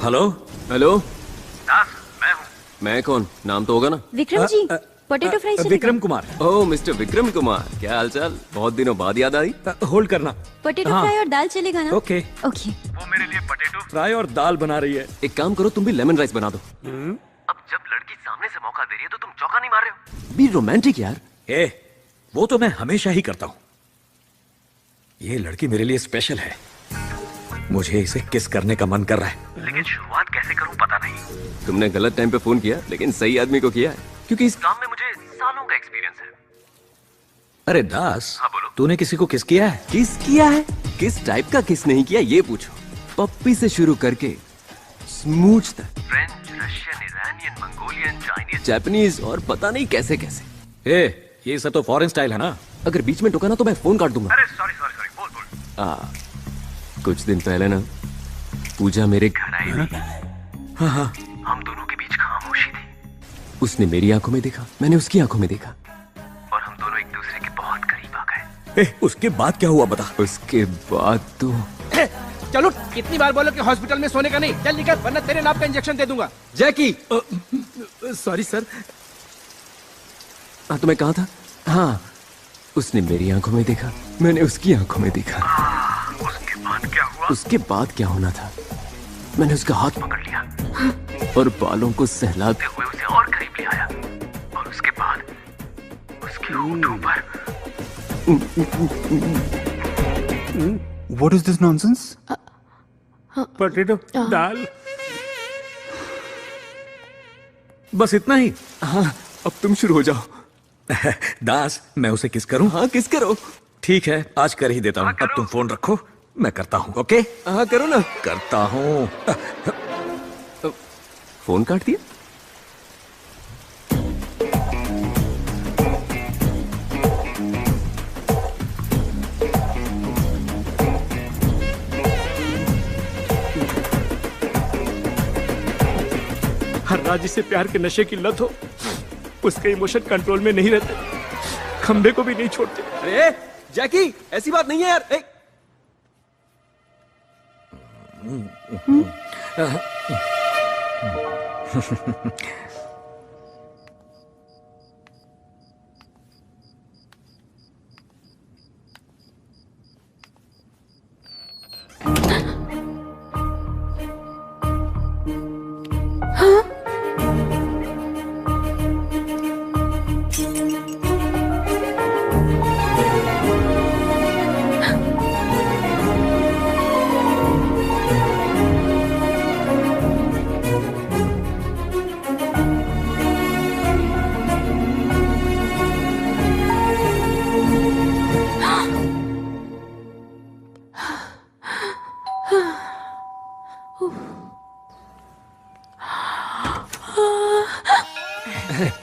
N: Hello
D: hello. दास मैं हूँ। मैं कौन? नाम तो होगा ना?
T: विक्रम जी, पोटैटो फ्राई चलेगा?
N: विक्रम कुमार।
D: ओह मिस्टर विक्रम कुमार, क्या हालचाल? बहुत दिनों बाद याद आई।
N: होल्ड करना।
T: पोटैटो फ्राई और दाल चलेगा ना?
N: Okay
T: okay.
N: वो मेरे लिए पोटैटो फ्राई और दाल बना रही है।
D: एक काम करो, तुम भी लेमन राइस बना दो।
N: अब जब लड़की सामने से मौका दे रही है तो तुम चौका नहीं मार रहे हो?
D: बी रोमांटिक यार।
N: वो तो मैं हमेशा ही करता हूँ। ये लड़की मेरे लिए स्पेशल है। मुझे इसे किस करने का मन कर रहा है, लेकिन शुरुआत कैसे करूं पता नहीं।
D: तुमने गलत टाइम पे फोन किया, लेकिन सही आदमी को किया है, क्योंकि इस
N: काम में मुझे सालों का एक्सपीरियंस है। अरे दास, हाँ बोलो। तूने किसी को किस किया है?
D: किस किया है? किस टाइप का किस नहीं किया ये पूछो। पप्पी से शुरू करके स्मूच तक,
N: French, Russian, Iranian, Mongolian, Chinese,
D: Japanese और पता नहीं कैसे कैसे।
N: ए, ये सब तो फॉरेन स्टाइल है ना।
D: अगर बीच में टोका ना तो मैं फोन काट दूंगा।
N: अरे सॉरी सॉरी सॉरी, बोल बोल।
D: कुछ दिन पहले ना पूजा मेरे घर आई थी। हाँ,
N: हम दोनों के बीच खामोशी थी
D: उसने मेरी आंखों में देखा, मैंने उसकी आंखों में देखा।
N: और हम दोनों एक दूसरे के बहुत करीब आ गए। उसके बाद क्या हुआ बता।
D: उसके बाद तो
G: चलो, कितनी बार बोलो कि हॉस्पिटल में सोने का नहीं। चल निकल, वरना तेरे नाम का इंजेक्शन दे दूंगा।
D: जैकी।
G: Sorry sir.
D: हाँ तो मैं कहा था। हाँ, उसने मेरी आंखों में देखा, मैंने उसकी आंखों में देखा।
N: उसके बाद क्या हुआ?
D: उसके बाद क्या होना था, मैंने उसका हाथ पकड़ लिया और बालों को सहलाते
N: हुए उसे और करीब ले आया। और उसके बाद उसके होठों पर।
P: What is this nonsense?
G: Potato dal.
N: बस इतना ही?
D: हाँ, अब तुम शुरू हो जाओ।
N: दास, मैं उसे किस करूं?
D: हाँ, किस करो।
N: ठीक है, आज कर ही देता हूं। अब तुम फोन रखो, मैं करता हूं। ओके?
D: हाँ करो ना।
N: करता हूं।
D: फोन काट दिया।
G: हर रात जिसे प्यार के नशे की लत हो, उसके इमोशन कंट्रोल में नहीं रहते, खंबे को भी नहीं छोड़ते।
D: अरे जैकी, ऐसी बात नहीं है यार।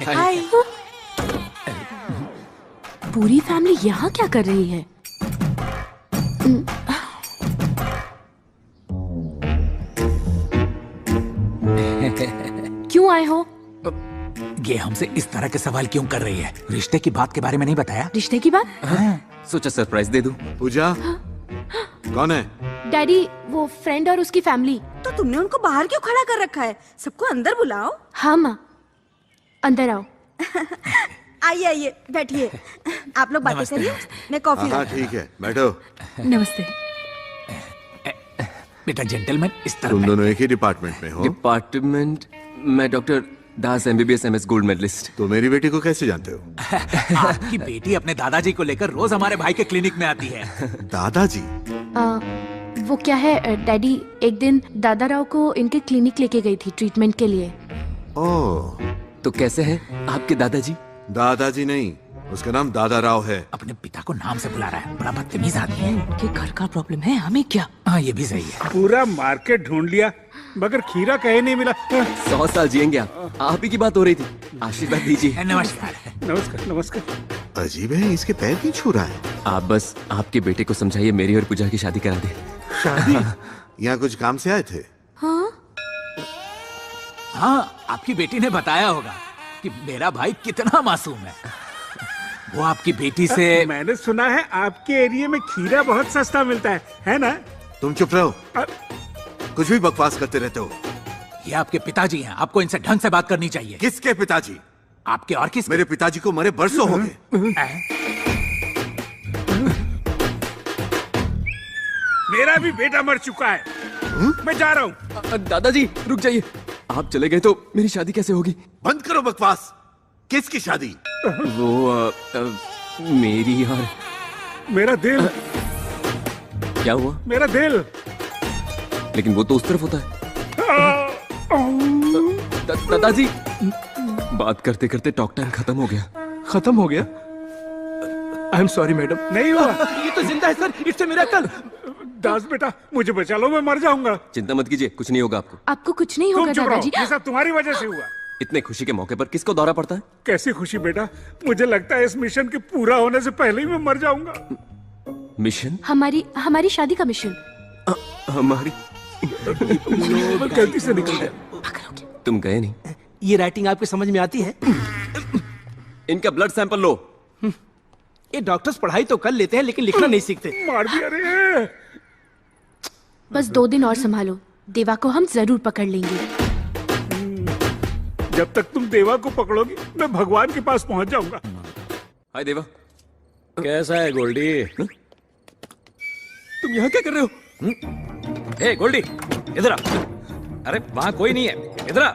S: हाय। पूरी फैमिली यहाँ क्या कर रही है? क्यों आए हो?
O: ये हमसे इस तरह के सवाल क्यों कर रही है? रिश्ते की बात के बारे में नहीं बताया?
S: रिश्ते की बात?
D: सोचा सरप्राइज दे दूं।
B: पूजा कौन है?
S: डैडी, वो फ्रेंड और उसकी फैमिली।
L: तो तुमने उनको बाहर क्यों खड़ा कर रखा है? सबको अंदर बुलाओ।
S: हाँ माँ, अंदर आओ।
L: आइए आइए, बैठिए। आप लोग बातें करिए, मैं कॉफी
B: हाँ
L: लाती हूँ।
B: ठीक है, बैठो।
S: नमस्ते।
O: बेटा जेंटलमैन, इस तरह
B: तुम दोनों एक ही डिपार्टमेंट में हो?
D: डिपार्टमेंट? मैं doctor Das, MBBS MS gold medalist.
B: तो मेरी बेटी को कैसे जानते हो?
O: आपकी बेटी अपने दादाजी को लेकर रोज हमारे भाई के क्लिनिक में आती है।
B: दादाजी?
S: वो क्या है डैडी, एक दिन दादा राव को इनके क्लिनिक लेके गई थी ट्रीटमेंट के लिए।
B: ओह,
D: तो कैसे हैं आपके दादाजी?
B: दादाजी नहीं, उसका नाम दादा राव है।
O: अपने पिता को नाम से बुला रहा है, बड़ा बदतमीज आदमी है।
E: उनके घर का प्रॉब्लम है, हमें क्या?
O: हाँ, ये भी सही है।
J: पूरा मार्केट ढूंढ लिया मगर खीरा कहीं नहीं मिला।
D: 100 साल जिएंगे आप ही की बात हो रही थी। आशीर्वाद दीजिए।
O: नमस्कार।
J: नमस्कार नमस्कार।
B: अजीब है, इसके पैर क्यों छू रहा है?
D: आप बस आपके बेटे को समझाइए मेरी और पूजा की शादी करा दे।
B: शादी? यहाँ कुछ काम से आए थे?
O: हाँ, आपकी बेटी ने बताया होगा कि मेरा भाई कितना मासूम है। वो आपकी बेटी से
J: मैंने सुना है आपके एरिया में खीरा बहुत सस्ता मिलता है ना?
B: तुम चुप रहो, कुछ भी बकवास करते रहते हो।
O: ये आपके पिताजी हैं, आपको इनसे ढंग से बात करनी चाहिए।
B: किसके पिताजी?
O: आपके और किस?
B: मेरे पिताजी को मरे बरसों हो गए।
J: मेरा भी बेटा मर चुका है। मैं जा रहा हूँ।
D: दादाजी रुक जाइए, आप चले गए तो मेरी शादी कैसे होगी?
B: बंद करो बकवास। किसकी शादी?
D: वो मेरी और
J: मेरा दिल।
D: क्या हुआ?
J: मेरा दिल।
D: लेकिन वो तो उस तरफ होता है। दादाजी, बात करते करते टॉक टाइम खत्म हो गया।
G: खत्म हो गया? आई एम सॉरी मैडम।
J: नहीं हुआ।
G: ये तो जिंदा है सर, इट्स अ मिरेकल।
J: दास बेटा, मुझे बचा लो, मैं मर जाऊंगा।
D: चिंता मत कीजिए, कुछ नहीं होगा आपको।
S: आपको कुछ नहीं होगा
J: तुम चुप रहो,
S: दादाजी।
J: ये सब तुम्हारी वजह से हुआ।
D: इतने खुशी के मौके पर किसको दौरा पड़ता है?
U: कैसी खुशी बेटा, मुझे लगता है इस मिशन के पूरा होने से पहले ही मैं मर जाऊंगा।
D: मिशन?
S: हमारी शादी का मिशन।
D: हमारी
U: गलती से निकल गया।
D: तुम गए नहीं।
G: ये राइटिंग आपके समझ में आती है?
D: इनका ब्लड सैंपल लो।
G: ये डॉक्टर्स पढ़ाई तो कर लेते हैं लेकिन लिखना नहीं सीखते।
U: मार दिया रे।
S: बस 2 दिन और संभालो, देवा को हम जरूर पकड़ लेंगे।
U: जब तक तुम देवा को पकड़ोगी मैं भगवान के पास पहुंच जाऊंगा।
D: हाय देवा।
N: कैसा है गोल्डी?
D: तुम यहाँ क्या कर रहे हो?
N: ए गोल्डी, इधर आ। अरे वहां कोई नहीं है, इधर आ।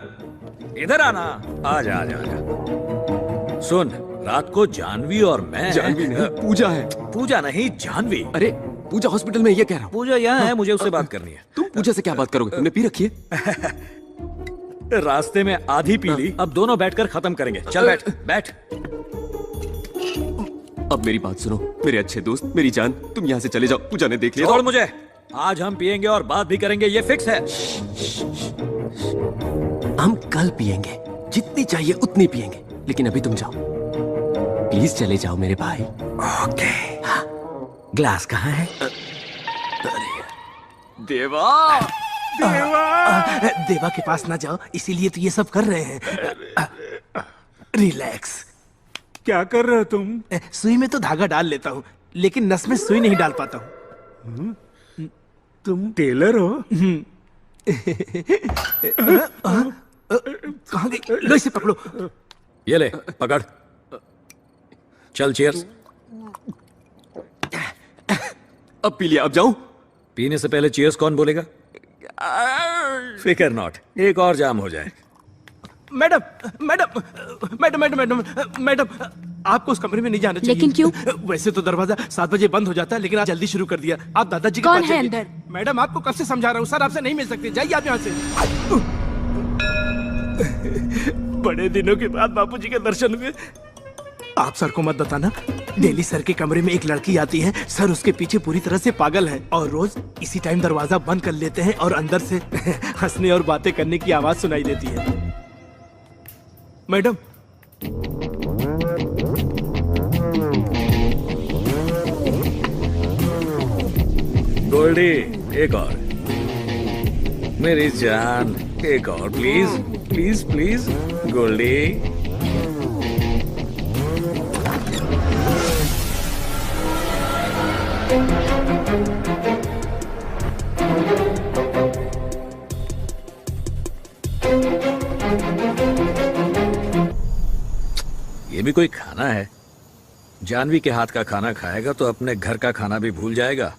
N: इधर आना। आजा आजा आजा। सुन, रात को जानवी और मैं।
D: जानवी नहीं, पूजा है।
N: पूजा नहीं, जानवी।
D: अरे पूजा हॉस्पिटल में, ये कह रहा हूँ।
N: पूजा यहाँ है, मुझे उससे बात करनी है।
D: तुम पूजा से क्या बात करोगे? तुमने पी रखी है?
N: रास्ते में आधी पी ली, अब दोनों बैठकर खत्म करेंगे। चल बैठ बैठ।
D: अब मेरी बात सुनो, मेरे अच्छे दोस्त, मेरी जान, तुम यहाँ से चले जाओ। पूजा ने देख लिया।
N: छोड़ मुझे। आज हम पिएंगे और बात भी करेंगे, ये फिक्स है।
D: हम कल पिएंगे, जितनी चाहिए उतनी पिएंगे, लेकिन अभी तुम जाओ प्लीज, चले जाओ मेरे भाई।
N: ओके। ग्लास कहाँ है?
D: देवा।
G: देवा के पास ना जाओ, इसीलिए तो ये सब कर रहे हैं। रिलैक्स।
U: क्या कर रहे हो तुम?
G: सुई में तो धागा डाल लेता हूँ, लेकिन नस में सुई नहीं डाल पाता हूँ।
U: तुम टेलर हो?
G: कहाँ गई? लो इसे पकड़ो।
N: ये ले, पकड़। चल चीयर्स।
D: अब पी लिया, अब जाऊं?
N: पीने से पहले चीयर्स कौन बोलेगा? फिकर नॉट, एक और जाम हो जाए।
G: Madam madam madam madam madam madam, आपको उस कमरे में नहीं जाना चाहिए।
S: लेकिन क्यों?
G: वैसे तो दरवाजा 7 बजे बंद हो जाता है, लेकिन आज जल्दी शुरू कर दिया। आप दादाजी के
S: कौन
G: पास
S: है
G: चलिए।
S: अंदर?
G: मैडम आपको कब से समझा रहा हूँ, सर आपसे नहीं मिल सकते, जाइए आप यहाँ से। बड़े दिनों के बाद बापूजी के दर्शन हुए। आप सर को मत बताना, डेली सर के कमरे में एक लड़की आती है, सर उसके पीछे पूरी तरह से पागल है, और रोज इसी टाइम दरवाजा बंद कर लेते हैं और अंदर से हंसने और बातें करने की आवाज सुनाई देती है। मैडम
N: गोल्डी, एक और। मेरी जान, एक और प्लीज प्लीज प्लीज। गोल्डी। ये भी कोई खाना है? जानवी के हाथ का खाना खाएगा तो अपने घर का खाना भी भूल जाएगा।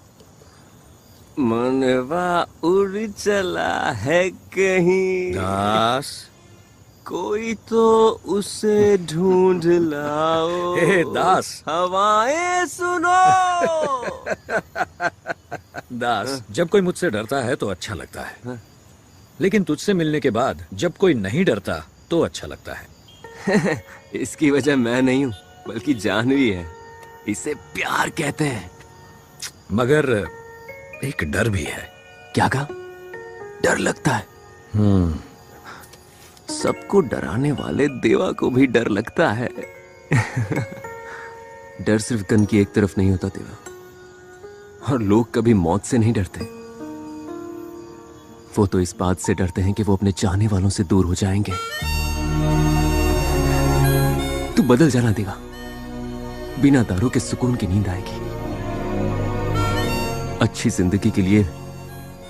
D: मनवा उड़ चला है कहीं।
N: दास,
D: कोई तो उसे ढूंढ लाओ।
N: हे दास।
D: हवाएं सुनो।
N: दास, जब कोई मुझसे डरता है तो अच्छा लगता है, लेकिन तुझसे मिलने के बाद जब कोई नहीं डरता तो अच्छा लगता है।
D: इसकी वजह मैं नहीं हूँ, बल्कि जानवी है। इसे प्यार कहते हैं।
N: मगर एक डर भी है।
D: क्या कहा? डर लगता है? सबको डराने वाले देवा को भी डर लगता है। डर सिर्फ गन की एक तरफ नहीं होता देवा, और लोग कभी मौत से नहीं डरते। वो तो इस बात से डरते हैं कि वो अपने चाहने वालों से दूर हो जाएंगे। तू बदल जाना देवा, बिना दारू के सुकून की नींद आएगी। अच्छी जिंदगी के लिए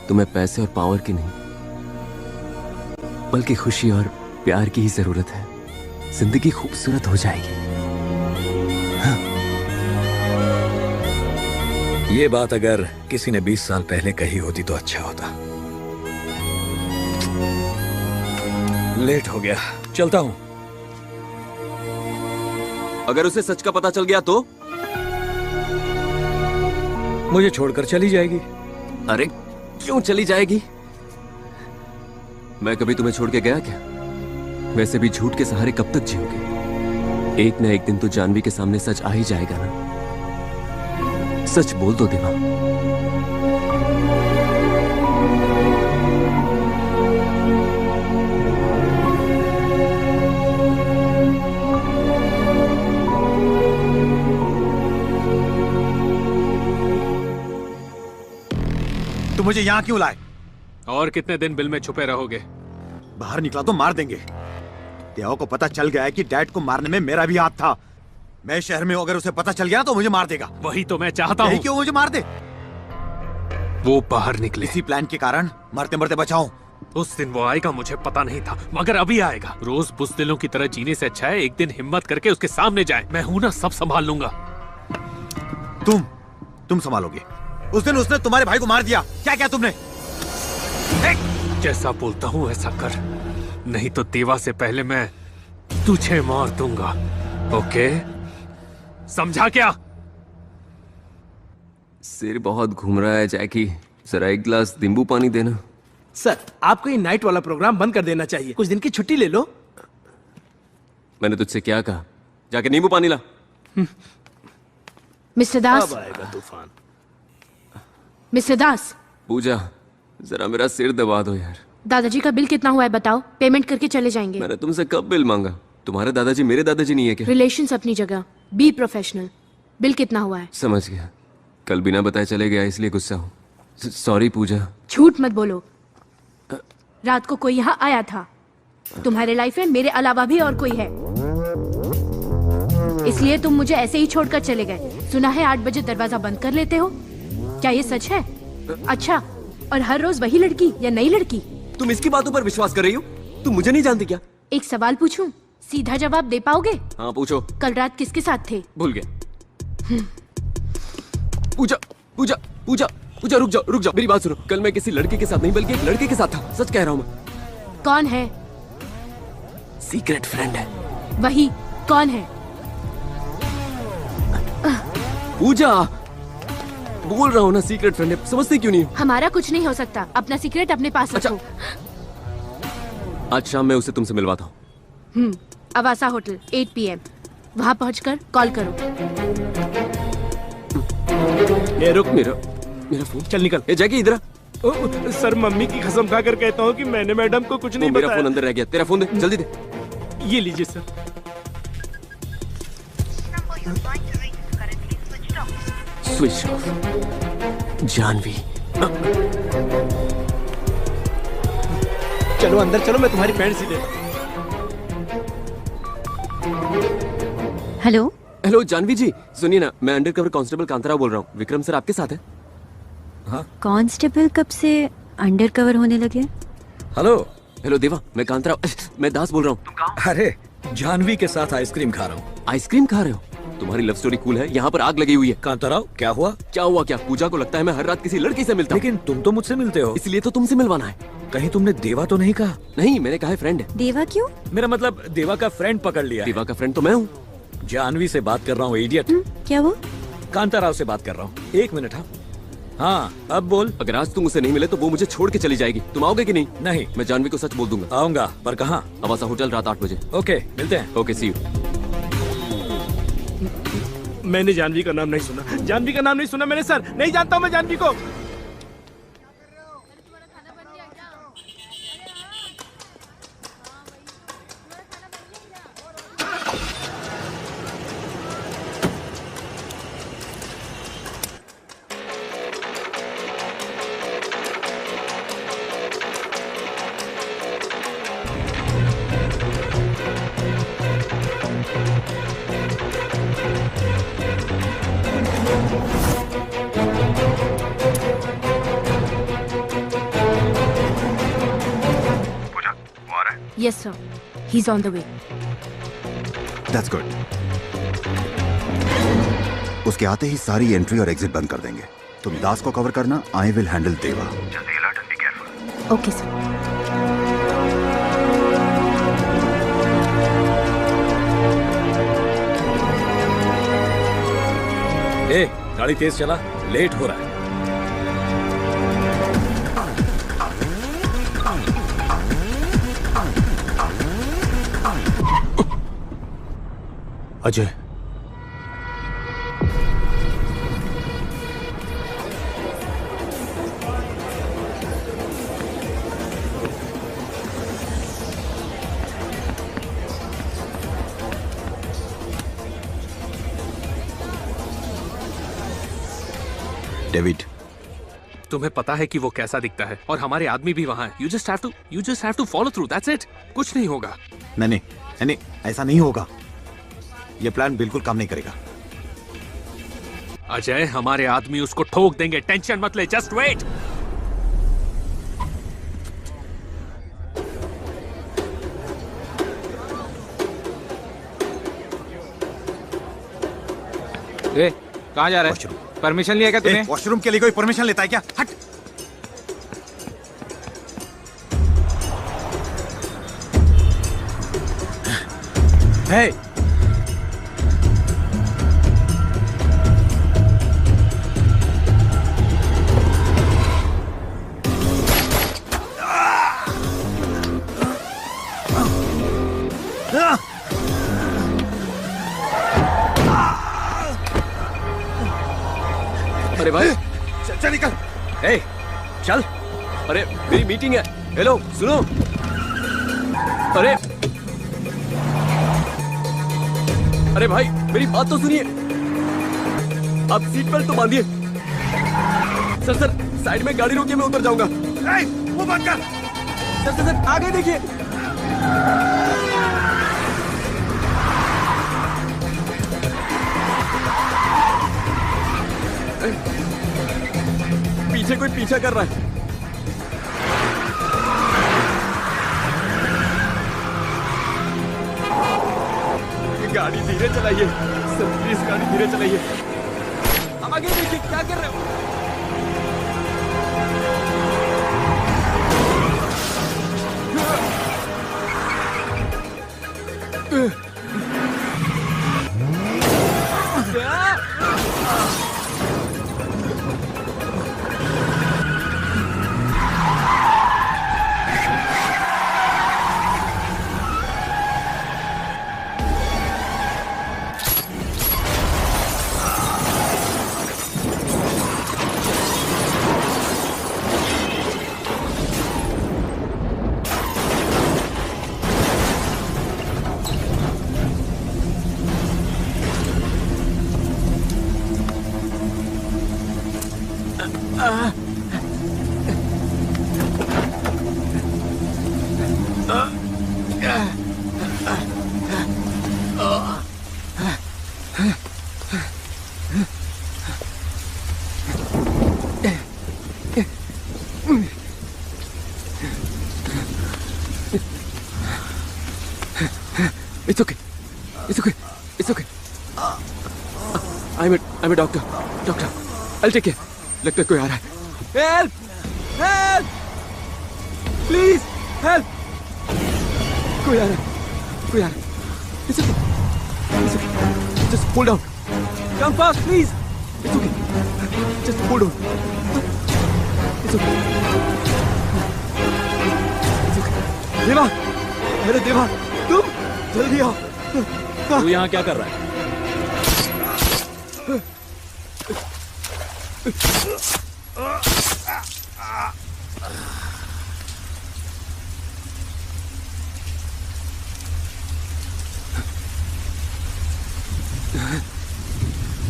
D: तुम्हें पैसे और पावर की नहीं, बल्कि खुशी और प्यार की ही जरूरत है। जिंदगी खूबसूरत हो जाएगी। हाँ।
N: ये बात अगर किसी ने 20 साल पहले कही होती तो अच्छा होता। लेट हो गया, चलता हूं।
D: अगर उसे सच का पता चल गया तो
N: मुझे छोड़कर चली जाएगी।
D: अरे क्यों चली जाएगी? मैं कभी तुम्हें छोड़ के गया क्या? वैसे भी झूठ के सहारे कब तक जियोगे? एक न एक दिन तो जानवी के सामने सच आ ही जाएगा ना। सच बोल दो देवा।
P: तुम मुझे यहाँ क्यों लाए?
A: और कितने दिन बिल में छुपे रहोगे?
P: बाहर निकला तो मार देंगे। देवा को पता चल गया है कि डैड को मारने में मेरा भी हाथ था। मैं शहर में हूं, अगर उसे पता चल गया तो मुझे मार देगा।
A: वही तो मैं चाहता हूँ।
P: क्यों मुझे मार दे?
A: वो बाहर निकले।
P: इसी प्लान के कारण मरते मरते बचाऊं।
A: उस दिन वो आएगा मुझे पता नहीं था, मगर अभी आएगा। रोज बुज़दिलों की तरह जीने से अच्छा है एक दिन हिम्मत करके उसके सामने जाए। मैं हूं ना, सब संभाल लूंगा।
P: तुम संभालोगे? उस दिन उसने तुम्हारे भाई को मार दिया, क्या क्या तुमने?
A: जैसा बोलता हूँ ऐसा कर, नहीं तो देवा से पहले मैं तुझे मार दूंगा। ओके, समझा क्या?
D: सिर बहुत घूम रहा है जैकी, जरा एक गिलास नींबू पानी देना।
G: सर, आपको ये नाइट वाला प्रोग्राम बंद कर देना चाहिए। कुछ दिन की छुट्टी ले लो।
D: मैंने तुझसे क्या कहा? जाके नींबू पानी ला।
S: मिस्टर दास।
G: अब आएगा तूफान।
S: मिस्टर दास।
D: पूजा, जरा मेरा सिर दबा दो यार।
S: दादाजी का बिल कितना हुआ है बताओ, पेमेंट करके चले जाएंगे।
D: मैंने तुमसे कब बिल मांगा? तुम्हारे दादाजी मेरे दादाजी नहीं है क्या?
S: रिलेशंस अपनी जगह, बी प्रोफेशनल। बिल कितना हुआ है?
D: समझ गया, कल बिना बताए चले गया इसलिए गुस्सा हूँ। सॉरी पूजा।
S: झूठ मत बोलो। रात को कोई यहाँ आया था। तुम्हारे लाइफ में मेरे अलावा भी और कोई है, इसलिए तुम मुझे ऐसे ही छोड़कर चले गए। सुना है 8 बजे दरवाजा बंद कर लेते हो, क्या ये सच है? अच्छा, और हर रोज वही लड़की या नई लड़की?
D: तुम इसकी बातों पर विश्वास कर रही हो? तुम मुझे नहीं जानती क्या?
S: एक सवाल पूछूं, सीधा जवाब दे पाओगे?
D: हाँ पूछो।
S: कल रात किसके साथ थे?
D: भूल गया। पूजा पूजा पूजा पूजा, रुक जाओ मेरी बात सुनो। कल मैं किसी लड़के के साथ नहीं बल्कि एक लड़के के साथ था, सच कह रहा हूँ मैं।
S: कौन है?
D: सीक्रेट फ्रेंड है।
S: वही, कौन है?
D: पूजा, बोल रहा हूँ ना सीक्रेट फ्रेंड है, समझती क्यों नहीं?
S: हमारा कुछ नहीं हो सकता, अपना सीक्रेट अपने पास रखो।
D: आज शाम मैं उसे तुमसे मिलवाता हूँ।
S: अवासा होटल 8 PM, वहाँ पहुँचकर कॉल करो।
G: ए रुक,
D: मेरा फोन।
G: चल निकल।
D: ए जैकी इधर आ।
G: सर, मम्मी की कसम खाकर कहता हूँ कि मैंने मैडम को कुछ नहीं बताया।
D: मेरा फोन अंदर रह गया, तेरा फोन दे, जल्दी दे।
G: ये लीजिए सर।
D: Switch off. जानवी।
G: चलो अंदर चलो, मैं तुम्हारी पैंट सी दे।
T: हेलो
D: हेलो जानवी जी, सुनिए ना, मैं अंडरकवर कांस्टेबल कांताराव बोल रहा हूँ। विक्रम सर आपके साथ है?
T: हाँ। कांस्टेबल कब से अंडरकवर होने लगे?
N: हेलो
D: देवा, मैं कांताराव, मैं दास बोल रहा हूँ।
N: अरे जानवी के साथ आइसक्रीम खा रहा हूँ।
D: आइसक्रीम खा रहे हो? तुम्हारी लव स्टोरी कूल है, यहाँ पर आग लगी हुई है।
N: कांताराव, क्या हुआ?
D: क्या पूजा को लगता है मैं हर रात किसी लड़की से मिलता हूँ।
N: लेकिन तुम तो मुझसे मिलते हो।
D: इसलिए तो तुमसे मिलवाना है।
N: कहीं तुमने देवा तो नहीं कहा?
D: नहीं, मैंने कहा है फ्रेंड है।
T: देवा क्यों?
N: मेरा मतलब देवा का फ्रेंड पकड़ लिया।
D: देवा का फ्रेंड तो मैं हूँ।
N: जानवी से बात कर रहा हूँ, इडियट।
T: क्या वो?
N: कांताराव से बात कर रहा हूँ। 1 मिनट। हाँ, अब बोल।
D: अगर आज तुम उसे नहीं मिले तो वो मुझे छोड़ के चली जाएगी। तुम आओगे कि नहीं?
N: नहीं।
D: मैं जानवी को सच बोल दूंगा।
N: आऊंगा, पर कहाँ?
D: अवासा होटल, रात 8 बजे।
N: ओके, मिलते हैं।
D: Okay, see you.
G: मैंने जानवी का नाम नहीं सुना। जानवी का नाम नहीं सुना मैंने सर। नहीं जानता हूँ मैं जानवी को।
S: Yes sir, he's on the way.
P: That's good. उसके आते ही सारी एंट्री और एग्जिट बंद कर देंगे। तुम दास को कवर करना, आई विल हैंडल देवा। जल्दी alert and be careful.
S: Okay sir.
N: ए, गाड़ी तेज चला, लेट हो रहा है।
K: अजय,
P: डेविड,
A: तुम्हें पता है कि वो कैसा दिखता है और हमारे आदमी भी वहाँ हैं। You just have to follow through. That's it. कुछ नहीं होगा।
C: नहीं, ऐसा नहीं होगा। ये प्लान बिल्कुल काम नहीं करेगा।
A: अजय, हमारे आदमी उसको ठोक देंगे, टेंशन मत ले, जस्ट वेट।
R: कहाँ जा रहा है? परमिशन लिया क्या तूने?
C: वॉशरूम के लिए कोई परमिशन लेता है क्या? हट।
K: Hey!
D: अरे भाई,
C: चल निकल।
D: ए, चल। अरे मेरी मीटिंग है। हेलो, सुनो। अरे भाई, मेरी बात तो सुनिए। आप सीट बेल्ट तो बांधिए। सर, साइड में गाड़ी रोकिए, मैं उतर जाऊंगा।
C: वो बंद कर।
D: सर, आगे देखिए। पीछे कोई पीछा कर रहा है। गाड़ी धीरे चलाइए सर, प्लीज गाड़ी धीरे चलाइए। आगे देखिए, क्या कर रहे हो? It's okay. I'm a doctor. I'll take care. लगता है कोई आ रहा है। Help! Please, help! कोई आ रहा है। It's okay. Just hold on. Come fast, please. It's okay. Just hold on. It's okay. देवा, अरे देवा, तुम जल्दी आओ।
N: तू यहाँ क्या कर रहा है?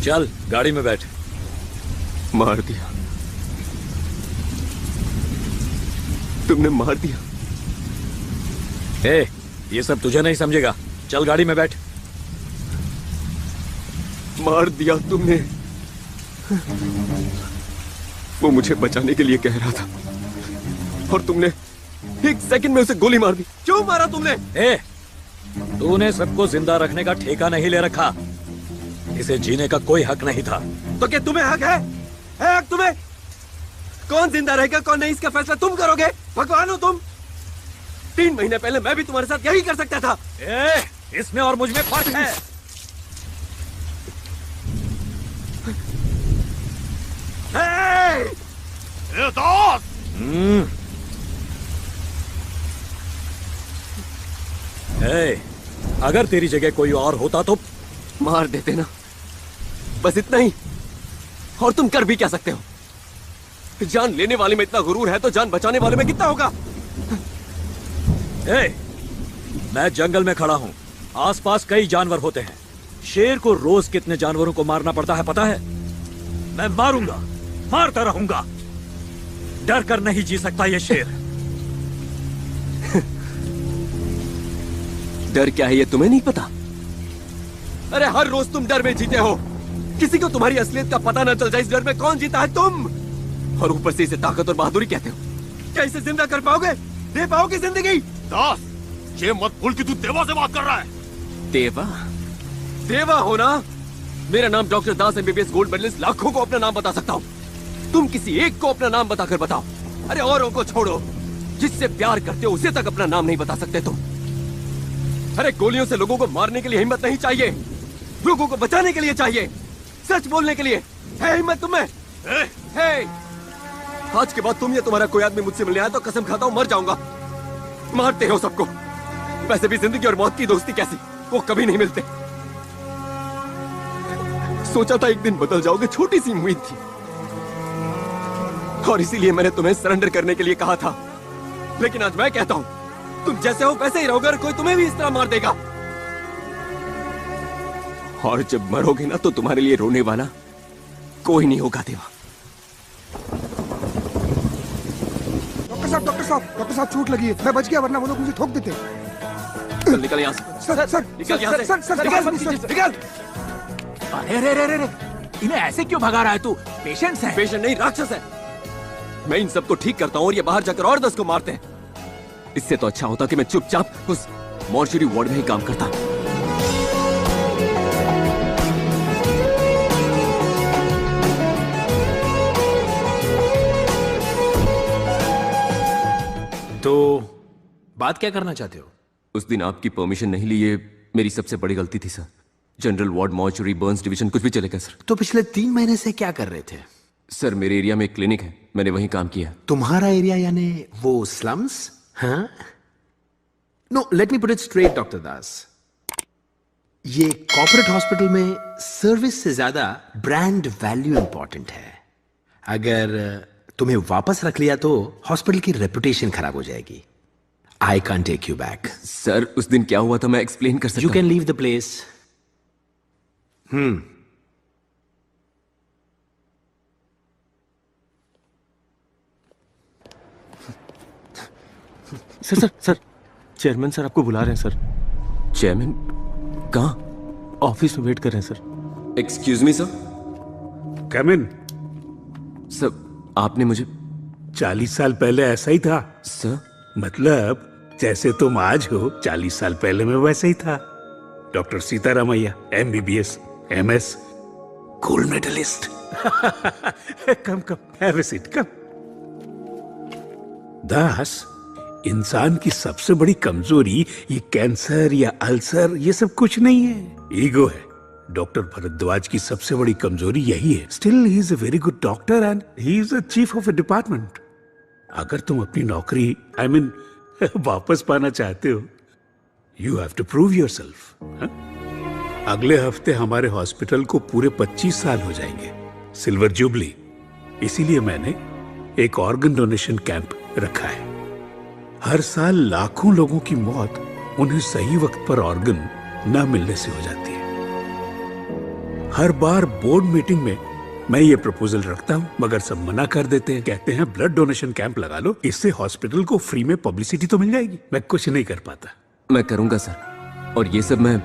N: चल गाड़ी में बैठ।
D: मार दिया, तुमने मार दिया।
N: ए, ये सब तुझे नहीं समझेगा। चल गाड़ी में बैठ।
D: मार दिया तुमने। वो मुझे बचाने के लिए कह रहा था और तुमने एक सेकंड में उसे गोली मार दी। क्यों मारा तुमने?
N: ए, तूने सबको जिंदा रखने का ठेका नहीं ले रखा। इसे जीने का कोई हक नहीं था।
D: तो क्या तुम्हें हक है? हक तुम्हें? कौन जिंदा रहेगा कौन नहीं, इसका फैसला तुम करोगे? भगवान हो तुम। 3 महीने पहले मैं भी तुम्हारे साथ यही कर सकता था।
N: इसमें और मुझ में फर्क है।
D: दोस्त!
N: अगर तेरी जगह कोई और होता तो
D: मार देते ना, बस इतना ही। और तुम कर भी क्या सकते हो? जान लेने वाले में इतना गुरूर है तो जान बचाने वाले में कितना होगा?
N: मैं जंगल में खड़ा हूं, आसपास कई जानवर होते हैं। शेर को रोज कितने जानवरों को मारना पड़ता है पता है? मैं मारूंगा, मारता रहूंगा। डर कर नहीं जी सकता ये शेर।
D: डर क्या है ये तुम्हें नहीं पता? अरे हर रोज तुम डर में जीते हो। किसी को तुम्हारी असलियत का पता न चल जाए, इस डर में कौन जीता है? तुम। और ऊपर से इसे ताकत और बहादुरी कहते हो। क्या इसे जिंदा कर पाओगे? दे पाओगे जिंदगी?
H: दास, ये मत भूल कि तू देवा से बात कर रहा है।
D: देवा? देवा हो ना? मेरा नाम डॉक्टर दास एमबीबीएस गोल्ड मेडलिस्ट। लाखों को अपना नाम बता सकता हूँ, तुम किसी एक को अपना नाम बताकर बताओ। अरे औरों को छोड़ो, जिससे प्यार करते हो उसे तक अपना नाम नहीं बता सकते तुम। अरे गोलियों से लोगों को मारने के लिए हिम्मत नहीं चाहिए, लोगों को बचाने के लिए चाहिए, सच बोलने के लिए है हिम्मत तुम्हें? है। आज के बाद तुम या तुम्हारा कोई आदमी मुझसे मिलने आया तो कसम खाता हूं मर जाऊंगा। मारते हो सबको। वैसे भी जिंदगी और मौत की दोस्ती कैसी, वो कभी नहीं मिलते। सोचा था एक दिन बदल जाओगे, छोटी सी उम्मीद थी, और इसीलिए मैंने तुम्हें सरेंडर करने के लिए कहा था। लेकिन आज मैं कहता हूं तुम जैसे हो वैसे ही रहोगे, और कोई तुम्हें भी इस तरह मार देगा। और जब मरोगे ना तो तुम्हारे लिए रोने वाला कोई नहीं होगा देवा।
Q: डॉक्टर साहब चोट लगी है। मैं बच गया, वरना वो लोग मुझे ठोक देते।
D: चल निकल यहाँ से।
Q: सर
D: निकल यहाँ से।
O: निकल। अरे इन्हें ऐसे क्यों भगा रहा है तू? पेशेंट्स है।
D: पेशेंट नहीं, राक्षस है। मैं इन सबको ठीक करता हूँ और ये बाहर जाकर और 10 को मारते हैं। इससे तो अच्छा होता कि मैं चुपचाप उस मॉर्चरी वार्ड में ही काम करता।
V: तो बात क्या करना चाहते हो?
D: उस दिन आपकी परमिशन नहीं ली, ये मेरी सबसे बड़ी गलती थी sir. General ward, mortuary, Burns division, कुछ भी चलेगा सर।
V: तो पिछले 3 महीने से क्या कर रहे थे?
D: सर मेरे एरिया में एक क्लिनिक है, मैंने वहीं काम किया।
V: तुम्हारा एरिया यानी वो स्लम्स? हाँ? No, let me put it straight doctor Das. ये कॉर्पोरेट हॉस्पिटल में सर्विस से ज्यादा ब्रांड वैल्यू इंपॉर्टेंट है। अगर तुम्हें वापस रख लिया तो हॉस्पिटल की रेपुटेशन खराब हो जाएगी। I can't take you back.
D: Sir उस दिन क्या हुआ था मैं एक्सप्लेन कर सकता हूं।
V: You can leave the place.
K: Sir chairman sir आपको बुला रहे हैं सर।
D: चेयरमैन कहाँ?
K: ऑफिस में वेट कर रहे हैं sir.
D: Excuse me sir.
U: Come in.
D: Sir आपने मुझे
U: 40 साल पहले ऐसा ही था
D: सर।
U: मतलब जैसे तुम आज हो 40 साल पहले मैं वैसे ही था। Doctor Sitaramaiah, MBBS, MS, gold medallist. Come have a seat, come. Das, इंसान की सबसे बड़ी कमजोरी ये कैंसर या अल्सर ये सब कुछ नहीं है, ईगो है। डॉक्टर भरद्वाज की सबसे बड़ी कमजोरी यही है। Still he is a very good doctor and he is the chief of a department. अगर तुम अपनी नौकरी वापस पाना चाहते हो, you have to prove yourself. अगले हफ्ते हमारे हॉस्पिटल को पूरे 25 साल हो जाएंगे, सिल्वर जुबली। इसीलिए मैंने एक ऑर्गन डोनेशन कैंप रखा है। हर साल लाखों लोगों की मौत उन्हें सही वक्त पर ऑर्गन न मिलने से हो जाती है। हर बार बोर्ड मीटिंग में मैं ये प्रपोजल रखता हूँ, मगर सब मना कर देते हैं। कहते हैं ब्लड डोनेशन कैंप लगा लो, इससे हॉस्पिटल को फ्री में पब्लिसिटी तो मिल जाएगी। मैं कुछ नहीं कर पाता।
D: मैं करूंगा सर, और ये सब मैं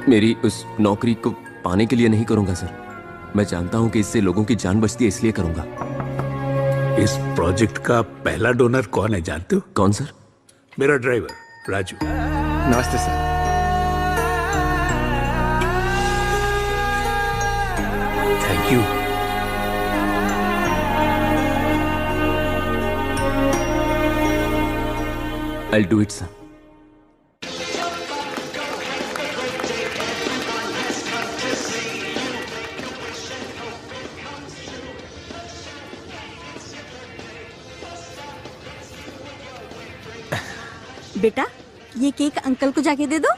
D: मेरी उस नौकरी को पाने के लिए नहीं करूंगा सर। मैं जानता हूं कि इससे लोगों की जान बचती है, इसलिए करूंगा।
U: इस प्रोजेक्ट का पहला डोनर कौन है जानते हो?
D: कौन सर?
U: मेरा ड्राइवर राजू।
V: नमस्ते sir.
U: Thank you.
D: I'll do it, sir.
L: बेटा, ये केक अंकल को जाके दे दो।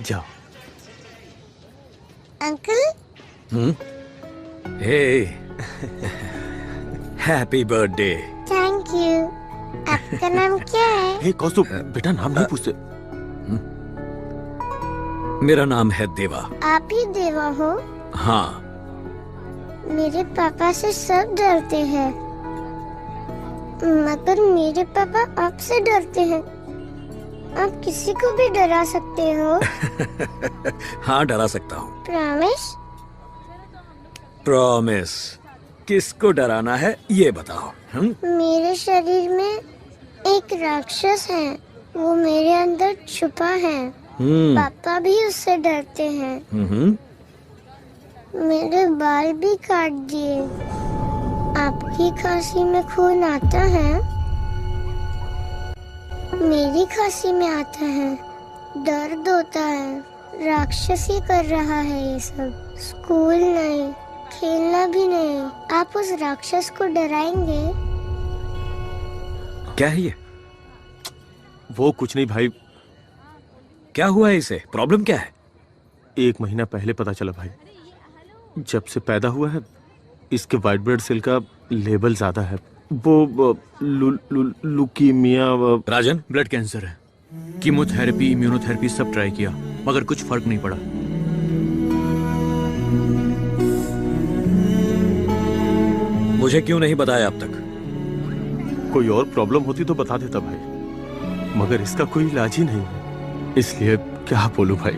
V: जाओ।
L: Uncle.
N: Hey happy birthday.
W: Thank you. आपका नाम क्या है?
K: हे कौस्तुभ, बेटा नाम नहीं पूछते।
N: मेरा नाम है देवा।
W: आप ही देवा हो?
N: हाँ।
W: मेरे पापा से सब डरते हैं। मगर मेरे पापा आपसे डरते हैं। आप किसी को भी डरा सकते हो।
N: हाँ, डरा सकता हूँ।
W: प्रॉमिस?
N: प्रॉमिस। किसको डराना है ये बताओ।
W: मेरे शरीर में एक राक्षस है, वो मेरे अंदर छुपा है। पापा भी उससे डरते हैं। मेरे बाल भी काट दिए। आपकी खांसी में खून आता है, मेरी खांसी में आता है। दर्द होता है। राक्षस ही कर रहा है ये सब। स्कूल नहीं, खेलना भी नहीं। आप उस राक्षस को डराएंगे?
N: क्या है ये?
K: वो कुछ नहीं भाई।
N: क्या हुआ है इसे? प्रॉब्लम क्या है?
K: 1 महीना पहले पता चला भाई। जब से पैदा हुआ है इसके व्हाइट ब्लड सेल का लेवल ज्यादा है। वो लुकीमिया।
N: राजन,
F: ब्लड कैंसर है। कीमोथेरेपी, इम्यूनोथेरेपी सब ट्राई किया मगर कुछ फर्क नहीं पड़ा।
N: मुझे क्यों नहीं बताया अब तक?
K: कोई और प्रॉब्लम होती तो बता देता भाई, मगर इसका कोई इलाज ही नहीं है। इसलिए क्या बोलूं भाई।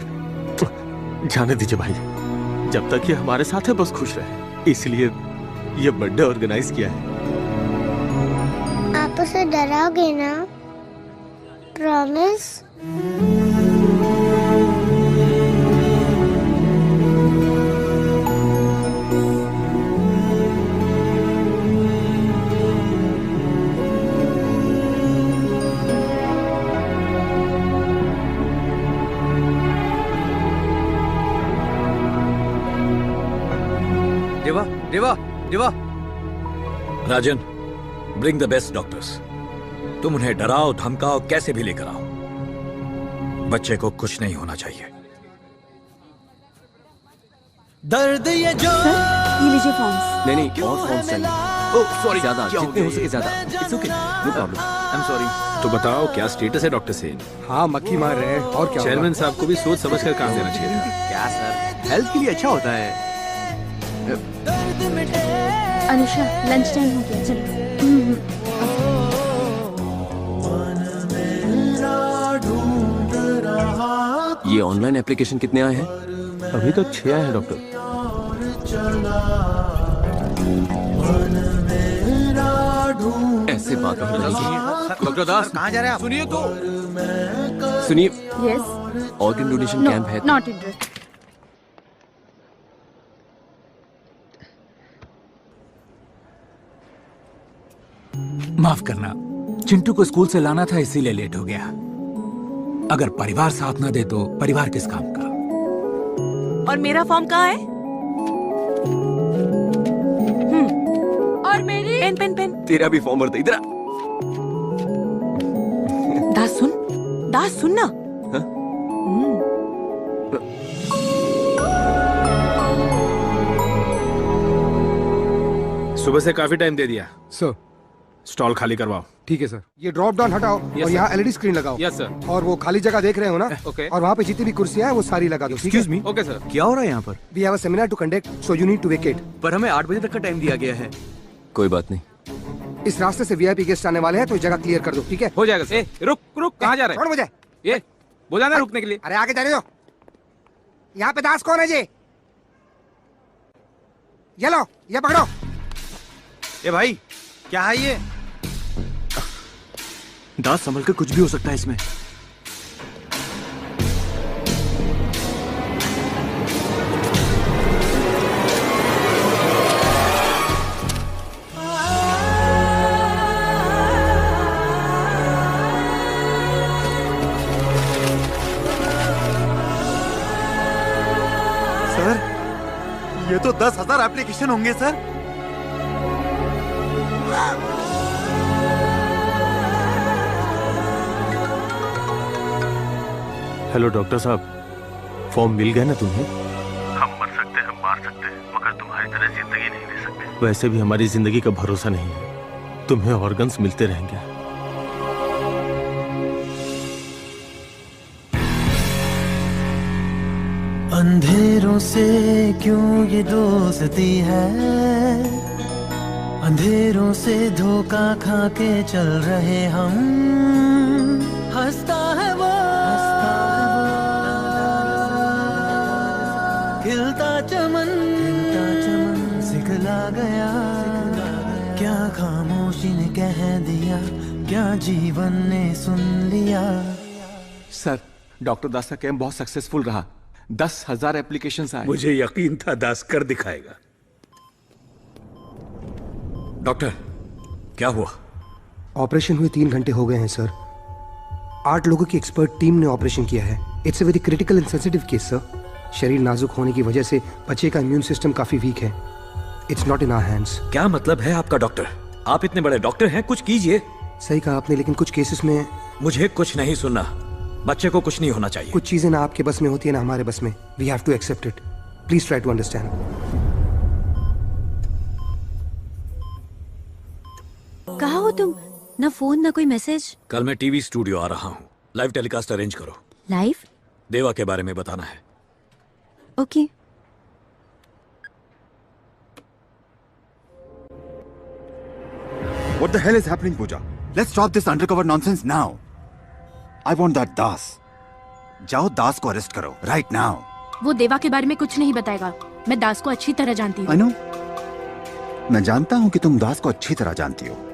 K: जाने दीजिए भाई, जब तक ये हमारे साथ है बस खुश रहे। इसलिए ये बर्थडे ऑर्गेनाइज किया है।
W: आप उसे डराओगे ना? प्रॉमिस?
N: देवा, देवा, देवा। राजन, ब्रिंग द बेस्ट डॉक्टर्स। तुम उन्हें डराओ, धमकाओ, कैसे भी लेकर आओ। बच्चे को कुछ नहीं होना चाहिए।
L: दर्द ये जो ये लीजिए फॉर्म्स।
D: नहीं, और फॉर्म्स चाहिए। ओह सॉरी, ज्यादा, जितने हो सके ज्यादा। It's okay, no problem. I am sorry.
R: तो बताओ क्या स्टेटस है डॉक्टर सेन?
Q: हाँ, मक्खी मार रहे हैं और क्या।
R: चेयरमैन साहब को भी सोच समझ कर काम देना चाहिए था।
D: क्या सर, हेल्थ के लिए अच्छा होता है।
S: अनुषा, लंच टाइम हो गया, चलो।
D: ये ऑनलाइन एप्लीकेशन कितने आए हैं?
K: अभी तक 6 आए हैं डॉक्टर।
D: ऐसे बात नहीं बनेगी। डॉक्टर दास,
C: कहाँ जा रहे हैं आप?
D: सुनिए तो। सुनिए,
S: यस,
D: ऑर्गन डोनेशन कैंप है।
S: Not interest.
O: माफ करना, चिंटू को स्कूल से लाना था इसीलिए लेट हो गया। अगर परिवार साथ ना दे तो परिवार किस काम का।
E: और मेरा फॉर्म कहाँ है? और मेरी पेन पेन पेन।
D: तेरा भी फॉर्म भरता, इधर आ।
E: दास सुन ना।
R: सुबह से काफी टाइम दे दिया।
Q: सर,
R: स्टॉल खाली करवाओ।
Q: ठीक है सर। ये ड्रॉप डाउन हटाओ और यहाँ एलईडी स्क्रीन लगाओ।
R: Yes sir.
Q: और वो खाली जगह देख रहे हो ना?
R: ओके।
Q: और वहाँ पे जितनी भी कुर्सियां हैं वो सारी लगा दो।
R: Excuse me. Okay sir. क्या हो रहा है यहाँ पर?
Q: We have a seminar to conduct, so you need to vacate.
R: पर हमें 8 बजे तक का टाइम दिया गया है।
D: कोई बात नहीं।
Q: इस रास्ते से वीआईपी गेस्ट आने वाले हैं, तो जगह क्लियर कर दो, ठीक है?
R: हो जाएगा सर। रुक, कहाँ जा रहे हैं?
Q: छोड़ मुझे।
R: ये बोला ना रुकने के लिए।
Q: अरे आगे जाने दो। यहाँ पे दास कौन है जी? ये लो, ये पकड़ो।
C: ए भाई, क्या है ये?
F: दास, संभल कर, कुछ भी हो सकता है इसमें।
C: सर, ये तो 10,000 एप्लीकेशन होंगे सर।
K: हेलो डॉक्टर साहब, फॉर्म मिल गया ना तुम्हें?
U: हम मर सकते हैं, मार सकते हैं, मगर तुम्हारी तरह जिंदगी नहीं दे सकते।
K: वैसे भी हमारी जिंदगी का भरोसा नहीं है। तुम्हें ऑर्गन्स मिलते रहेंगे।
I: अंधेरों से क्यों ये दोस्ती है,
B: अंधेरों से धोखा खा के चल रहे हम, हंसता है वो, खिलता चमन सिखला गया, क्या खामोशी ने कह दिया, क्या जीवन ने सुन लिया।
C: सर, डॉक्टर दास का कैंप बहुत सक्सेसफुल रहा। 10,000 एप्लीकेशंस आए।
U: मुझे यकीन था दास कर दिखाएगा।
N: डॉक्टर, क्या हुआ?
Q: ऑपरेशन हुए 3 घंटे हो गए हैं सर। 8 लोगों की एक्सपर्ट टीम ने ऑपरेशन किया है। It's a very critical and sensitive case sir. शरीर नाजुक होने की वजह से बच्चे का इम्यून सिस्टम काफी वीक है। It's not in our hands.
N: क्या मतलब है आपका डॉक्टर? आप इतने बड़े डॉक्टर हैं, कुछ कीजिए।
Q: सही कहा आपने, लेकिन कुछ केसेस में
N: मुझे कुछ नहीं सुनना। बच्चे को कुछ नहीं होना चाहिए।
Q: कुछ चीजें ना आपके बस में होती है ना हमारे बस में। We have to accept it. Please try to understand.
T: कहाँ हो तुम? ना फोन ना कोई मैसेज।
N: कल मैं टीवी स्टूडियो आ रहा हूँ, लाइव टेलीकास्ट अरेंज करो।
T: लाइव?
N: देवा के बारे में बताना है।
T: Okay.
P: What the hell is happening, Pooja? Let's stop this undercover nonsense now. I want that दास। जाओ दास को अरेस्ट करो, right now.
S: वो देवा के बारे में कुछ नहीं बताएगा। मैं दास को अच्छी तरह जानती हूँ।
P: I know. मैं जानता हूँ कि तुम दास को अच्छी तरह जानती हो।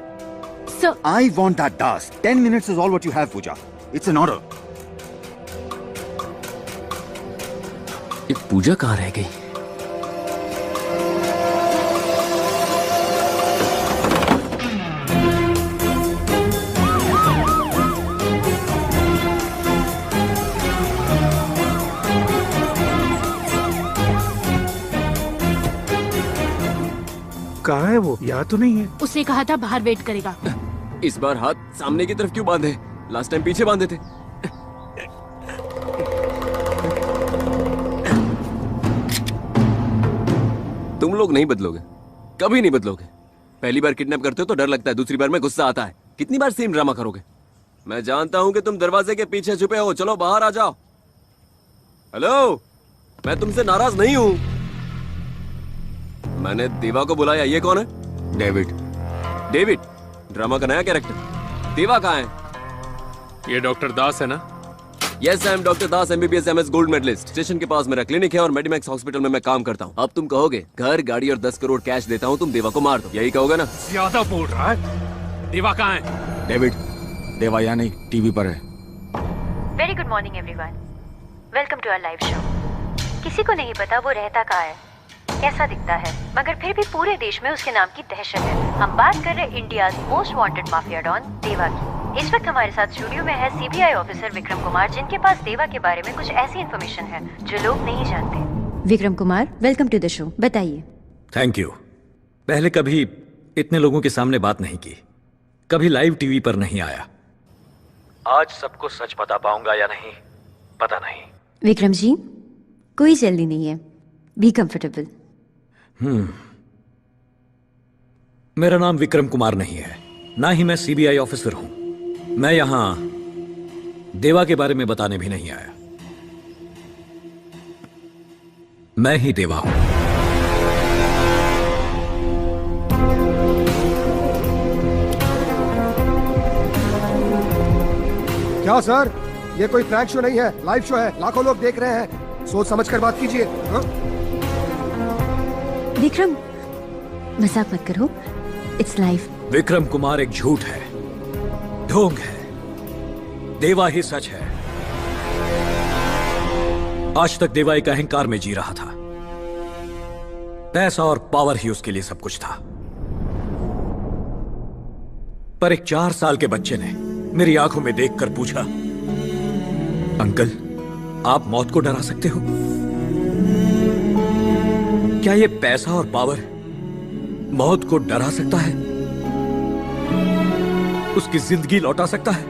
S: Sir,
P: I want that Das. 10 minutes is all what you have, Pooja. It's an order.
D: ये पूजा कहाँ रह गई?
U: कहाँ है वो? यहाँ तो नहीं है।
S: उसने कहा था बाहर वेट करेगा।
D: इस बार हाथ सामने की तरफ क्यों बांधे? लास्ट टाइम पीछे बांधे थे। तुम लोग नहीं बदलोगे, कभी नहीं बदलोगे। पहली बार किडनैप करते हो तो डर लगता है, दूसरी बार में गुस्सा आता है। कितनी बार सेम ड्रामा करोगे? मैं जानता हूं कि तुम दरवाजे के पीछे छुपे हो। चलो बाहर आ जाओ। हेलो, मैं तुमसे नाराज नहीं हूं। मैंने देवा को बुलाया। ये कौन है?
N: डेविड।
D: डेविड ड्रामा का नया कैरेक्टर। देवा कहाँ है?
A: ये डॉक्टर दास है ना?
D: Yes, I am doctor Das, MBBS MS gold medalist. Station के पास मेरा क्लिनिक है और मेडिमैक्स हॉस्पिटल में मैं काम करता हूँ। अब तुम कहोगे घर, गाड़ी और 10 करोड़ कैश देता हूँ, तुम देवा को मार दो, यही कहोगे ना?
A: ज्यादा बोल रहा है। देवा कहाँ है?
R: डेविड, देवा यहाँ नहीं, टीवी पर है।
I: Very good morning everyone, welcome to our live show. किसी को नहीं पता वो रहता कहाँ है, कैसा दिखता है, मगर फिर भी पूरे देश में उसके नाम की दहशत है। हम बात कर रहे India's most wanted mafia don Deva की। इस वक्त हमारे साथ स्टूडियो में है CBI ऑफिसर विक्रम कुमार, जिनके पास देवा के बारे में कुछ ऐसी इन्फॉर्मेशन है जो लोग नहीं जानते।
T: Vikram Kumar, welcome to the show. बताइए।
N: Thank you. पहले कभी इतने लोगों के सामने बात नहीं की, कभी लाइव टीवी पर नहीं आया। आज सबको सच बता पाऊंगा या नहीं पता नहीं।
T: विक्रम जी, कोई जल्दी नहीं है, बी कंफर्टेबल।
N: मेरा नाम विक्रम कुमार नहीं है, ना ही मैं CBI ऑफिसर हूं। मैं यहां देवा के बारे में बताने भी नहीं आया। मैं ही देवा हूं।
Q: क्या सर, ये कोई प्रैंक शो नहीं है, लाइव शो है। लाखों लोग देख रहे हैं, सोच समझ कर बात कीजिए।
T: विक्रम, मजाक मत करो, इट्स लाइव।
N: विक्रम कुमार एक झूठ है, ढोंग है, देवा ही सच है। आज तक देवा एक अहंकार में जी रहा था। पैसा और पावर ही उसके लिए सब कुछ था। पर एक 4 साल के बच्चे ने मेरी आंखों में देखकर पूछा, अंकल, आप मौत को डरा सकते हो? क्या ये पैसा और पावर मौत को डरा सकता है? उसकी जिंदगी लौटा सकता है?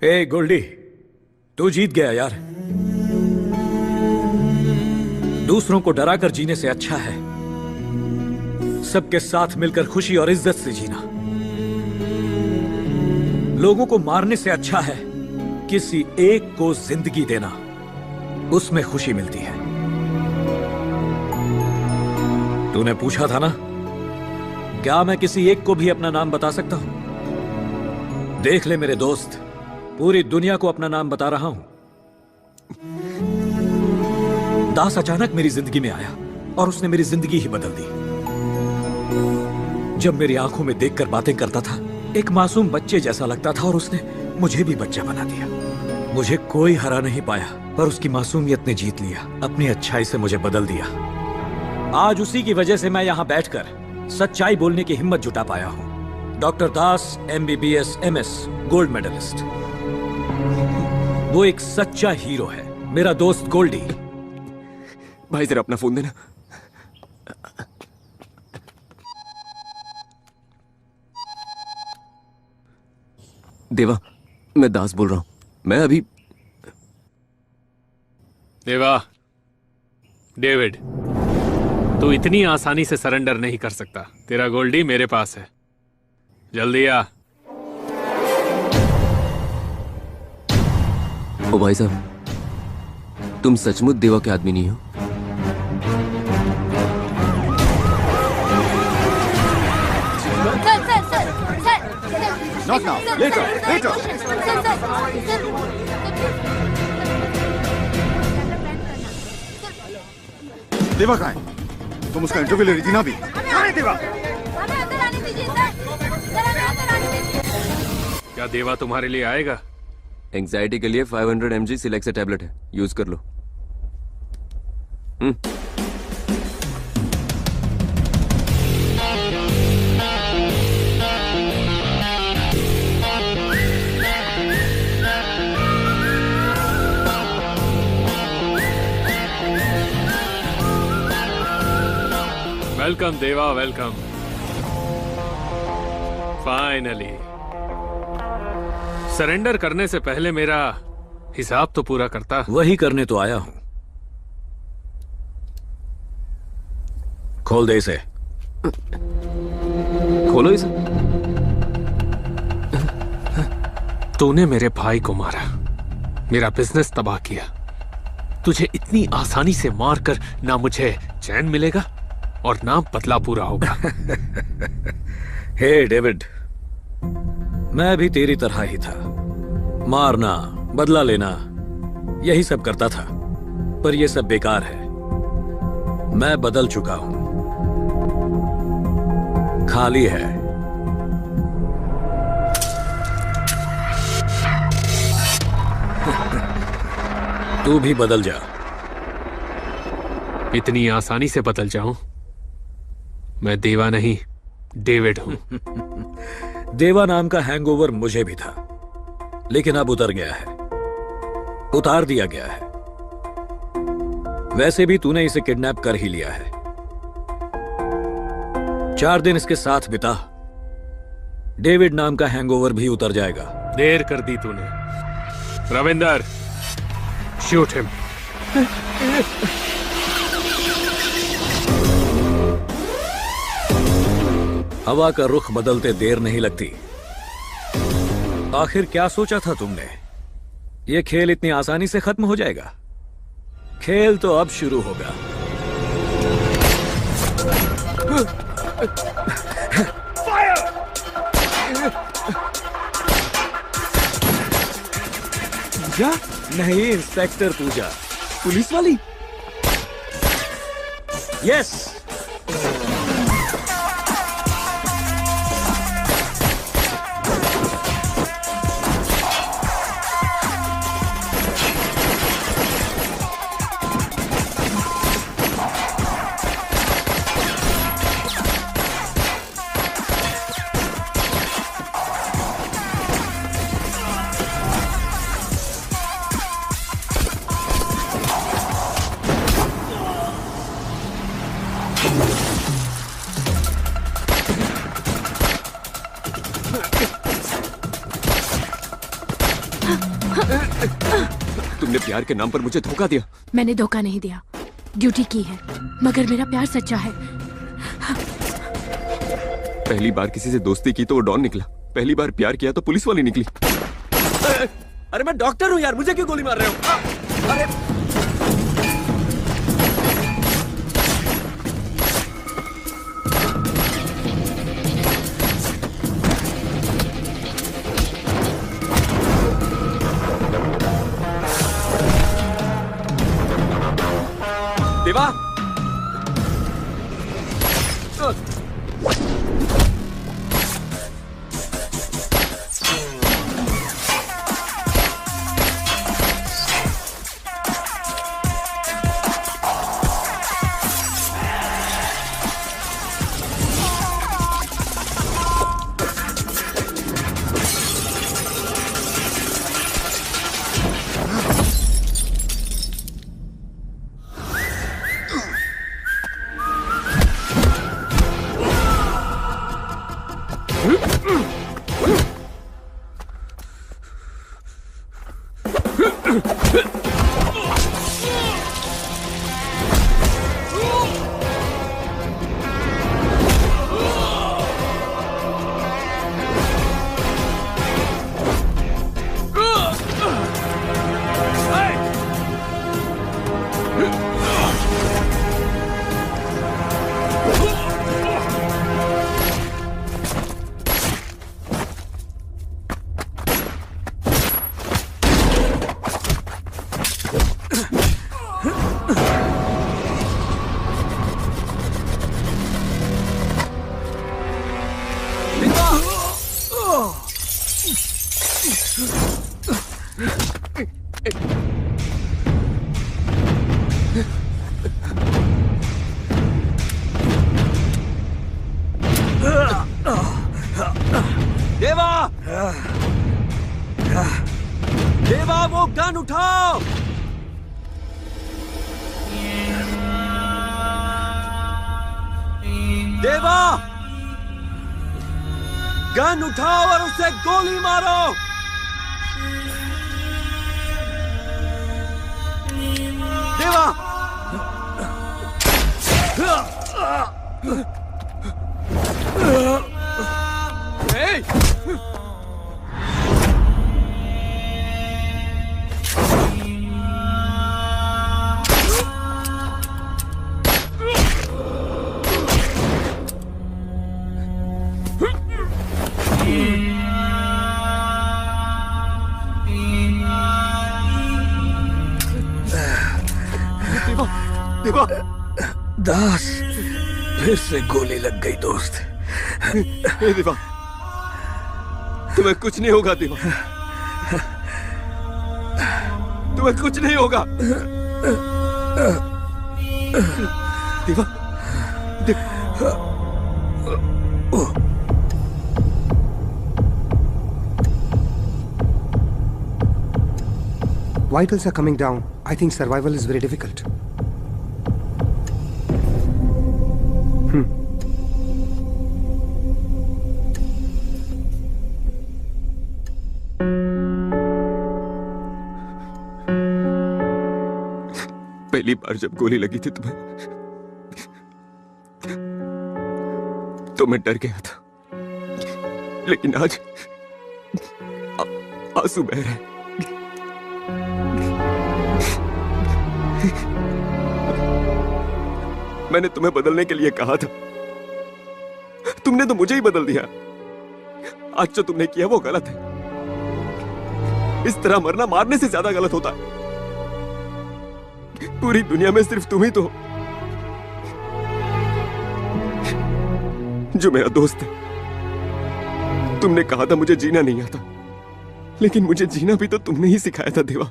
N: ए गोल्डी, तू जीत गया यार। दूसरों को डराकर जीने से अच्छा है सबके साथ मिलकर खुशी और इज्जत से जीना। लोगों को मारने से अच्छा है किसी एक को जिंदगी देना। उसमें खुशी मिलती है। तूने पूछा था ना, क्या मैं किसी एक को भी अपना नाम बता सकता हूं? देख ले मेरे दोस्त, पूरी दुनिया को अपना नाम बता रहा हूं। दास अचानक मेरी जिंदगी में आया और उसने मेरी जिंदगी ही बदल दी। जब मेरी आंखों में देखकर बातें करता था, एक मासूम बच्चे जैसा लगता था और उसने मुझे भी बच्चा बना दिया। मुझे कोई हरा नहीं पाया, पर उसकी मासूमियत ने जीत लिया, अपनी अच्छाई से मुझे बदल दिया। आज उसी की वजह से मैं यहां बैठकर सच्चाई बोलने की हिम्मत जुटा पाया हूं। Doctor Das MBBS MS gold medallist, वो एक सच्चा हीरो है। मेरा दोस्त गोल्डी।
D: भाई जरा अपना फोन देना। देवा, मैं दास बोल रहा हूं। मैं अभी
A: देवा, डेविड, तू इतनी आसानी से सरेंडर नहीं कर सकता। तेरा गोल्डी मेरे पास है, जल्दी आ।
D: ओ भाई साहब, तुम सचमुच देवा के आदमी नहीं हो?
P: Not now. Later. Later. देवा कहाँ है? तुम उसका इंटरव्यू ले रही थी ना अभी? कहाँ है देवा?
A: क्या देवा तुम्हारे लिए आएगा?
D: एंजाइटी के लिए 500 mg सिलेक्सा टैबलेट है, यूज कर लो।
A: वेलकम देवा, वेलकम। फाइनली। सरेंडर करने से पहले मेरा हिसाब तो पूरा करता।
N: वही करने तो आया हूं। खोल दे इसे।
D: खोलो इसे।
A: तूने मेरे भाई को मारा, मेरा बिजनेस तबाह किया। तुझे इतनी आसानी से मारकर ना मुझे चैन मिलेगा और ना बदला पूरा होगा।
N: हे डेविड, मैं भी तेरी तरह ही था। मारना, बदला लेना, यही सब करता था। पर यह सब बेकार है। मैं बदल चुका हूं, खाली है। तू भी बदल जा।
A: इतनी आसानी से बदल जाऊं? मैं देवा नहीं, डेविड हूं।
N: देवा नाम का हैंगओवर मुझे भी था, लेकिन अब उतर गया है, उतार दिया गया है। वैसे भी तूने इसे किडनैप कर ही लिया है। 4 दिन इसके साथ बिता, डेविड नाम का हैंगओवर भी उतर जाएगा।
A: देर कर दी तूने। Ravinder, shoot him.
N: हवा का रुख बदलते देर नहीं लगती। आखिर क्या सोचा था तुमने? यह खेल इतनी आसानी से खत्म हो जाएगा? खेल तो अब शुरू होगा। पूजा? नहीं, इंस्पेक्टर पूजा।
D: पुलिस वाली?
N: यस।
D: तुमने प्यार के नाम पर मुझे धोखा दिया।
S: मैंने धोखा नहीं दिया, ड्यूटी की है, मगर मेरा प्यार सच्चा है।
D: पहली बार किसी से दोस्ती की तो वो डॉन निकला, पहली बार प्यार किया तो पुलिस वाली निकली। अरे मैं डॉक्टर हूँ यार, मुझे क्यों गोली मार रहे हो? अरे देवा देवा देवा वो गन उठाओ देवा गन उठाओ और उसे गोली मारो देवा Hey! देवा
N: दास फिर से गोली लग गई दोस्त।
D: देवा तुम्हें कुछ नहीं होगा देवा, तुम्हें कुछ नहीं होगा देवा।
Q: Vitals are coming down. I think survival is very difficult.
D: पहली बार जब गोली लगी थी तुम्हें तो मैं डर गया था, लेकिन आज आंसू बह रहे हैं। मैंने तुम्हें बदलने के लिए कहा था, तुमने तो मुझे ही बदल दिया। आज जो तुमने किया वो गलत है। इस तरह मरना मारने से ज्यादा गलत होता है। पूरी दुनिया में सिर्फ तुम ही तो जो मेरा दोस्त है। तुमने कहा था मुझे जीना नहीं आता, लेकिन मुझे जीना भी तो तुमने ही सिखाया था देवा।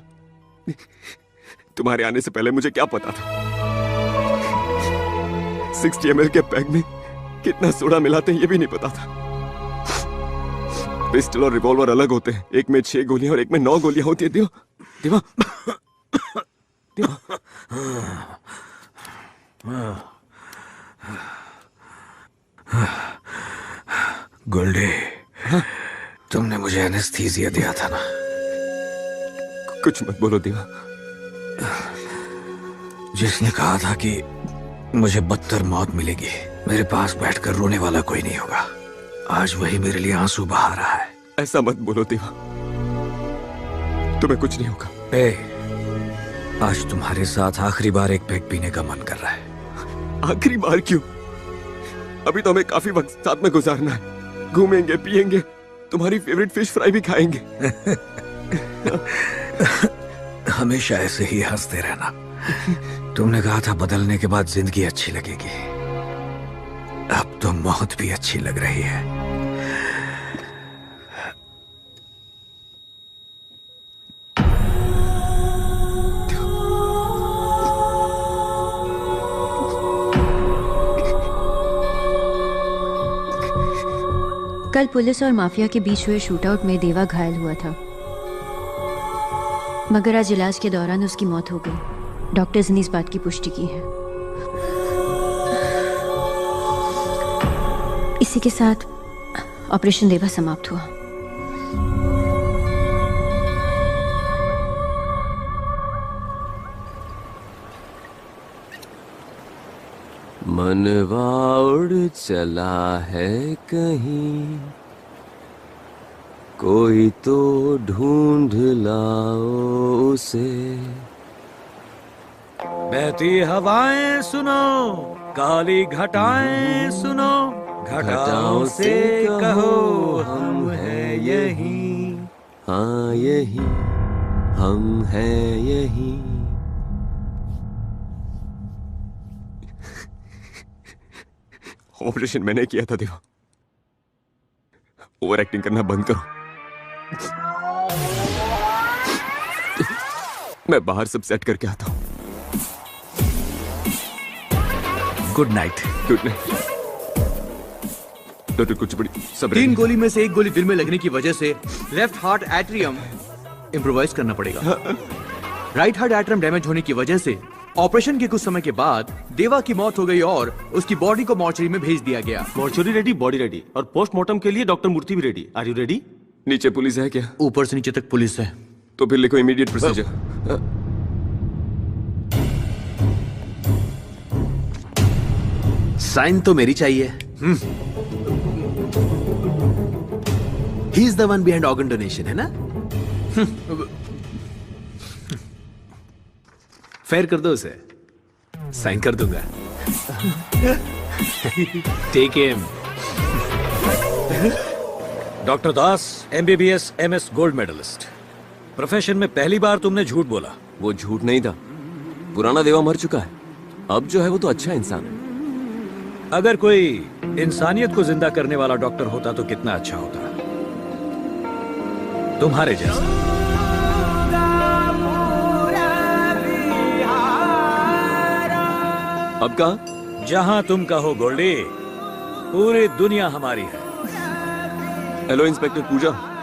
D: तुम्हारे आने से पहले मुझे क्या पता था 60 ml के पैक में कितना सोडा मिलाते हैं ये भी नहीं पता था। पिस्टल और रिवॉल्वर अलग होते हैं, एक में 6 गोलियां और एक में 9 गोलियां होती है देवा। देवा
N: गोल्डी, तुमने मुझे एनेस्थीसिया दिया था ना?
D: कुछ मत बोलो देवा।
N: जिसने कहा था कि मुझे बदतर मौत मिलेगी, मेरे पास बैठकर रोने वाला कोई नहीं होगा, आज वही मेरे लिए आंसू बहा रहा है।
D: ऐसा मत बोलो देवा, तुम्हें कुछ नहीं होगा।
N: आज तुम्हारे साथ आखिरी बार एक पैक पीने का मन कर रहा है।
D: आखिरी बार क्यों? अभी तो हमें काफी वक्त साथ में गुजारना है। घूमेंगे, पिएंगे, तुम्हारी फेवरेट फिश फ्राई भी खाएंगे।
N: हमेशा ऐसे ही हंसते रहना। तुमने कहा था बदलने के बाद जिंदगी अच्छी लगेगी। अब तो मौत भी अच्छी लग रही है।
T: कल पुलिस और माफिया के बीच हुए शूटआउट में देवा घायल हुआ था, मगर आज इलाज के दौरान उसकी मौत हो गई। डॉक्टर्स ने इस बात की पुष्टि की है। इसी के साथ ऑपरेशन देवा समाप्त हुआ।
D: मनवा उड़ चला है कहीं, कोई तो ढूंढ लाओ उसे।
N: बहती हवाएं सुनो, काली घटाएं सुनो, घटाओं से कहो हम हैं यहीं।
D: हाँ यहीं हम हैं यहीं। ऑपरेशन मैंने किया था देवा, ओवर एक्टिंग करना बंद करो। मैं बाहर सब सेट करके आता हूं।
F: Good night.
D: Good night. Doctor Kuchipudi सब
F: 3 गोली में से 1 गोली दिल में लगने की वजह से लेफ्ट हार्ट एट्रियम इम्प्रोवाइज करना पड़ेगा। राइट हार्ट एट्रियम डैमेज होने की वजह से ऑपरेशन के कुछ समय के बाद देवा की मौत हो गई और उसकी बॉडी को मॉर्चरी में भेज दिया गया।
K: मॉर्चरी रेडी, बॉडी रेडी, और पोस्टमार्टम के लिए डॉक्टर मूर्ति भी रेडी। Are you ready?
D: नीचे पुलिस है क्या?
F: ऊपर से नीचे तक पुलिस है।
D: तो फिर लिखो इमीडिएट प्रोसीजर।
V: साइन तो मेरी चाहिए। He is the one behind organ donation, है ना? फेयर कर दो उसे, साइन कर दूंगा। Take him.
N: Doctor Das, MBBS MS gold medallist. Profession में पहली बार तुमने झूठ बोला।
D: वो झूठ नहीं था, पुराना देवा मर चुका है। अब जो है वो तो अच्छा इंसान है।
N: अगर कोई इंसानियत को जिंदा करने वाला डॉक्टर होता तो कितना अच्छा होता, तुम्हारे जैसा।
D: अब कहा?
N: जहां तुम कहो गोल्डी, पूरी दुनिया हमारी है।
D: हेलो इंस्पेक्टर पूजा।